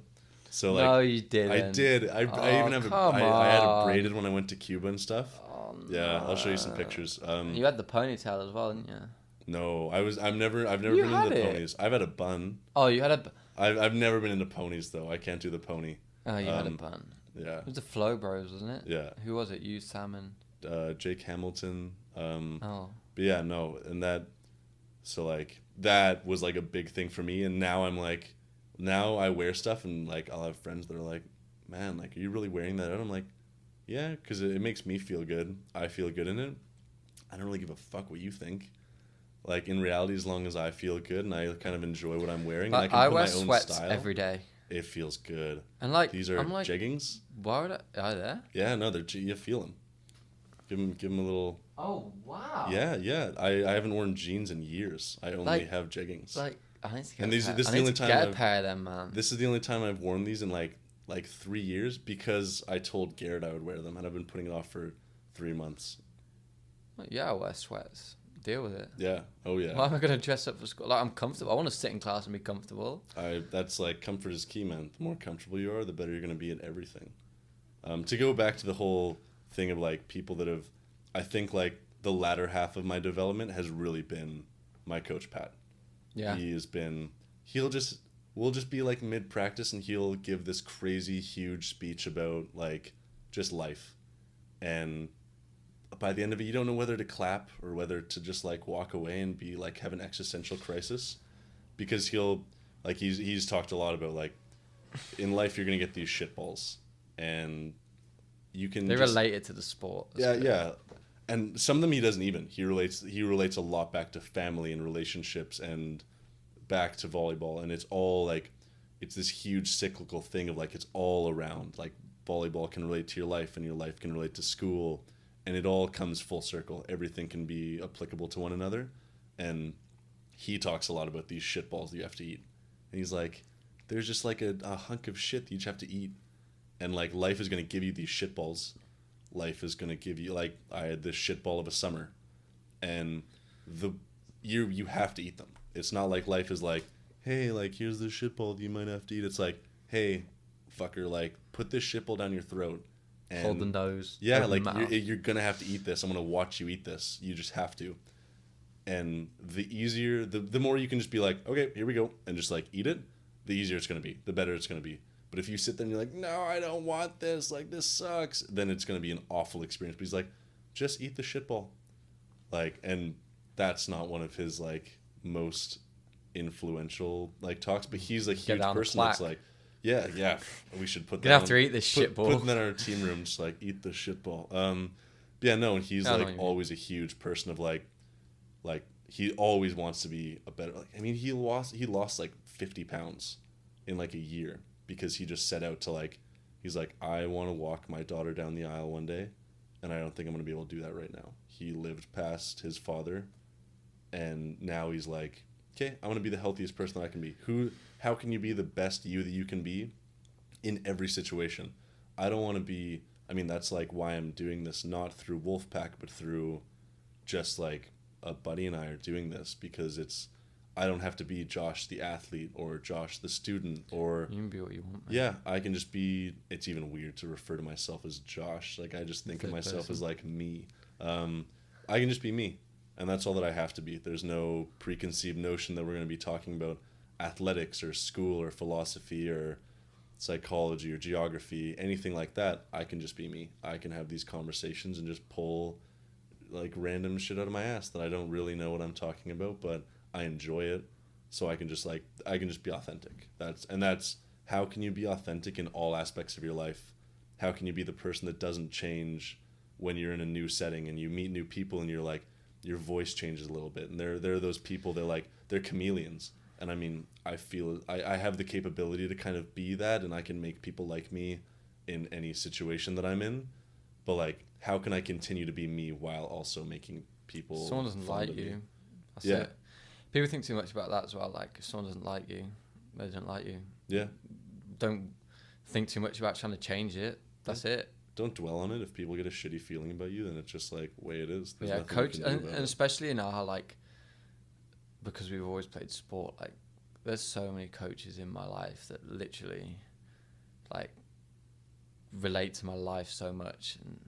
so like No, you didn't. I did. I even have I had it braided when I went to Cuba and stuff. Oh, Yeah, I'll show you some pictures. You had the ponytail as well, didn't you? No, I've never You been had into it. ponies. I've had a bun. Oh, you had a. I've never been into ponies though. I can't do the pony. Oh, you had a bun. Yeah, It was the Flow Bros, wasn't it? yeah. Who was it? You, Sam, and Jake Hamilton. oh. But yeah, no, and that. So like that was like a big thing for me, and now I'm like, now I wear stuff, and like I'll have friends that are like, man, like are you really wearing that out? I'm like, yeah, because it makes me feel good. I feel good in it. I don't really give a fuck what you think. Like in reality, as long as I feel good and I kind of enjoy what I'm wearing, and I can I put wear my own sweats style. every day, It feels good. and like These are I'm like, jeggings. why would are they? Yeah, no, they're you feel them. Give them a little. Oh wow. Yeah. I haven't worn jeans in years. I only Like- have jeggings. Like I need to get. And a these- pair. this is I the need only to time get a I've- pair of them, man. This is the only time I've worn these in like 3 years, because I told Garrett I would wear them, and I've been putting it off for 3 months. Yeah, I wear sweats. Deal with it. Yeah. Oh yeah. Why am I gonna dress up for school? Like I'm comfortable. I want to sit in class and be comfortable. That's like comfort is key, man. The more comfortable you are, the better you're gonna be at everything. To go back to the whole thing of like people that have, I think like the latter half of my development has really been my coach Pat. Yeah. We'll just be like mid practice and he'll give this crazy huge speech about like just life. And by the end of it, you don't know whether to clap or whether to just like walk away and be like have an existential crisis, because he's talked a lot about like in life you're gonna get these shitballs, and you can They relate it to the sport. yeah, and some of them he doesn't even. He relates a lot back to family and relationships and back to volleyball, and it's all like it's this huge cyclical thing of like it's all around. Like volleyball can relate to your life and your life can relate to school, and it all comes full circle. Everything can be applicable to one another. And he talks a lot about these shitballs that you have to eat. And he's like, there's just like a hunk of shit that you just have to eat. And like life is going to give you these shitballs. Life is going to give you, like, I had this shitball of a summer. And you have to eat them. It's not like life is like, hey, like, here's this shitball you might have to eat. It's like, hey, fucker, like, put this shitball down your throat. And Hold the nose. yeah, like you're gonna have to eat this. I'm gonna watch you eat this. You just have to. And the more you can just be like, okay, here we go, and just like eat it, the easier it's gonna be, the better it's gonna be. But if you sit there and you're like, no, I don't want this, like this sucks, then it's gonna be an awful experience. But he's like, just eat the shitball, like, and that's not one of his like most influential like talks. But he's a huge person that's like, yeah, we should put that. You have to eat this shitball. Put that in our team room, just like eat the shitball. Yeah, no, and he's like always a huge person of like he always wants to be a better. Like, I mean, he lost like 50 pounds in like a year because he just set out to like, he's like, I want to walk my daughter down the aisle one day, and I don't think I'm gonna be able to do that right now. He lived past his father, and now he's like, okay, I want to be the healthiest person that I can be. How can you be the best you that you can be in every situation? I don't want to be, I mean, that's like why I'm doing this, not through Wolfpack, but through just like a buddy and I are doing this, because I don't have to be Josh the athlete or Josh the student, or you can be what you want, man. Yeah, I can just be, it's even weird to refer to myself as Josh. Like I just think of myself as like me. I can just be me. And that's all that I have to be. There's no preconceived notion that we're going to be talking about athletics or school or philosophy or psychology or geography, anything like that. I can just be me. I can have these conversations and just pull like random shit out of my ass that I don't really know what I'm talking about, but I enjoy it. So I can just be authentic. That's how can you be authentic in all aspects of your life? How can you be the person that doesn't change when you're in a new setting and you meet new people and you're like, your voice changes a little bit, and there are those people, they're chameleons, and I mean, I feel I have the capability to kind of be that, and I can make people like me in any situation that I'm in, but like, how can I continue to be me while also making people someone doesn't like you? That's yeah. it. People think too much about that as well. Like, if someone doesn't like you, they don't like you. Yeah. Don't think too much about trying to change it. That's it. Don't dwell on it. If people get a shitty feeling about you, then it's just like the way it is. There's nothing coach, you can do and about it. especially now how like, because we've always played sport, like there's so many coaches in my life that literally like relate to my life so much. And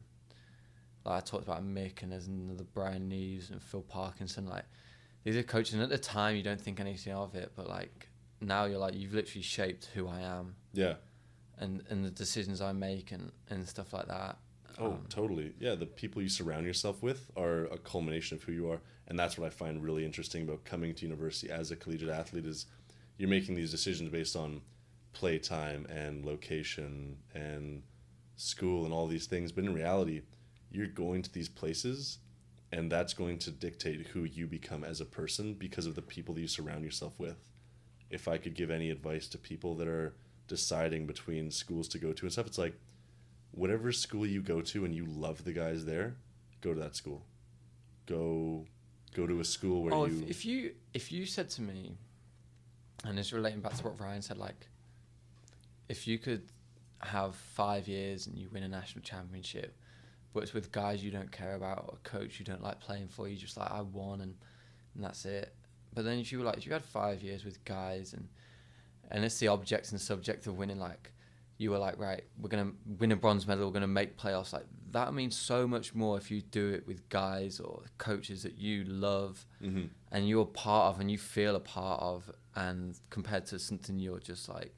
like I talked about Mick, and there's another Brian Neves and Phil Parkinson. Like, these are coaches, and at the time you don't think anything of it, but like now you're like, you've literally shaped who I am. Yeah. And the decisions I make and stuff like that. Oh, totally. Yeah, the people you surround yourself with are a culmination of who you are. And that's what I find really interesting about coming to university as a collegiate athlete, is you're making these decisions based on play time and location and school and all these things. But in reality, you're going to these places, and that's going to dictate who you become as a person because of the people that you surround yourself with. If I could give any advice to people that are deciding between schools to go to and stuff, it's like, whatever school you go to and you love the guys there, go to that school. Go to a school where if you said to me, and it's relating back to what Ryan said, like, if you could have 5 years and you win a national championship, but it's with guys you don't care about, or a coach you don't like playing for, you just like, I won and that's it. But then if you had 5 years with guys and it's the object and subject of winning, like, you were like, right, we're gonna win a bronze medal, we're gonna make playoffs. Like that means so much more if you do it with guys or coaches that you love and you're part of and you feel a part of, and compared to something you're just like,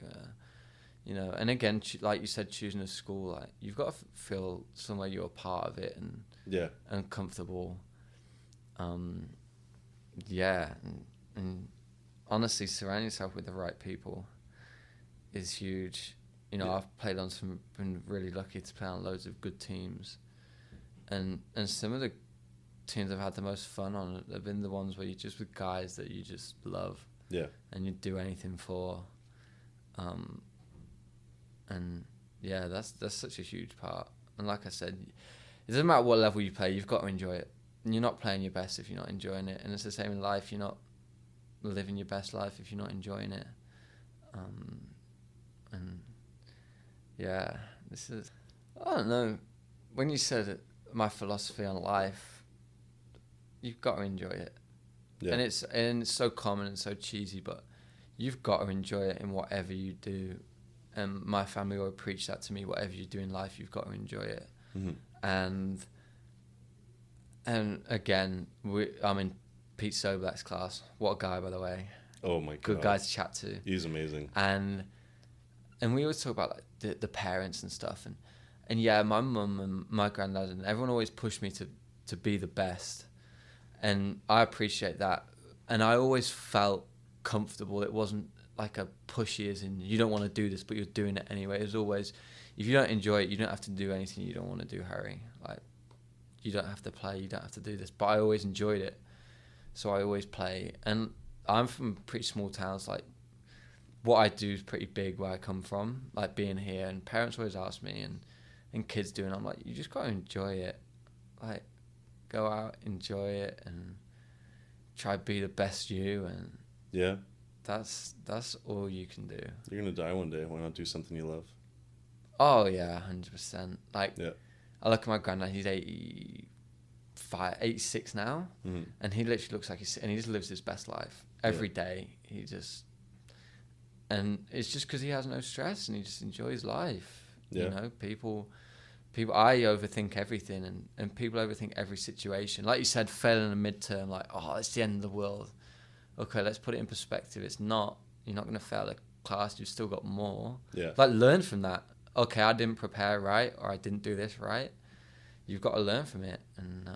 you know. And again, like you said, choosing a school, like you've got to feel somewhere you're a part of it and comfortable. And honestly, surround yourself with the right people is huge. You know, I've played on been really lucky to play on loads of good teams, and some of the teams I've had the most fun on have been the ones where you're just with guys that you just love, and you'd do anything for, and yeah, that's such a huge part. And like I said, it doesn't matter what level you play, you've got to enjoy it. And you're not playing your best if you're not enjoying it, and it's the same in life. You're not living your best life if you're not enjoying it, and yeah, this is, I don't know, when you said my philosophy on life, you've got to enjoy it. And it's so common and so cheesy, but you've got to enjoy it in whatever you do. And my family will preach that to me: whatever you do in life, you've got to enjoy it. And again, I'm in Pete Sobelak's class. What a guy, by the way. Oh my god, good guy to chat to. He's amazing. And we always talk about like the parents and stuff, and yeah, my mum and my granddad and everyone always pushed me to be the best, and I appreciate that. And I always felt comfortable. It wasn't like a pushy as in you don't want to do this, but you're doing it anyway. It was always, if you don't enjoy it, you don't have to do anything you don't want to do, Harry. Like, you don't have to play, you don't have to do this. But I always enjoyed it, so I always play. And I'm from pretty small towns. Like, what I do is pretty big where I come from, like being here. And parents always ask me, and kids do, and I'm like, you just got to enjoy it. Like, go out, enjoy it, and try to be the best you. And that's all you can do. You're gonna die one day. Why not do something you love? Oh yeah, 100%. Like, I look at my granddad. He's 86 now, and he literally looks like and he just lives his best life every day. He just, and it's just because he has no stress and he just enjoys life. You know, people. I overthink everything, and people overthink every situation. Like you said, failing a midterm, like, oh, it's the end of the world. Okay, let's put it in perspective. It's not. You're not going to fail a class. You've still got more. Like, learn from that. Okay, I didn't prepare right, or I didn't do this right. You've got to learn from it, and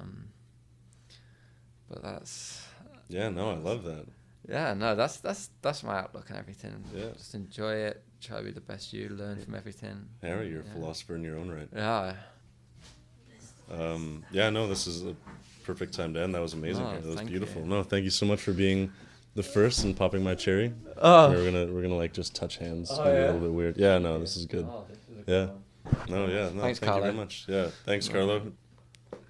but that's. Yeah, no, I love that. Yeah, no, that's my outlook on everything. Yeah, just enjoy it. Try to be the best you. Learn from everything. Harry, you're a philosopher in your own right. Yeah. Yeah, no, this is a perfect time to end. That was amazing. Oh, that was beautiful. You. No, thank you so much for being the first and popping my cherry. Oh. We're gonna like just touch hands. Oh, yeah. A little bit weird. Yeah, no, this is good. Oh, this is yeah. No, yeah, no. Thanks, thank Carlo. you very much. Yeah, thanks, Carlo.